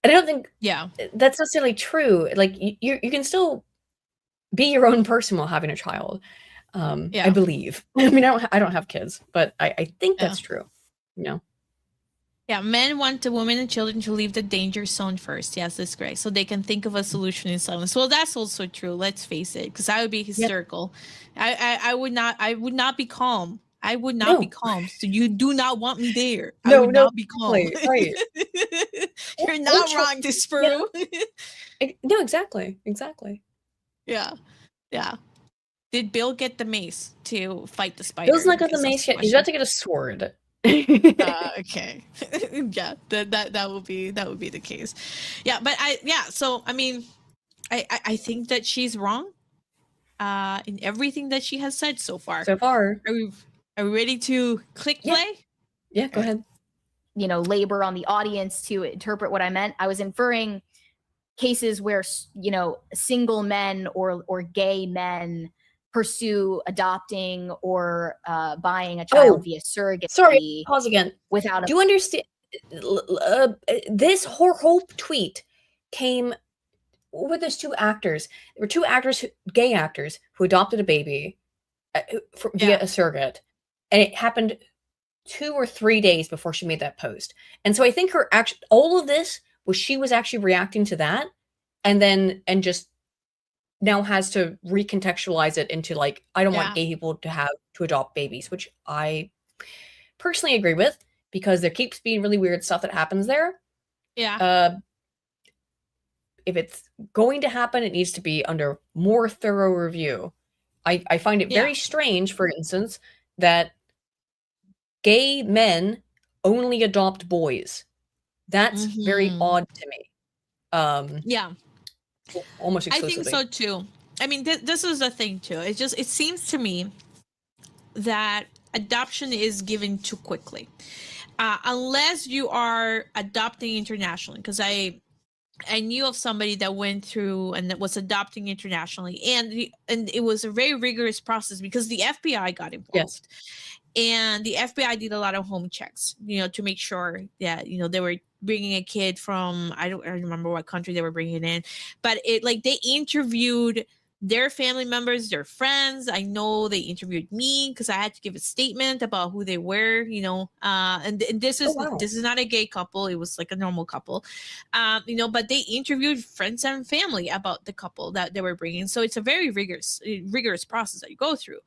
[SPEAKER 3] I don't think that's necessarily true. Like you can still be your own person while having a child. I believe. I mean, I don't have kids, but I think that's true.
[SPEAKER 2] Yeah, men want the women and children to leave the danger zone first. Yes, that's great. So they can think of a solution in silence. Well, that's also true. Let's face it, because I would be hysterical. Yep. I would not be calm. I would not be calm. So you do not want me there. I would not be calm.
[SPEAKER 3] Right.
[SPEAKER 2] You're not wrong, Disparu.
[SPEAKER 3] Yeah. No, exactly.
[SPEAKER 2] Yeah. Did Bill get the mace to fight the spider?
[SPEAKER 3] Bill's not got the mace yet. He's about to get a sword.
[SPEAKER 2] Okay. Yeah, that would be the case. Yeah, but so I mean, I think that she's wrong in everything that she has said so far. Are we ready to click play?
[SPEAKER 3] Yeah, go ahead.
[SPEAKER 5] You know, labor on the audience to interpret what I meant. I was inferring cases where, you know, single men or gay men pursue adopting or buying a child via surrogacy.
[SPEAKER 3] Sorry, pause again.
[SPEAKER 5] Without
[SPEAKER 3] Do you understand? This whole tweet came with those two actors. There were two actors, gay actors, who adopted a baby via a surrogate, and it happened 2 or 3 days before she made that post. And so I think all of this she was actually reacting to that, and just now has to recontextualize it into like, I don't want gay people to adopt babies, which I personally agree with, because there keeps being really weird stuff that happens there.
[SPEAKER 2] Yeah.
[SPEAKER 3] If it's going to happen, it needs to be under more thorough review. I find it very strange, for instance, that gay men only adopt boys. That's very odd to me.
[SPEAKER 2] Yeah.
[SPEAKER 3] Almost exclusively.
[SPEAKER 2] I think so too. I mean, this is the thing too. It seems to me that adoption is given too quickly, unless you are adopting internationally. Because I knew of somebody that went through and that was adopting internationally, and it was a very rigorous process because the FBI got involved.
[SPEAKER 3] Yes.
[SPEAKER 2] And the FBI did a lot of home checks, you know, to make sure that, you know, they were bringing a kid from, I don't remember what country they were bringing in, but they interviewed their family members, their friends. I know they interviewed me because I had to give a statement about who they were, you know, and this is not a gay couple. It was like a normal couple, you know, but they interviewed friends and family about the couple that they were bringing. So it's a very rigorous process that you go through.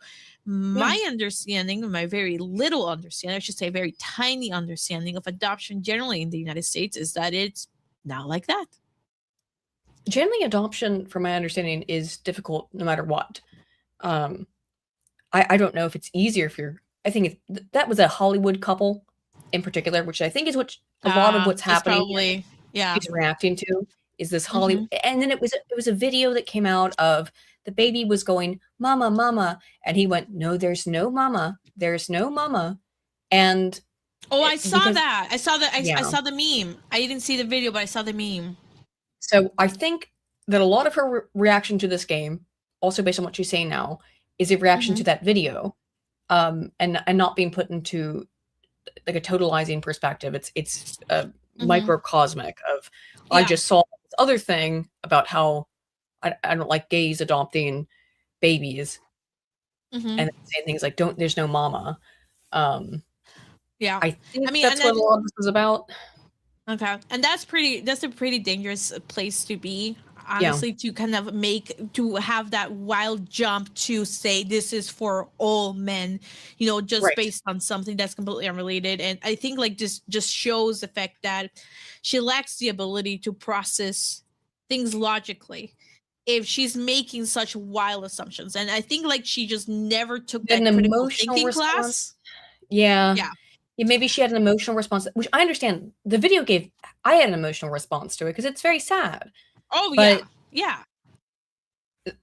[SPEAKER 2] My understanding, my very little understanding, I should say very tiny understanding of adoption generally in the United States is that it's not like that.
[SPEAKER 3] Generally, adoption, from my understanding, is difficult no matter what. I don't know if it's easier if you're. I think that was a Hollywood couple in particular, which I think is what a lot of what's happening.
[SPEAKER 2] Probably,
[SPEAKER 3] is reacting to is this Hollywood. And then it was a video that came out of the baby was going, "Mama, mama," and he went, "No, there's no mama. There's no mama." And
[SPEAKER 2] I saw that. I saw the meme. I didn't see the video, but I saw the meme.
[SPEAKER 3] So I think that a lot of her reaction to this game, also based on what she's saying now, is a reaction to that video, and not being put into like a totalizing perspective. It's a microcosmic of I just saw this other thing about how I don't like gays adopting babies, and saying things like there's no mama. I think that's what a lot of this is about.
[SPEAKER 2] Okay, and that's a pretty dangerous place to be, honestly, to kind of have that wild jump to say this is for all men, you know, just based on something that's completely unrelated. And I think like this just shows the fact that she lacks the ability to process things logically if she's making such wild assumptions. And I think like she just never took that critical thinking class.
[SPEAKER 3] Yeah, maybe she had an emotional response, which I understand. The video I had an emotional response to it because it's very sad.
[SPEAKER 2] But yeah.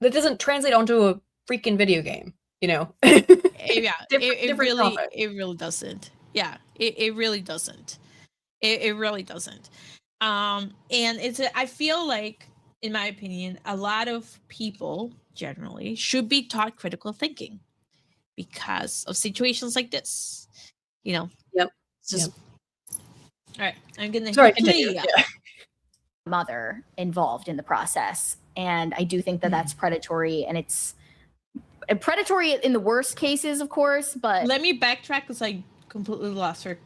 [SPEAKER 3] That doesn't translate onto a freaking video game, you know?
[SPEAKER 2] It really doesn't. Yeah, it really doesn't. It really doesn't. And I feel like, in my opinion, a lot of people generally should be taught critical thinking because of situations like this. You know.
[SPEAKER 3] Yep.
[SPEAKER 2] All right. I'm gonna.
[SPEAKER 5] Mother involved in the process, and I do think that that's predatory, and it's predatory in the worst cases, of course. But
[SPEAKER 2] let me backtrack because completely lost her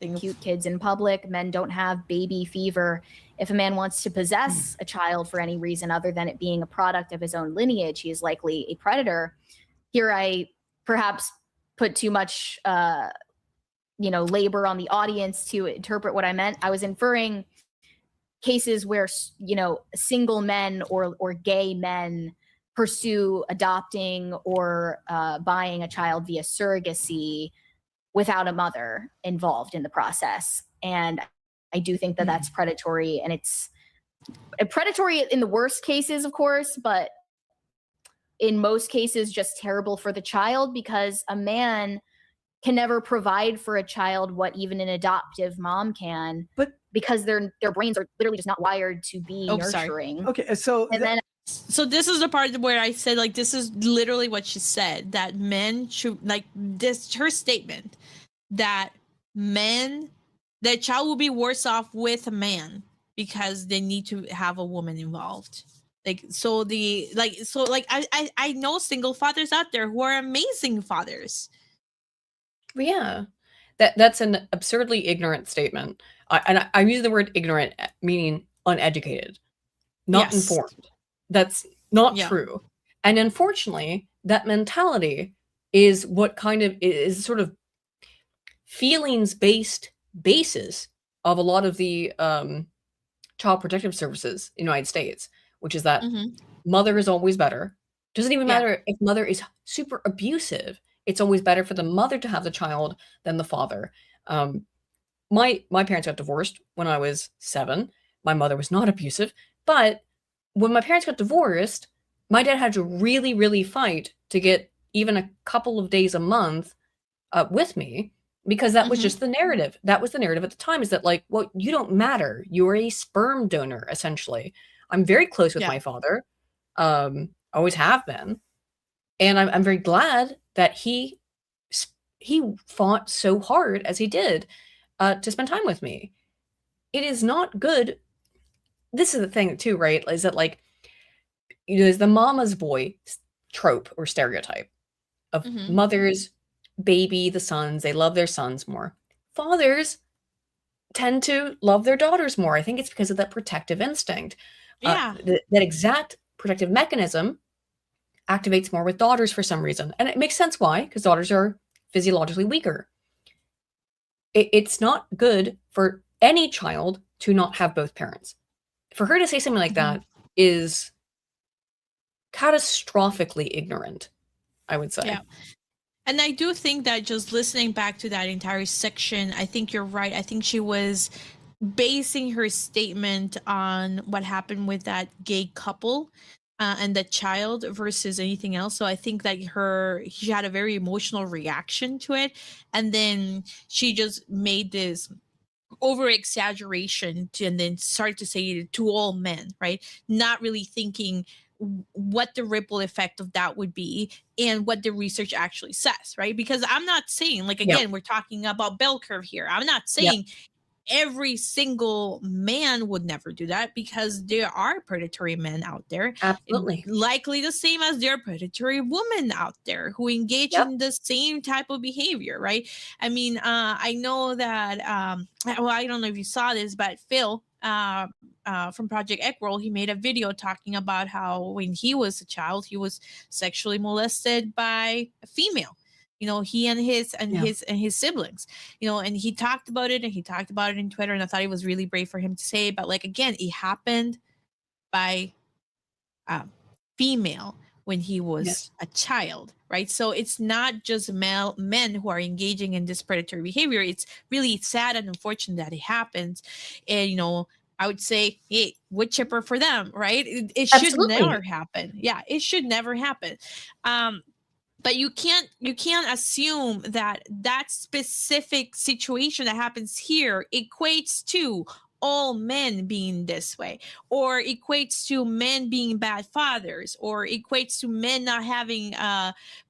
[SPEAKER 2] thing.
[SPEAKER 5] Cute kids in public. Men don't have baby fever. If a man wants to possess a child for any reason other than it being a product of his own lineage, he is likely a predator. Here I perhaps put too much labor on the audience to interpret what I meant. I was inferring cases where single men or gay men pursue adopting or buying a child via surrogacy without a mother involved in the process. And I do think that that's predatory, and it's predatory in the worst cases, of course, but in most cases just terrible for the child, because a man can never provide for a child what even an adoptive mom can, but because their brains are literally just not wired to be nurturing.
[SPEAKER 4] Sorry. Okay, so
[SPEAKER 2] so this is the part where I said, like, this is literally what she said, that men should, like, this, her statement that the child will be worse off with a man because they need to have a woman involved. I know single fathers out there who are amazing fathers.
[SPEAKER 3] Yeah, that's an absurdly ignorant statement. I use the word ignorant meaning uneducated, not informed. That's not true. And unfortunately, that mentality is what kind of is sort of feelings-based basis of a lot of the child protective services in the United States, which is that mother is always better. Doesn't even matter if mother is super abusive. It's always better for the mother to have the child than the father. My parents got divorced when I was 7. My mother was not abusive, but when my parents got divorced, my dad had to really, really fight to get even a couple of days a month with me, because that was just the narrative. That was the narrative at the time, is that, like, well, you don't matter. You're a sperm donor, essentially. I'm very close with my father. Always have been. And I'm very glad that he fought so hard as he did to spend time with me. It is not good. This is the thing too, right? Is that, like, there's the mama's boy trope or stereotype of mothers, baby, the sons, they love their sons more. Fathers tend to love their daughters more. I think it's because of that protective instinct. That exact protective mechanism activates more with daughters for some reason. And it makes sense why, because daughters are physiologically weaker. It's not good for any child to not have both parents. For her to say something like that is catastrophically ignorant, I would say.
[SPEAKER 2] Yeah. And I do think that just listening back to that entire section, I think you're right. I think she was basing her statement on what happened with that gay couple and the child versus anything else. So I think that she had a very emotional reaction to it. And then she just made this over exaggeration and then started to say it to all men, right? Not really thinking what the ripple effect of that would be and what the research actually says, right? Because I'm not saying, like, again, we're talking about bell curve here. I'm not saying every single man would never do that, because there are predatory men out there.
[SPEAKER 3] Absolutely.
[SPEAKER 2] Likely the same as there are predatory women out there who engage in the same type of behavior, right? I mean, I know that, well, I don't know if you saw this, but Phil from Project Eckroll, he made a video talking about how when he was a child, he was sexually molested by a female. He and his siblings, and he talked about it, and he talked about it in Twitter, and I thought it was really brave for him to say. But, like, again, it happened by female when he was a child, right? So it's not just men who are engaging in this predatory behavior. It's really sad and unfortunate that it happens. And, I would say, hey, wood chipper for them, right? It should never happen. Yeah, it should never happen. But you can't assume that specific situation that happens here equates to all men being this way, or equates to men being bad fathers, or equates to men not having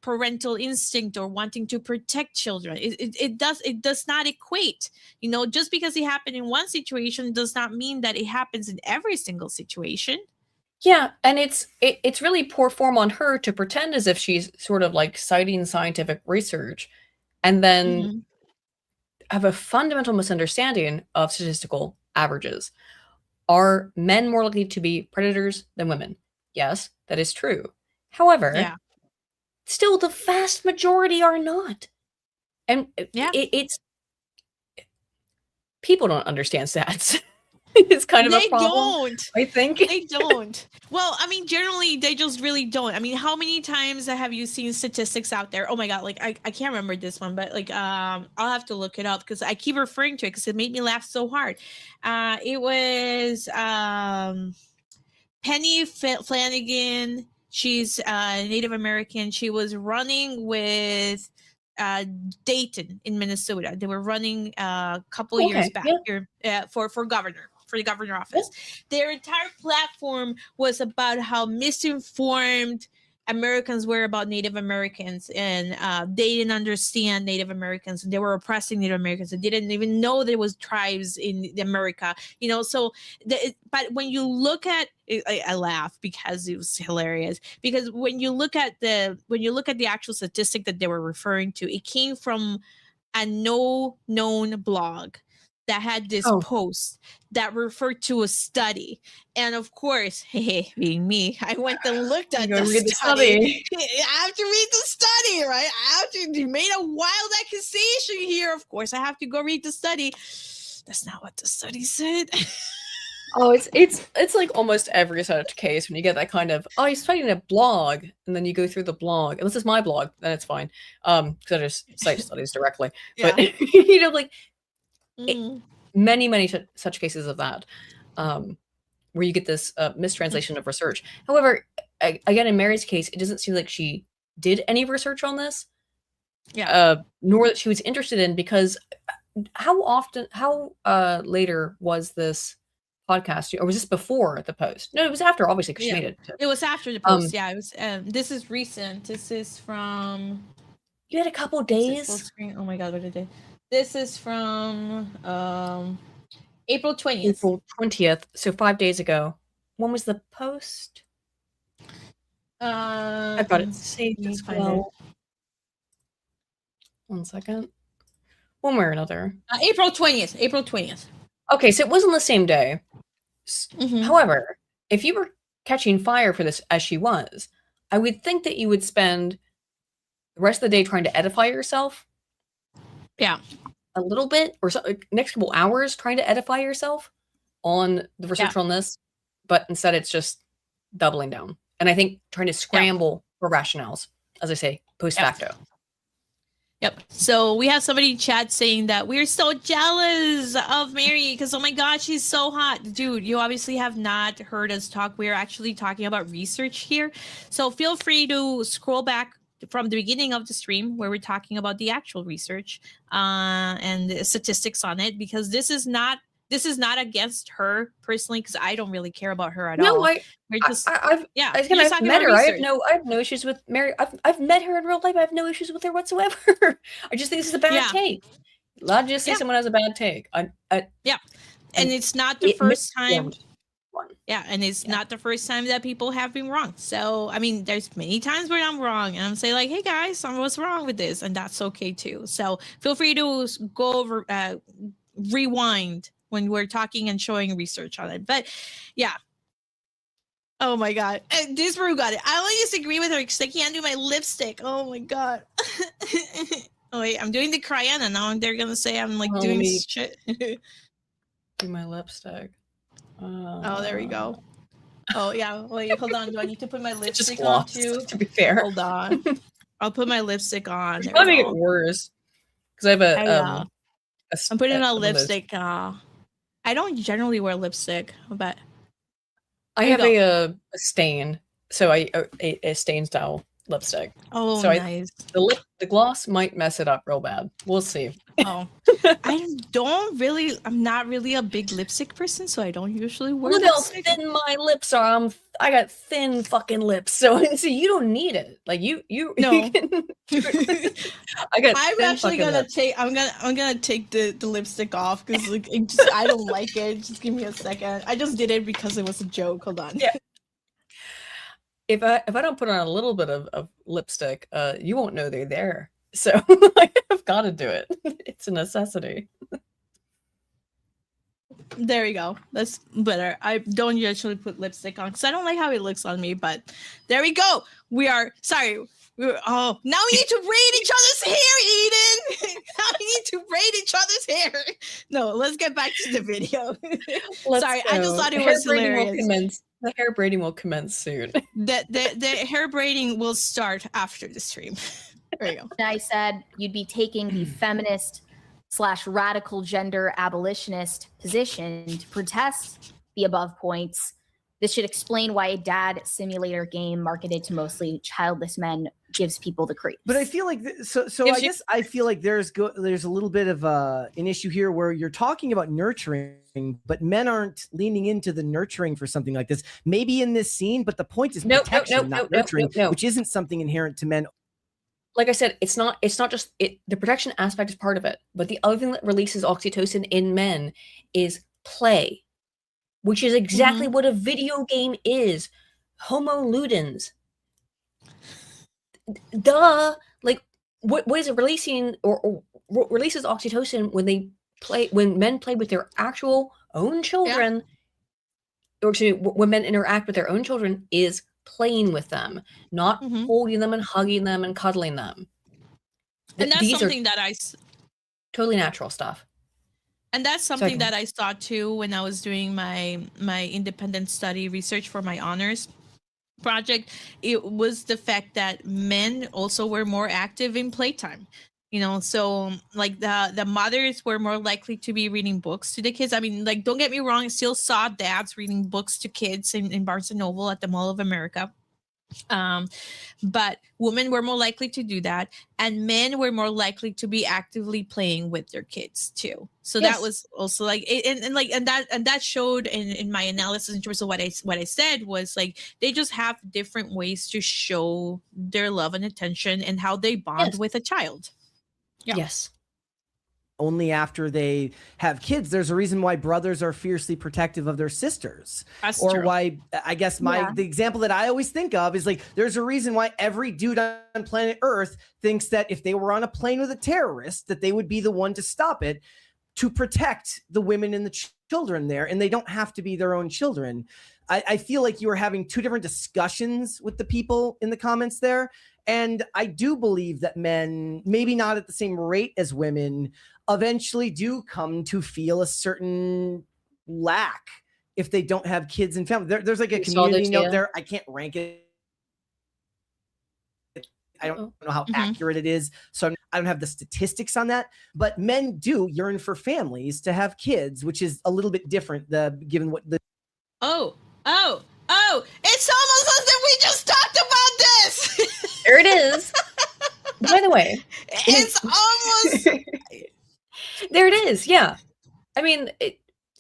[SPEAKER 2] parental instinct or wanting to protect children. It does not equate. Just because it happened in one situation does not mean that it happens in every single situation.
[SPEAKER 3] Yeah, and it's really poor form on her to pretend as if she's sort of, like, citing scientific research and then have a fundamental misunderstanding of statistical averages. Are men more likely to be predators than women? Yes, that is true. However, still the vast majority are not. And it's people don't understand stats. It's kind of a problem. I think
[SPEAKER 2] they don't. Well, I mean, generally they just really don't. I mean, how many times have you seen statistics out there? Oh my god, like I can't remember this one, but like I'll have to look it up because I keep referring to it because it made me laugh so hard. It was Penny Flanagan. She's Native American. She was running with Dayton in Minnesota. They were running a couple of years back here for the governor office. Their entire platform was about how misinformed Americans were about Native Americans, and they didn't understand Native Americans, and they were oppressing Native Americans. They didn't even know there was tribes in America, you know. So, but when you look at, I laugh because it was hilarious. Because when you look at the actual statistic that they were referring to, it came from a no known blog that had this post that referred to a study. And of course, hey, being me, I went and looked at the study. I have to read the study, right? You made a wild accusation here. Of course, I have to go read the study. That's not what the study said.
[SPEAKER 3] Oh, it's like almost every such case when you get that kind of, oh, you're studying a blog, and then you go through the blog. Unless it's my blog, then it's fine. Because I just cite studies directly. Yeah. But you know, like many such cases of that, where you get this mistranslation of research. However, again, in Mary's case, it doesn't seem like she did any research on this. Yeah. Nor that she was interested in, because how later was this podcast, or was this before the post? No, it was after, obviously, because she made it.
[SPEAKER 2] It was after the post. It was. This is recent. This is from.
[SPEAKER 3] You had a couple days.
[SPEAKER 2] Oh my god, what a day! This is from April 20th.
[SPEAKER 3] April 20th. So 5 days ago. When was the post? I've got it saved as well. 1 second. One way or another.
[SPEAKER 2] April 20th. April 20th.
[SPEAKER 3] Okay, so it wasn't the same day. However, if you were catching fire for this as she was, I would think that you would spend the rest of the day trying to edify yourself.
[SPEAKER 2] Yeah.
[SPEAKER 3] A little bit, or so, next couple hours trying to edify yourself on the research on this, but instead it's just doubling down. And I think trying to scramble for rationales, as I say, post facto.
[SPEAKER 2] Yep. So we have somebody in chat saying that we're so jealous of Mary because, oh my God, she's so hot. Dude, you obviously have not heard us talk. We're actually talking about research here. So feel free to scroll back from the beginning of the stream where we're talking about the actual research and the statistics on it, because this is not against her personally, because I don't really care about her at all.
[SPEAKER 3] I've met her. I have no issues with Mary. I've met her in real life. I have no issues with her whatsoever. I just think this is a bad take. Allowed to just say someone has a bad take. And
[SPEAKER 2] it's not the first time. Yeah, and it's not the first time that people have been wrong. So, I mean, there's many times where I'm wrong, and I'm saying like, hey guys, I was wrong with this, and that's okay too. So feel free to go over, rewind when we're talking and showing research on it. But yeah. Oh my God. And this brew got it. I only disagree with her because I can't do my lipstick. Oh my God. Oh wait, I'm doing the crayon, and now they're gonna say I'm like doing shit.
[SPEAKER 3] Do my lipstick.
[SPEAKER 2] Oh, there we go. Oh yeah. Wait, hold on. Do I need to put my lipstick
[SPEAKER 3] on
[SPEAKER 2] too?
[SPEAKER 3] To be fair.
[SPEAKER 2] Hold on. I'll put my lipstick on.
[SPEAKER 3] I'll make it worse. Because I have
[SPEAKER 2] I'm putting a lipstick. I don't generally wear lipstick, but
[SPEAKER 3] I have a stain. So a stain style lipstick.
[SPEAKER 2] Oh, so nice.
[SPEAKER 3] The gloss might mess it up real bad. We'll see.
[SPEAKER 2] Oh, I'm not really a big lipstick person, so I don't usually wear
[SPEAKER 3] lipstick. Look how thin my lips are. I got thin fucking lips, so you don't need it. Like you
[SPEAKER 2] no.
[SPEAKER 3] I'm
[SPEAKER 2] actually gonna take. I'm gonna take the lipstick off because like I don't like it. Just give me a second. I just did it because it was a joke. Hold on.
[SPEAKER 3] Yeah. If I don't put on a little bit of lipstick, you won't know they're there. So I've got to do it. It's a necessity.
[SPEAKER 2] There we go. That's better. I don't usually put lipstick on because I don't like how it looks on me, but there we go. Oh, now we need to braid each other's hair, Eden. Now we need to braid each other's hair. No, let's get back to the video. Sorry, I just thought it was hilarious.
[SPEAKER 3] The hair braiding will commence soon.
[SPEAKER 2] The hair braiding will start after the stream. There you go.
[SPEAKER 5] I said you'd be taking the feminist / radical gender abolitionist position to protest the above points. This should explain why a dad simulator game marketed to mostly childless men gives people the creeps.
[SPEAKER 4] But I feel like I feel like there's a little bit of an issue here where you're talking about nurturing, but men aren't leaning into the nurturing for something like this. Maybe in this scene, but the point is protection, not nurturing, which isn't something inherent to men.
[SPEAKER 3] Like I said, it's not just it. The protection aspect is part of it, but the other thing that releases oxytocin in men is play, which is exactly what a video game is. Homo ludens. Duh. Like, what is it releasing or releases oxytocin when men play with their actual own children, or when men interact with their own children is playing with them, not holding them and hugging them and cuddling them.
[SPEAKER 2] And that's something that
[SPEAKER 3] totally natural stuff.
[SPEAKER 2] And that's something that I saw too when I was doing my independent study research for my honors project. It was the fact that men also were more active in playtime. So like the mothers were more likely to be reading books to the kids. I mean, like, don't get me wrong, I still saw dads reading books to kids in Barnes & Noble at the Mall of America. But women were more likely to do that, and men were more likely to be actively playing with their kids too. So that was also like and that showed in my analysis in terms of what I said was like they just have different ways to show their love and attention and how they bond with a child.
[SPEAKER 3] Yes.
[SPEAKER 4] Only after they have kids. There's a reason why brothers are fiercely protective of their sisters.
[SPEAKER 2] That's
[SPEAKER 4] or
[SPEAKER 2] true.
[SPEAKER 4] Why, I guess the example that I always think of is like, there's a reason why every dude on planet Earth thinks that if they were on a plane with a terrorist, that they would be the one to stop it, to protect the women and the children there. And they don't have to be their own children. I feel like you were having two different discussions with the people in the comments there. And I do believe that men, maybe not at the same rate as women, eventually do come to feel a certain lack if they don't have kids and family. There's like a community note there. I can't rank it. I don't know how accurate it is. So I don't have the statistics on that. But men do yearn for families to have kids, which is a little bit different given what the...
[SPEAKER 2] Oh, it's almost as if we just talked about this.
[SPEAKER 3] There it is. By the way,
[SPEAKER 2] it's almost
[SPEAKER 3] there it is. Yeah. I mean,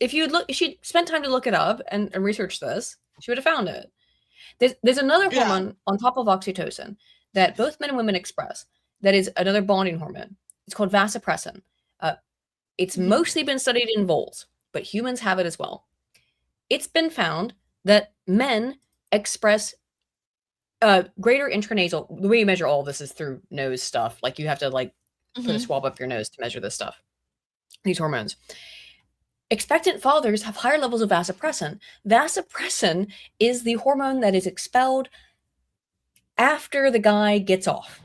[SPEAKER 3] if she'd spent time to look it up and research this, she would have found it. There's another hormone on top of oxytocin that both men and women express. That is another bonding hormone. It's called vasopressin. It's mostly been studied in voles, but humans have it as well. It's been found that men express greater intranasal. The way you measure all of this is through nose stuff. Like you have to put a swab up your nose to measure this stuff. These hormones. Expectant fathers have higher levels of vasopressin. Vasopressin is the hormone that is expelled after the guy gets off.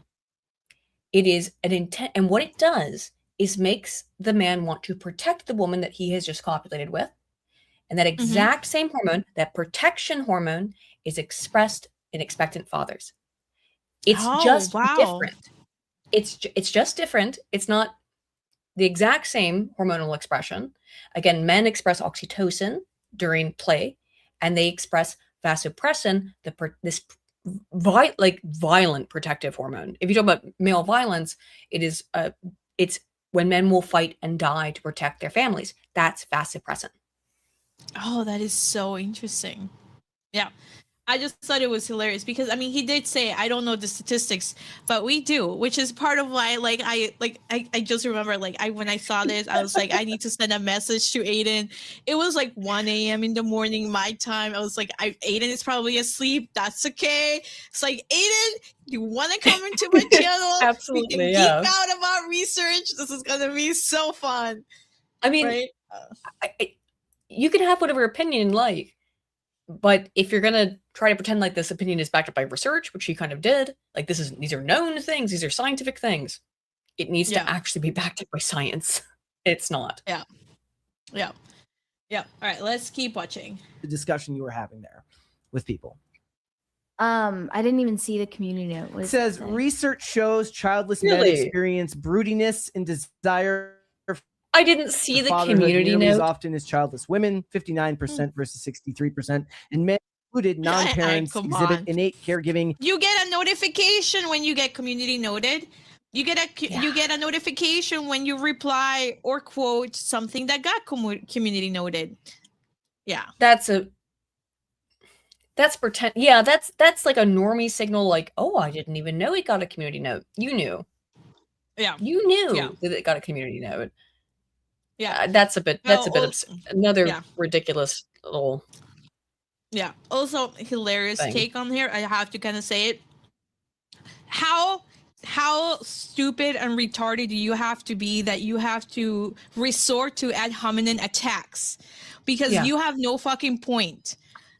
[SPEAKER 3] It is an intent, and what it does is makes the man want to protect the woman that he has just copulated with. And that exact same hormone, that protection hormone, is expressed in expectant fathers. It's just different. It's just different. It's not the exact same hormonal expression. Again, men express oxytocin during play, and they express vasopressin, this violent protective hormone. If you talk about male violence, it's when men will fight and die to protect their families. That's vasopressin.
[SPEAKER 2] Oh, that is so interesting. Yeah. I just thought it was hilarious because I mean he did say I don't know the statistics, but we do, which is part of why I just remember when I saw this I was like I need to send a message to Aydin. It was like 1 a.m. in the morning my time. I was like Aydin is probably asleep. That's okay. It's like Aydin, you want to come into my channel?
[SPEAKER 3] Absolutely,
[SPEAKER 2] we can
[SPEAKER 3] yeah.
[SPEAKER 2] geek out about research. This is gonna be so fun.
[SPEAKER 3] I mean,
[SPEAKER 2] right?
[SPEAKER 3] You can have whatever opinion you like. But if you're gonna try to pretend like this opinion is backed up by research, which he kind of did, like these are known things, these are scientific things, it needs to actually be backed up by science. It's not.
[SPEAKER 2] Yeah. All right, let's keep watching
[SPEAKER 4] the discussion you were having there with people.
[SPEAKER 5] I didn't even see the community note.
[SPEAKER 4] It says research shows childless men experience broodiness and desire.
[SPEAKER 3] I didn't see the community note.
[SPEAKER 4] As often as childless women, 59% versus 63%, and men included non-parents exhibit innate caregiving.
[SPEAKER 2] You get a notification when you get community noted. You get a notification when you reply or quote something that got community noted. Yeah,
[SPEAKER 3] that's pretend. Yeah, that's like a normie signal. Like, oh, I didn't even know it got a community note. You knew.
[SPEAKER 2] Yeah,
[SPEAKER 3] you knew that it got a community note.
[SPEAKER 2] Yeah,
[SPEAKER 3] that's a bit another ridiculous little.
[SPEAKER 2] Yeah. Also, hilarious take on here. I have to kind of say it. How stupid and retarded do you have to be that you have to resort to ad hominem attacks because you have no fucking point.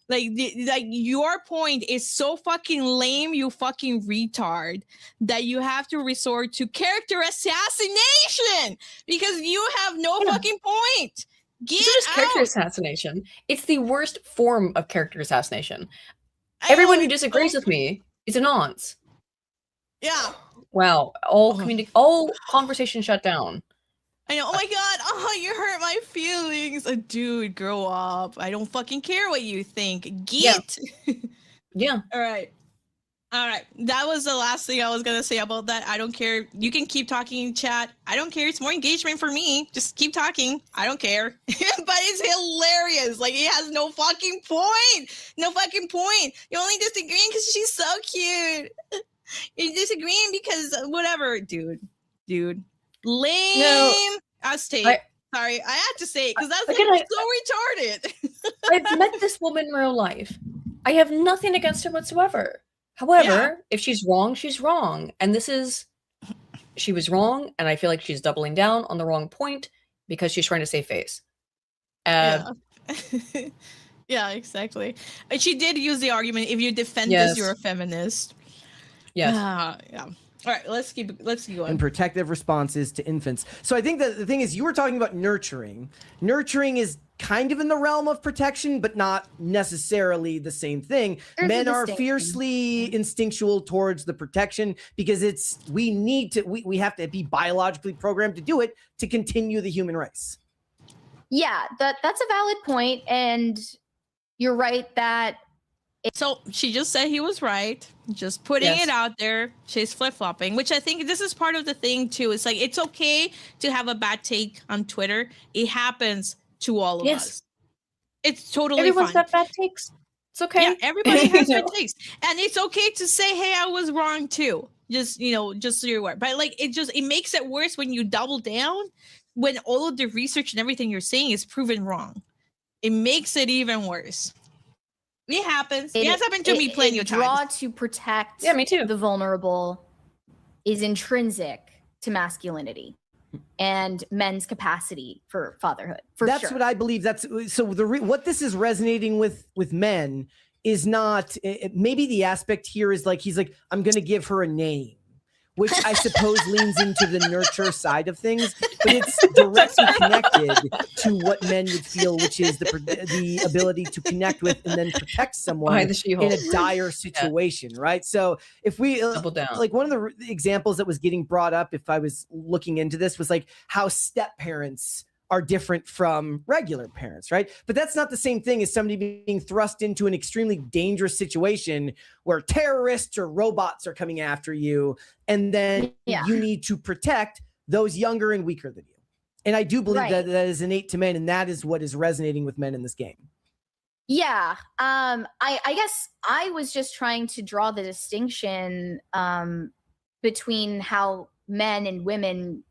[SPEAKER 2] Like your point is so fucking lame, you fucking retard, that you have to resort to character assassination because you have no fucking point. Get out.
[SPEAKER 3] Character assassination. It's the worst form of character assassination. Everyone who disagrees with me is a nonce.
[SPEAKER 2] Yeah.
[SPEAKER 3] Wow. All conversation shut down.
[SPEAKER 2] I know. Oh my god. Oh, you hurt my feelings. Dude, grow up. I don't fucking care what you think. Get.
[SPEAKER 3] Yeah.
[SPEAKER 2] All right. That was the last thing I was going to say about that. I don't care. You can keep talking in chat. I don't care. It's more engagement for me. Just keep talking. I don't care. But it's hilarious. Like, he has no fucking point. No fucking point. You're only disagreeing because she's so cute. You're disagreeing because whatever. Dude. Lame.
[SPEAKER 3] No,
[SPEAKER 2] Sorry, I had to say it because that's so retarded.
[SPEAKER 3] I've met this woman in real life. I have nothing against her whatsoever. However, if she's wrong, she's wrong. And she was wrong, and I feel like she's doubling down on the wrong point because she's trying to save face.
[SPEAKER 2] Yeah, exactly. And she did use the argument, if you defend this, you're a feminist.
[SPEAKER 3] Yes.
[SPEAKER 2] Yeah. All right, let's keep going.
[SPEAKER 4] And protective responses to infants. So I think that the thing is, you were talking about nurturing. Nurturing is kind of in the realm of protection, but not necessarily the same thing. Men are fiercely instinctual towards the protection because we have to be biologically programmed to do it to continue the human race.
[SPEAKER 5] Yeah, that's a valid point, and you're right that.
[SPEAKER 2] So she just said he was right. Just putting it out there. She's flip-flopping, which I think this is part of the thing too. It's like, it's okay to have a bad take on Twitter. It happens to all of us. It's totally
[SPEAKER 3] Everyone's
[SPEAKER 2] fine.
[SPEAKER 3] got bad takes. It's okay.
[SPEAKER 2] Yeah, everybody has bad takes. And it's okay to say, hey, I was wrong too. Just so you're aware. But like, it makes it worse when you double down, when all of the research and everything you're saying is proven wrong. It makes it even worse. It happens. It has happened to me plenty of times.
[SPEAKER 5] Draw to protect
[SPEAKER 3] me too.
[SPEAKER 5] The vulnerable is intrinsic to masculinity and men's capacity for fatherhood.
[SPEAKER 4] That's what I believe. That's so what this is resonating with men is not maybe the aspect here is like, he's like, I'm going to give her a name, which I suppose leans into the nurture side of things, but it's directly connected to what men would feel, which is the ability to connect with and then protect someone in a dire situation, right? So if we like, one of the examples that was getting brought up, if I was looking into this, was like how step parents are different from regular parents, right? But that's not the same thing as somebody being thrust into an extremely dangerous situation where terrorists or robots are coming after you, and then you need to protect those younger and weaker than you. And I do believe that is innate to men, and that is what is resonating with men in this game.
[SPEAKER 5] Yeah. I guess I was just trying to draw the distinction between how men and women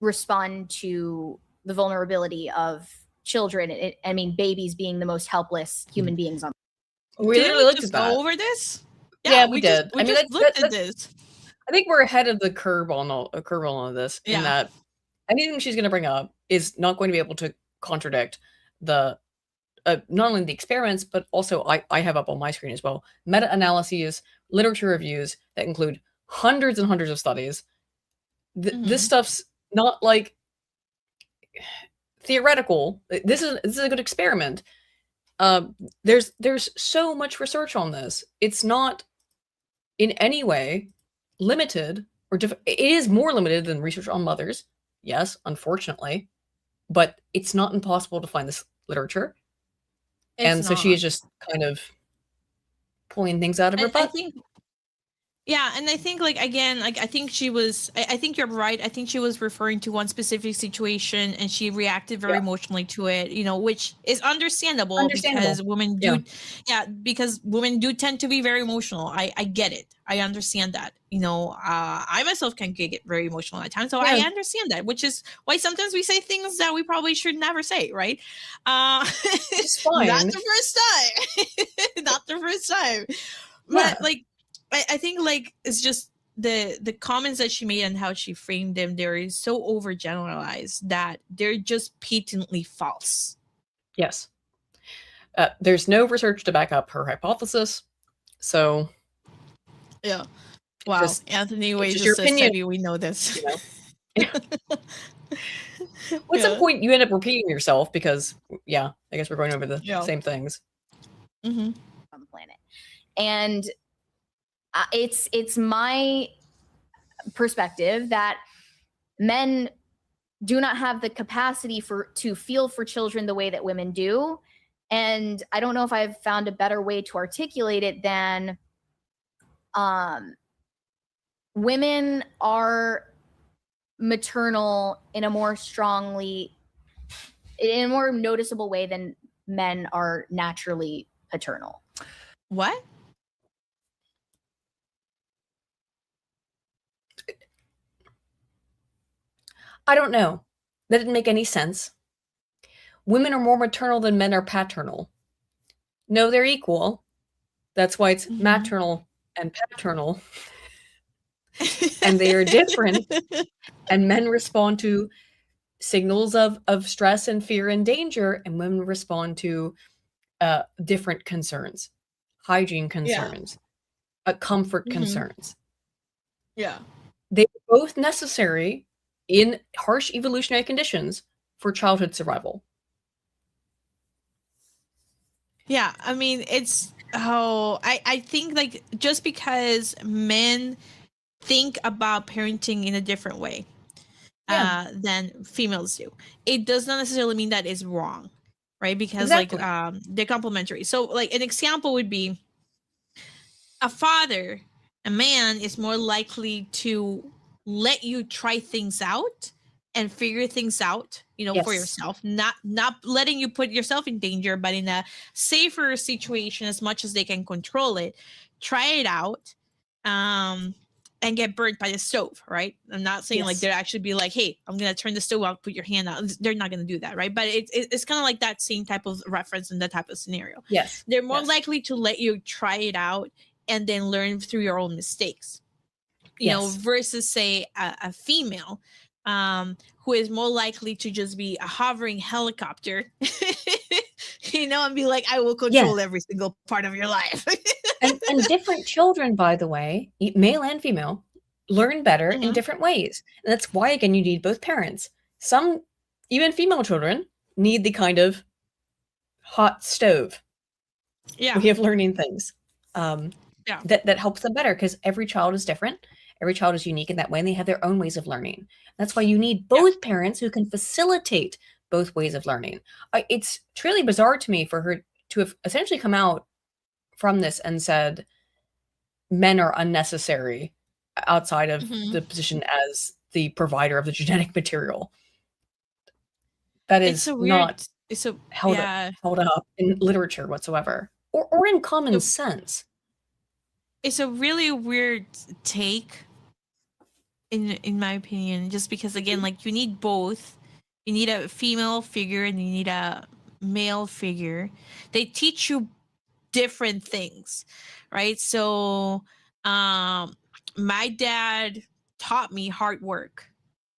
[SPEAKER 5] respond to the vulnerability of children. I mean, babies being the most helpless human beings on.
[SPEAKER 3] We
[SPEAKER 2] Didn't
[SPEAKER 3] literally
[SPEAKER 2] we
[SPEAKER 3] looked
[SPEAKER 2] just
[SPEAKER 3] at that.
[SPEAKER 2] go over this?
[SPEAKER 3] Yeah, we did.
[SPEAKER 2] We just looked at this.
[SPEAKER 3] I think we're ahead of the curve on all of this. In that anything she's going to bring up is not going to be able to contradict the not only the experiments, but also I have up on my screen as well meta-analyses, literature reviews that include hundreds and hundreds of studies. This stuff's not like theoretical. This is a good experiment. There's so much research on this. It's not in any way limited or it is more limited than research on mothers. Yes, unfortunately, but it's not impossible to find this literature. So she is just kind of pulling things out of her butt.
[SPEAKER 2] Yeah, and I think like again, like I think you're right. I think she was referring to one specific situation and she reacted very emotionally to it, you know, which is understandable. Because women do because women do tend to be very emotional. I get it. I understand that. You know, I myself can get very emotional at times. So I understand that, which is why sometimes we say things that we probably should never say, right?
[SPEAKER 3] It's fine.
[SPEAKER 2] Not the first time. Not the first time. But like I think like it's just the comments that she made and how she framed them, they're so overgeneralized that they're just patently false.
[SPEAKER 3] Yes. There's no research to back up her hypothesis. So
[SPEAKER 2] yeah. Wow. Anthony Wade just says, Sevvy, we know this. You know?
[SPEAKER 3] At some point you end up repeating yourself because I guess we're going over the same things.
[SPEAKER 5] On the planet. And it's my perspective that men do not have the capacity to feel for children the way that women do. And I don't know if I've found a better way to articulate it than women are maternal in a more noticeable way than men are naturally paternal.
[SPEAKER 2] What?
[SPEAKER 3] I don't know. That didn't make any sense. Women are more maternal than men are paternal. No, they're equal. That's why it's maternal and paternal. And they are different. And men respond to signals of stress and fear and danger, and women respond to different concerns, hygiene concerns, comfort concerns.
[SPEAKER 2] Yeah.
[SPEAKER 3] They're both necessary in harsh evolutionary conditions for childhood survival.
[SPEAKER 2] Yeah, I mean, I think like just because men think about parenting in a different way than females do, it does not necessarily mean that is wrong, right? Because like they're complementary. So like an example would be a man is more likely to let you try things out and figure things out, you know, for yourself, not letting you put yourself in danger, but in a safer situation as much as they can control it, try it out, and get burnt by the stove, right? I'm not saying like they'd actually be like, hey, I'm going to turn the stove out, put your hand out. They're not going to do that, right? But it's kind of like that same type of reference in that type of scenario.
[SPEAKER 3] Yes.
[SPEAKER 2] They're more likely to let you try it out and then learn through your own mistakes, you know, versus say a female who is more likely to just be a hovering helicopter, you know, and be like, I will control every single part of your life.
[SPEAKER 3] and different children, by the way, male and female, learn better in different ways. And that's why, again, you need both parents. Some, even female children, need the kind of hot stove way of learning things. That helps them better because every child is different. Every child is unique in that way, and they have their own ways of learning. That's why you need both parents who can facilitate both ways of learning. It's truly bizarre to me for her to have essentially come out from this and said men are unnecessary outside of the position as the provider of the genetic material. That is not held up in literature whatsoever, or in common sense.
[SPEAKER 2] It's a really weird take, in my opinion, just because, again, like, you need both. You need a female figure and you need a male figure. They teach you different things, right? So my dad taught me hard work,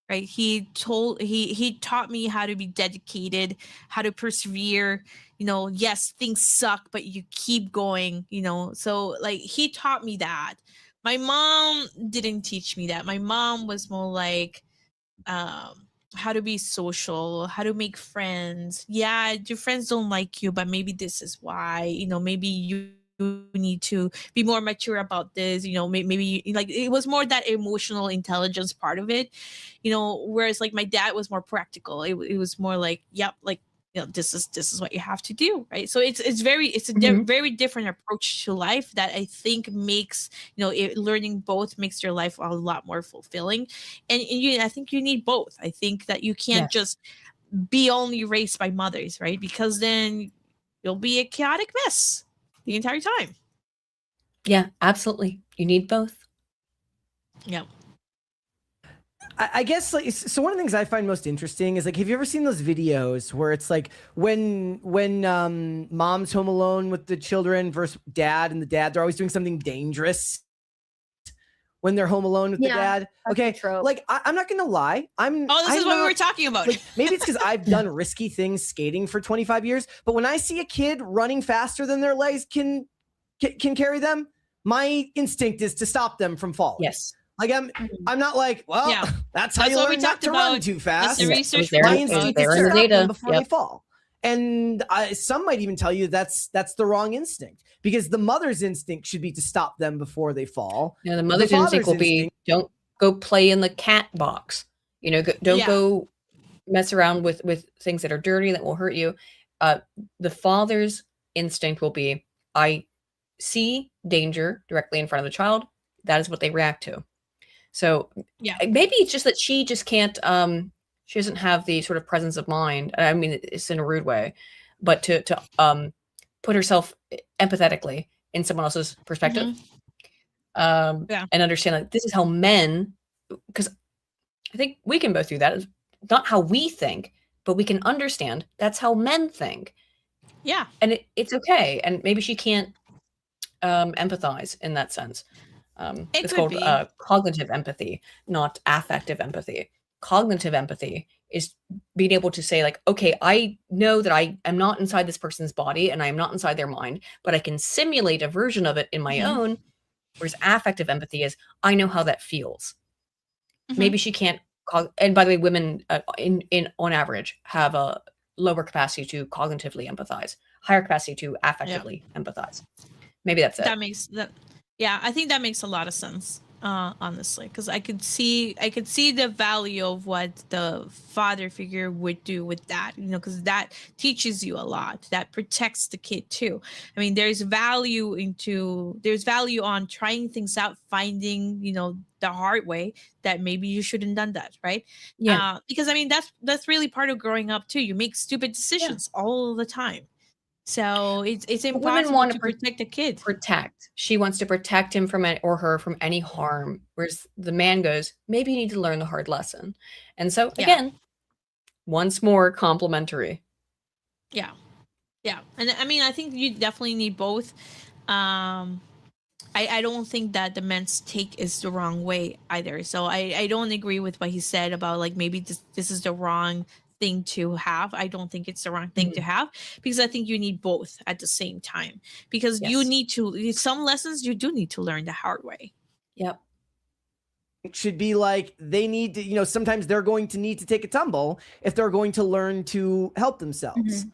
[SPEAKER 2] right? He taught me how to be dedicated, how to persevere. Yes, things suck, but you keep going. So, like, he taught me that. My mom didn't teach me that. My mom was more like, how to be social, how to make friends. Yeah, your friends don't like you, but maybe this is why. Maybe you need to be more mature about this. Maybe, like, it was more that emotional intelligence part of it. Whereas, like, my dad was more practical. It was more like, yep, like, this is what you have to do, right? So it's a very different approach to life that I think makes, learning both makes your life a lot more fulfilling. And I think you need both. I think that you can't just be only raised by mothers, right? Because then you'll be a chaotic mess the entire time.
[SPEAKER 3] Yeah, absolutely. You need both.
[SPEAKER 2] Yeah.
[SPEAKER 4] I guess, like, so one of the things I find most interesting is, like, have you ever seen those videos where it's like when mom's home alone with the children versus dad, and the dad, they're always doing something dangerous when they're home alone with the dad? Okay, like, I'm not gonna lie,
[SPEAKER 2] this is what we were talking about.
[SPEAKER 4] Like, maybe it's because I've done risky things skating for 25 years, but when I see a kid running faster than their legs can carry them, my instinct is to stop them from falling.
[SPEAKER 3] Yes.
[SPEAKER 4] Like, I'm not like, well, that's how you learn not to run too fast.
[SPEAKER 2] The research
[SPEAKER 4] My instinct is to stop them before
[SPEAKER 3] Yep.
[SPEAKER 4] they fall. And some might even tell you that's the wrong instinct, because the mother's instinct should be to stop them before they fall.
[SPEAKER 3] No, the mother's instinct will be, don't go play in the cat box. Don't go mess around with things that are dirty that will hurt you. The father's instinct will be, I see danger directly in front of the child. That is what they react to. So maybe it's just that she just can't, she doesn't have the sort of presence of mind. I mean, it's in a rude way, but to put herself empathetically in someone else's perspective, and understand, like, this is how men, because I think we can both do that. It's not how we think, but we can understand that's how men think.
[SPEAKER 2] Yeah.
[SPEAKER 3] And it's okay. And maybe she can't empathize in that sense. It's called cognitive empathy, not affective empathy. Cognitive empathy is being able to say, like, okay, I know that I am not inside this person's body and I am not inside their mind, but I can simulate a version of it in my own. Whereas affective empathy is, I know how that feels. Maybe she can't. And by the way, women on average have a lower capacity to cognitively empathize, higher capacity to affectively empathize. Maybe that's it.
[SPEAKER 2] That makes that. Yeah, I think that makes a lot of sense, honestly, because I could see the value of what the father figure would do with that, because that teaches you a lot. That protects the kid too. I mean, there's value on trying things out, finding, the hard way that maybe you shouldn't done that, right?
[SPEAKER 3] Yeah.
[SPEAKER 2] Because I mean, that's really part of growing up too. You make stupid decisions all the time. So it's impossible to protect a kid.
[SPEAKER 3] She wants to protect him from her from any harm. Whereas the man goes, maybe you need to learn the hard lesson. And so again, once more, complementary.
[SPEAKER 2] Yeah. And I mean, I think you definitely need both. I don't think that the men's take is the wrong way either. So I don't agree with what he said about, like, maybe this is the wrong thing to have. I don't think it's the wrong thing to have, because I think you need both at the same time, because you need to, some lessons you do need to learn the hard way.
[SPEAKER 3] Yep.
[SPEAKER 4] It should be like, they need to, sometimes they're going to need to take a tumble if they're going to learn to help themselves.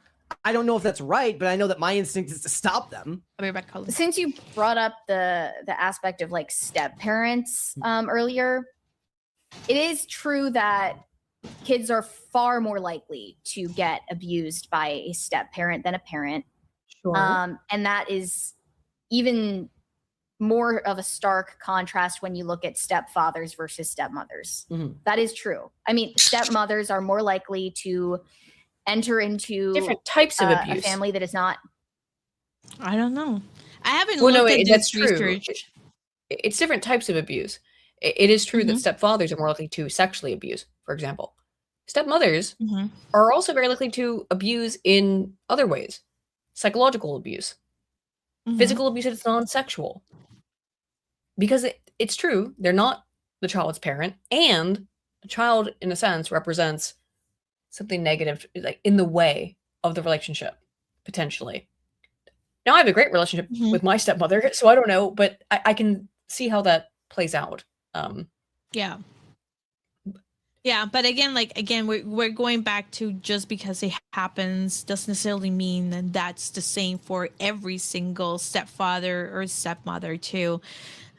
[SPEAKER 4] I don't know if that's right, but I know that my instinct is to stop them.
[SPEAKER 5] Since you brought up the aspect of, like, step parents earlier, it is true that kids are far more likely to get abused by a step parent than a parent.
[SPEAKER 3] Sure.
[SPEAKER 5] And that is even more of a stark contrast when you look at stepfathers versus stepmothers. That is true. I mean, stepmothers are more likely to enter into
[SPEAKER 3] different types of
[SPEAKER 5] a
[SPEAKER 3] abuse.
[SPEAKER 5] family that is not.
[SPEAKER 2] I don't know. I haven't
[SPEAKER 3] Well, no,
[SPEAKER 2] looked at
[SPEAKER 3] that's
[SPEAKER 2] this
[SPEAKER 3] true.
[SPEAKER 2] research.
[SPEAKER 3] It's different types of abuse. It is true that
[SPEAKER 2] Mhm.
[SPEAKER 3] stepfathers are more likely to sexually abuse, for example. Stepmothers
[SPEAKER 2] Mhm.
[SPEAKER 3] are also very likely to abuse in other ways. Psychological abuse,
[SPEAKER 2] Mhm.
[SPEAKER 3] physical abuse that's non-sexual. Because it's true, they're not the child's parent, and the child, in a sense, represents something negative, like in the way of the relationship, potentially. Now, I have a great relationship
[SPEAKER 2] Mhm.
[SPEAKER 3] with my stepmother, so I don't know, but I can see how that plays out.
[SPEAKER 2] Yeah. Yeah, but again, we're going back to just because it happens doesn't necessarily mean that that's the same for every single stepfather or stepmother too.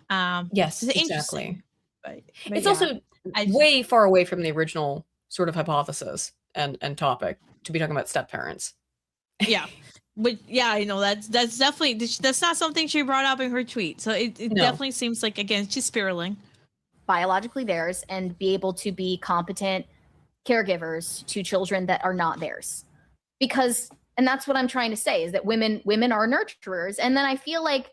[SPEAKER 3] Yes,
[SPEAKER 2] It's
[SPEAKER 3] exactly.
[SPEAKER 2] interesting, but
[SPEAKER 3] It's
[SPEAKER 2] yeah,
[SPEAKER 3] also way far away from the original sort of hypothesis and topic to be talking about step parents.
[SPEAKER 2] yeah. But yeah, I know that's definitely that's not something she brought up in her tweet. So it
[SPEAKER 3] No.
[SPEAKER 2] definitely seems like, again, she's spiraling.
[SPEAKER 5] Biologically theirs and be able to be competent caregivers to children that are not theirs. Because, and that's what I'm trying to say, is that women are nurturers. And then I feel like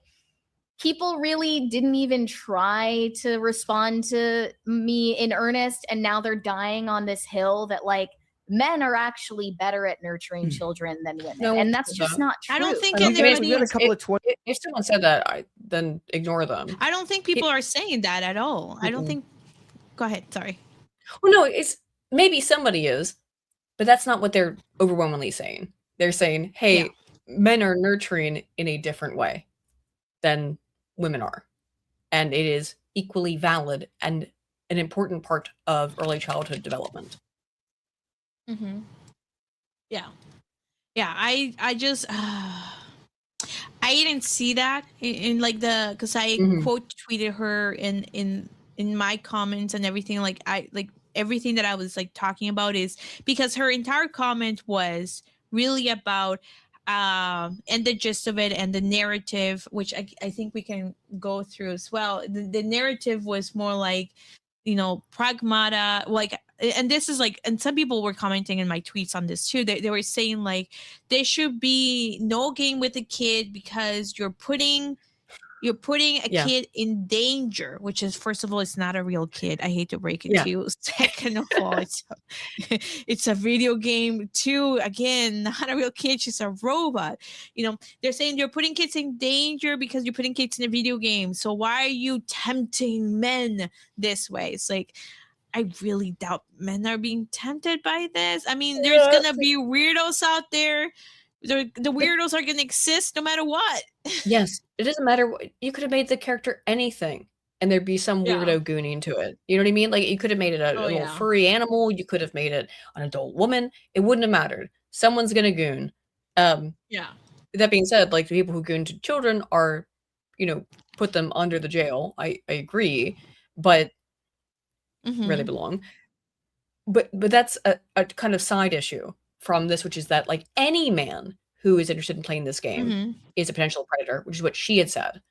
[SPEAKER 5] people really didn't even try to respond to me in earnest, and now they're dying on this hill that like men are actually better at nurturing children than women.
[SPEAKER 3] No,
[SPEAKER 5] and that's just not true.
[SPEAKER 2] I don't think
[SPEAKER 4] We've
[SPEAKER 2] anybody
[SPEAKER 4] got a couple of
[SPEAKER 3] if someone said that, then ignore them.
[SPEAKER 2] I don't think people are saying that at all. I don't
[SPEAKER 3] Mhm.
[SPEAKER 2] think. Go ahead. Sorry.
[SPEAKER 3] Well, no, it's maybe somebody is, but that's not what they're overwhelmingly saying. They're saying, hey,
[SPEAKER 2] Yeah.
[SPEAKER 3] men are nurturing in a different way than women are. And it is equally valid and an important part of early childhood development.
[SPEAKER 2] Mm-hmm. Yeah. Yeah. I just I didn't see that in like the, because I quote tweeted her in my comments and everything. Like I like everything that I was like talking about is because her entire comment was really about and the gist of it and the narrative, which I think we can go through as well. The narrative was more like, Pragmata, like, and this is like, and some people were commenting in my tweets on this too. They were saying like there should be no game with a kid because you're putting a kid in danger, which is, first of all, it's not a real kid. I hate to break it to you. Second of all, it's a video game. Two, again, not a real kid. She's a robot. They're saying you're putting kids in danger because you're putting kids in a video game. So why are you tempting men this way? It's like, I really doubt men are being tempted by this. I mean, there's going to be weirdos out there. The weirdos are going to exist no matter what.
[SPEAKER 3] Yes, it doesn't matter. You could have made the character anything, and there'd be some weirdo gooning to it. You know what I mean? Like, you could have made it a little furry animal. You could have made it an adult woman. It wouldn't have mattered. Someone's gonna goon. That being said, like, the people who goon to children are, put them under the jail. I agree, but where they belong. But that's a kind of side issue from this, which is that, like, any man who is interested in playing this game is a potential predator, which is what she had said.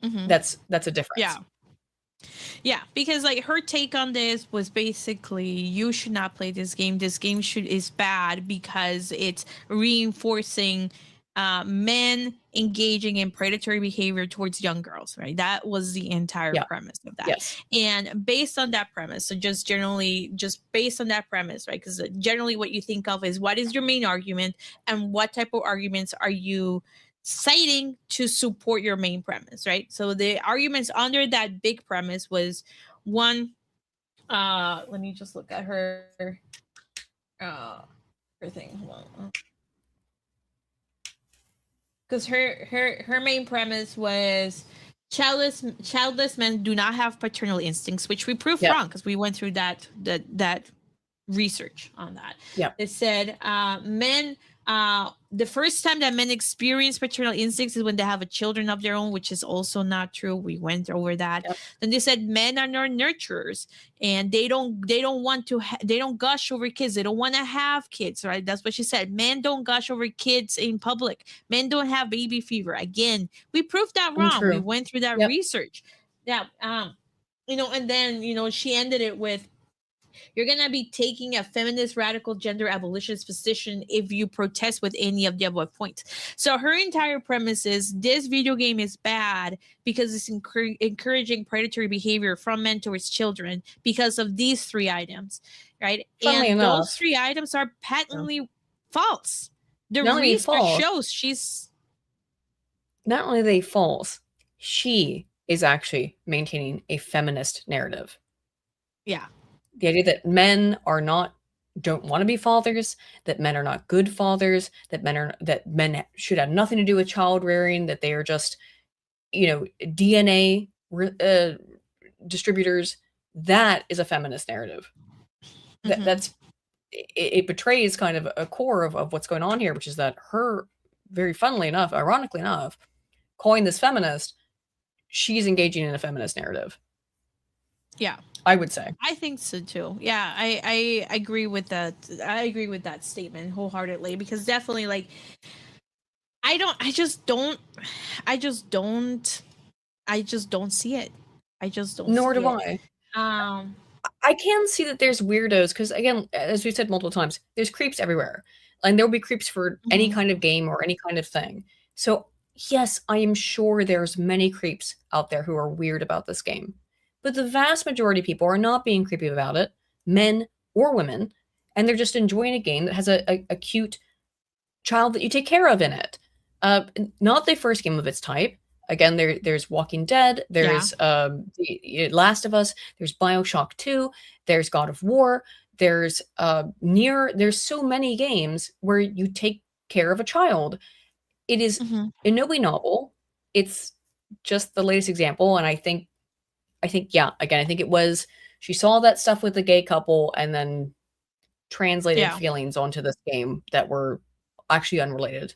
[SPEAKER 3] That's a difference.
[SPEAKER 2] Yeah, because like her take on this was basically, you should not play this game. This game is bad because it's reinforcing men engaging in predatory behavior towards young girls, right? That was the entire premise of that.
[SPEAKER 3] Yes.
[SPEAKER 2] And based on that premise, so just based on that premise, right? Because generally what you think of is, what is your main argument and what type of arguments are you citing to support your main premise, right? So the arguments under that big premise was, one, let me just look at her thing. Hold on. Because her main premise was childless men do not have paternal instincts, which we proved wrong because we went through that research on that.
[SPEAKER 3] Yeah,
[SPEAKER 2] it said men. The first time that men experience paternal instincts is when they have children of their own, which is also not true. We went over that.
[SPEAKER 3] Yep.
[SPEAKER 2] Then they said men are not nurturers, and they don't want to. They don't gush over kids. They don't want to have kids, right? That's what she said. Men don't gush over kids in public. Men don't have baby fever. Again, we proved that wrong.
[SPEAKER 3] True.
[SPEAKER 2] We went through that research. Yeah. And then she ended it with, You're gonna be taking a feminist, radical, gender abolitionist position if you protest with any of the above points. So her entire premise is this video game is bad because it's encouraging predatory behavior from men towards children because of these 3 items, right?
[SPEAKER 3] Funnily
[SPEAKER 2] and
[SPEAKER 3] enough,
[SPEAKER 2] those 3 items are patently false. The
[SPEAKER 3] Not only
[SPEAKER 2] research
[SPEAKER 3] false,
[SPEAKER 2] shows she's
[SPEAKER 3] not only are they false, she is actually maintaining a feminist narrative.
[SPEAKER 2] yeah.
[SPEAKER 3] The idea that men don't want to be fathers, that men are not good fathers, that men should have nothing to do with child rearing, that they are just, DNA distributors. That is a feminist narrative. It betrays kind of a core of what's going on here, which is that her, very funnily enough, ironically enough, calling this feminist, she's engaging in a feminist narrative.
[SPEAKER 2] Yeah.
[SPEAKER 3] I would say.
[SPEAKER 2] I think so too. Yeah, I agree with that. I agree with that statement wholeheartedly, because definitely, like, I just don't see it. I just don't.
[SPEAKER 3] Nor
[SPEAKER 2] see
[SPEAKER 3] do
[SPEAKER 2] it.
[SPEAKER 3] I. I can see that there's weirdos because, again, as we've said multiple times, there's creeps everywhere, and there will be creeps for any kind of game or any kind of thing. So yes, I am sure there's many creeps out there who are weird about this game. But the vast majority of people are not being creepy about it, men or women, and they're just enjoying a game that has a cute child that you take care of in it. Not the first game of its type. Again, there's Walking Dead, there's Last of Us, there's BioShock 2, there's God of War, there's there's so many games where you take care of a child. It is in no way novel. It's just the latest example, and I think, yeah, again, I think it was, she saw that stuff with the gay couple and then translated feelings onto this game that were actually unrelated.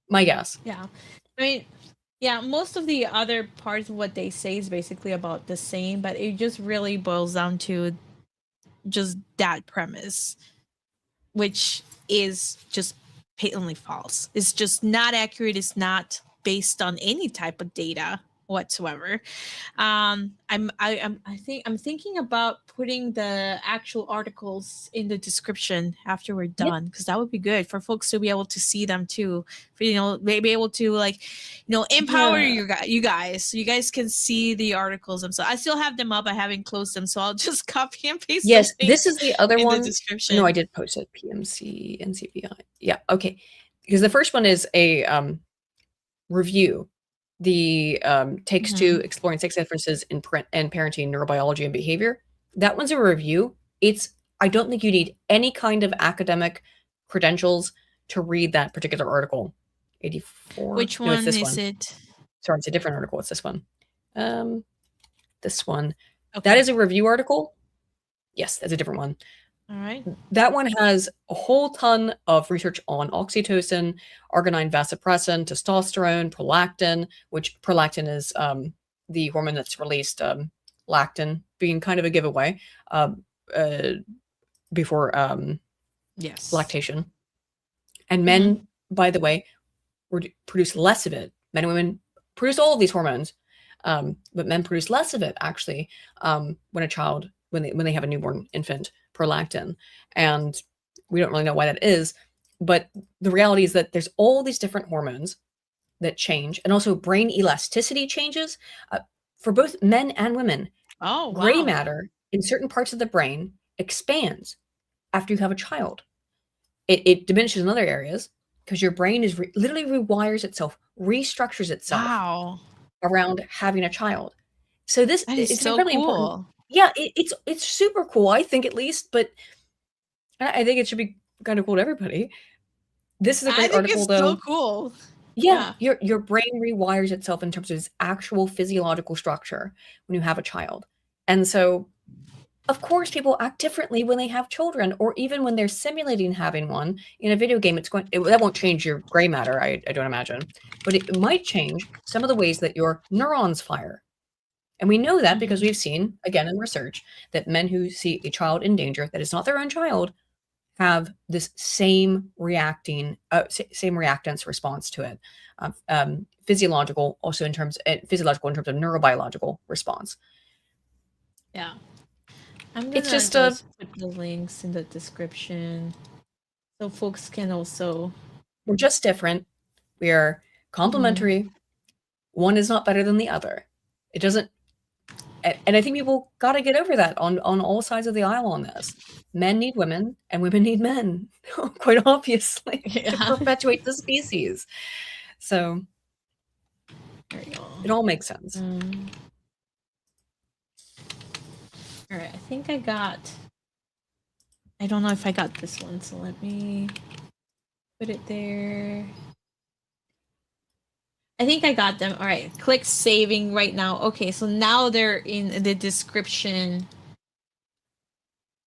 [SPEAKER 3] My guess.
[SPEAKER 2] Yeah. I mean, yeah, most of the other parts of what they say is basically about the same, but it just really boils down to just that premise, which is just patently false. It's just not accurate. It's not based on any type of data whatsoever. I'm thinking about putting the actual articles in the description after we're done, because that would be good for folks to be able to see them too. For, be able to, like, empower you guys, so you guys can see the articles themselves. I still have them up. I haven't closed them, so I'll just copy and paste.
[SPEAKER 3] Yes, this is the other one.
[SPEAKER 2] The description.
[SPEAKER 3] No, I did post it. PMC NCPI. Yeah, okay. Because the first one is a review. The takes 2 exploring sex differences in parenting, neurobiology, and behavior. That one's a review. I don't think you need any kind of academic credentials to read that particular article. 84.
[SPEAKER 2] Which one is it?
[SPEAKER 3] Sorry, it's a different article. It's this one. This one.
[SPEAKER 2] Okay.
[SPEAKER 3] That is a review article. Yes, that's a different one.
[SPEAKER 2] All right.
[SPEAKER 3] That one has a whole ton of research on oxytocin, arginine vasopressin, testosterone, prolactin, which prolactin is the hormone that's released, lactin being kind of a giveaway before lactation. And men, by the way, produce less of it. Men and women produce all of these hormones, but men produce less of it actually when they have a newborn infant, prolactin. And we don't really know why that is, but the reality is that there's all these different hormones that change, and also brain elasticity changes for both men and women.
[SPEAKER 2] Oh, wow.
[SPEAKER 3] Gray matter in certain parts of the brain expands after you have a child. It diminishes in other areas because your brain is literally rewires itself, restructures itself around having a child. So this is so incredibly important. Yeah, it's super cool, I think, at least, but I think it should be kind of cool to everybody. This is a great article, though.
[SPEAKER 2] So cool.
[SPEAKER 3] Yeah, your brain rewires itself in terms of its actual physiological structure when you have a child. And so, of course, people act differently when they have children, or even when they're simulating having one in a video game. That won't change your gray matter, I don't imagine, but it might change some of the ways that your neurons fire. And we know that because we've seen, again, in research, that men who see a child in danger that is not their own child have this same reactance response to it, physiological in terms of neurobiological response.
[SPEAKER 2] Yeah. I'm gonna
[SPEAKER 3] It's just
[SPEAKER 2] put the links in the description so folks can also.
[SPEAKER 3] we're just different. We are complementary. One is not better than the other. It doesn't, and I think people got to get over that on all sides of the aisle on this. Men need women, and women need men, quite obviously, to perpetuate the species. So
[SPEAKER 2] There you go.
[SPEAKER 3] it all makes sense.
[SPEAKER 2] All right, I think I got. I don't know if I got this one, so let me put it there. I think I got them. All right, click saving right now. Okay, so now they're in the description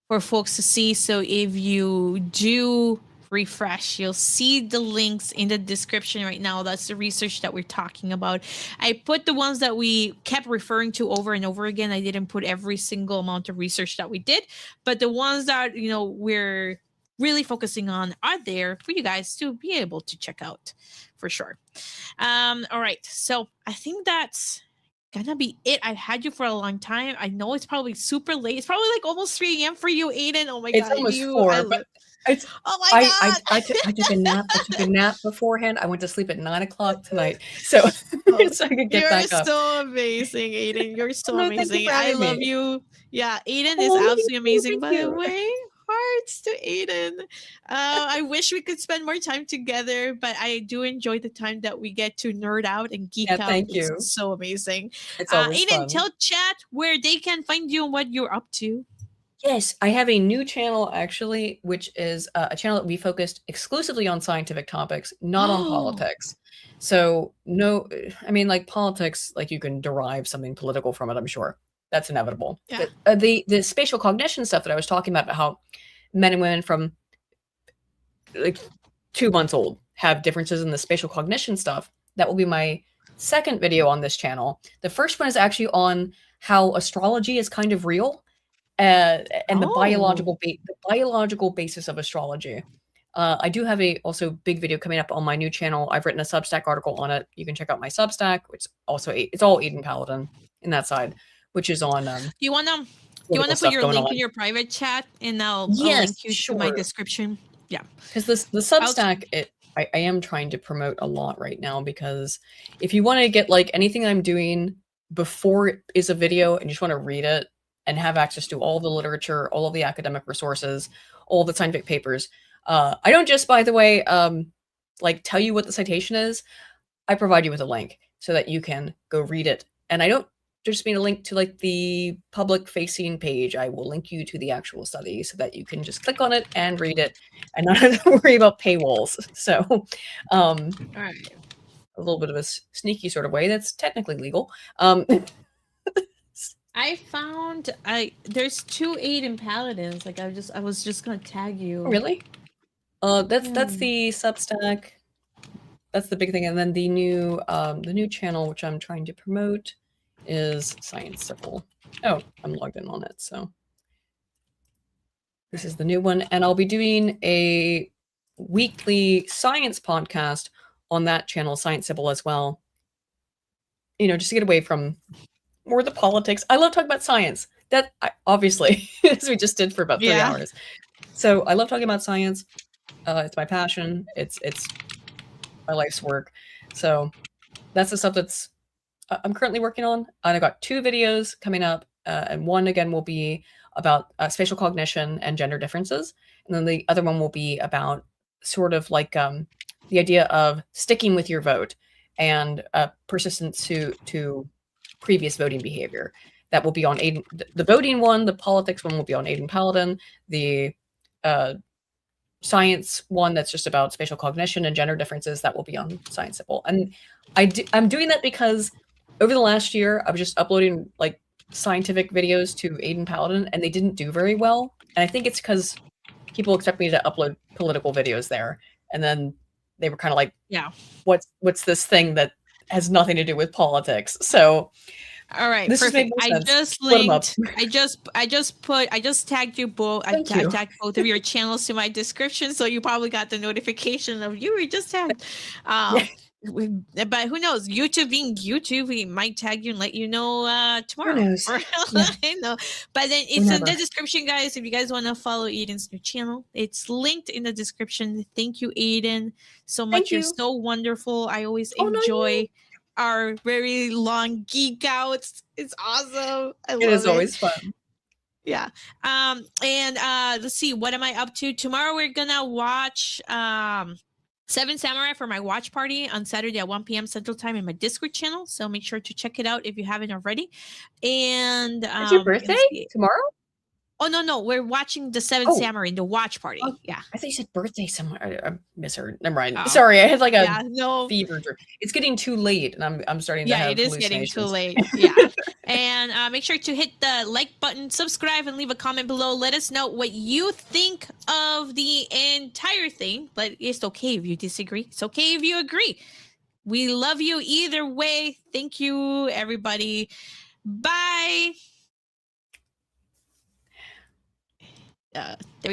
[SPEAKER 2] for folks to see. So if you do refresh, you'll see the links in the description right now. That's the research that we're talking about. I put the ones that we kept referring to over and over again. I didn't put every single amount of research that we did, but the ones that, you know, we're really focusing on are there for you guys to be able to check out for sure. All right, so I think that's gonna be it. I've had you for a long time. I know it's probably super late. It's probably like almost 3 a.m. for you, Aydin. Oh my god.
[SPEAKER 3] It's almost 4, but it's,
[SPEAKER 2] oh my god.
[SPEAKER 3] I took a nap. I took a nap beforehand. I went to sleep at 9 o'clock tonight. So, so I could get back up.
[SPEAKER 2] You're so amazing, Aydin. You're so
[SPEAKER 3] No,
[SPEAKER 2] amazing. I love you. Yeah, Aydin is absolutely amazing. By the way, hearts to Aydin. I wish we could spend more time together, but I do enjoy the time that we get to nerd out and geek out.
[SPEAKER 3] Thank you.
[SPEAKER 2] It's so amazing.
[SPEAKER 3] It's always
[SPEAKER 2] Aydin,
[SPEAKER 3] fun.
[SPEAKER 2] tell chat where they can find you and what you're up to.
[SPEAKER 3] Yes, I have a new channel actually, which is a channel that we focused exclusively on scientific topics, not on politics. So no, I mean, like politics, like you can derive something political from it, I'm sure. That's inevitable.
[SPEAKER 2] Yeah.
[SPEAKER 3] But, the spatial cognition stuff that I was talking about how men and women from like 2 months old have differences in the spatial cognition stuff, that will be my second video on this channel. The first one is actually on how astrology is kind of real. And the biological basis of astrology. I do have a also big video coming up on my new channel. I've written a Substack article on it. You can check out my Substack, which also it's all Aydin Paladin in that side, which is on.
[SPEAKER 2] You wanna put your link in your private chat, and I'll link you to my description. Yeah,
[SPEAKER 3] because the Substack I am trying to promote a lot right now, because if you want to get like anything I'm doing before it is a video and you just want to read it and have access to all the literature, all of the academic resources, all the scientific papers. I don't just, by the way, like tell you what the citation is. I provide you with a link so that you can go read it. And I don't just mean a link to like the public facing page. I will link you to the actual study so that you can just click on it and read it and not have to worry about paywalls. So, all right. A little bit of a sneaky sort of way that's technically legal.
[SPEAKER 2] I found there's 2 Aydin Paladins. Like I was just gonna tag you.
[SPEAKER 3] Really? That's the Substack. That's the big thing. And then the new channel, which I'm trying to promote, is Science Simple. Oh, I'm logged in on it. So this is the new one, and I'll be doing a weekly science podcast on that channel, Science Simple, as well. You know, just to get away from more the politics. I love talking about science. Obviously, as we just did for about 3 hours. So I love talking about science. It's my passion. It's my life's work. So that's the stuff that's I'm currently working on. And I got 2 videos coming up, and one again will be about spatial cognition and gender differences, and then the other one will be about sort of like the idea of sticking with your vote and persistence to previous voting behavior. That will be on Aydin. The voting one, the politics one will be on Aydin Paladin. The science one that's just about spatial cognition and gender differences, that will be on Science Simple. And I'm doing that because over the last year, I was just uploading like scientific videos to Aydin Paladin, and they didn't do very well. And I think it's because people expect me to upload political videos there, and then they were kind of like, "Yeah, what's this thing that has nothing to do with politics?" So,
[SPEAKER 2] all right, perfect. I just linked. I just tagged you both. I tagged both of your channels to my description, so you probably got the notification of you were just tagged. But who knows? YouTube being YouTube, we might tag you and let you know tomorrow.
[SPEAKER 3] Who knows?
[SPEAKER 2] I know. But then it's in the description, guys. If you guys want to follow Aydin's new channel, it's linked in the description. Thank you, Aydin, so much. You're so wonderful. I always enjoy our very long geek outs. It's awesome. It is
[SPEAKER 3] always fun.
[SPEAKER 2] Yeah. And let's see, what am I up to? Tomorrow we're gonna watch Seven Samurai for my watch party on Saturday at 1 p.m. Central Time in my Discord channel. So make sure to check it out if you haven't already. And
[SPEAKER 3] it's your birthday tomorrow?
[SPEAKER 2] Oh, no. We're watching the Seven Samurai in the watch party.
[SPEAKER 3] Oh,
[SPEAKER 2] yeah.
[SPEAKER 3] I thought you said birthday somewhere. I misheard. Never mind. Sorry, I had like a fever dream. It's getting too late, and I'm starting to have
[SPEAKER 2] it is getting too late. Yeah. And make sure to hit the like button, subscribe, and leave a comment below. Let us know what you think of the entire thing. But it's okay if you disagree. It's okay if you agree. We love you either way. Thank you, everybody. Bye. There we go.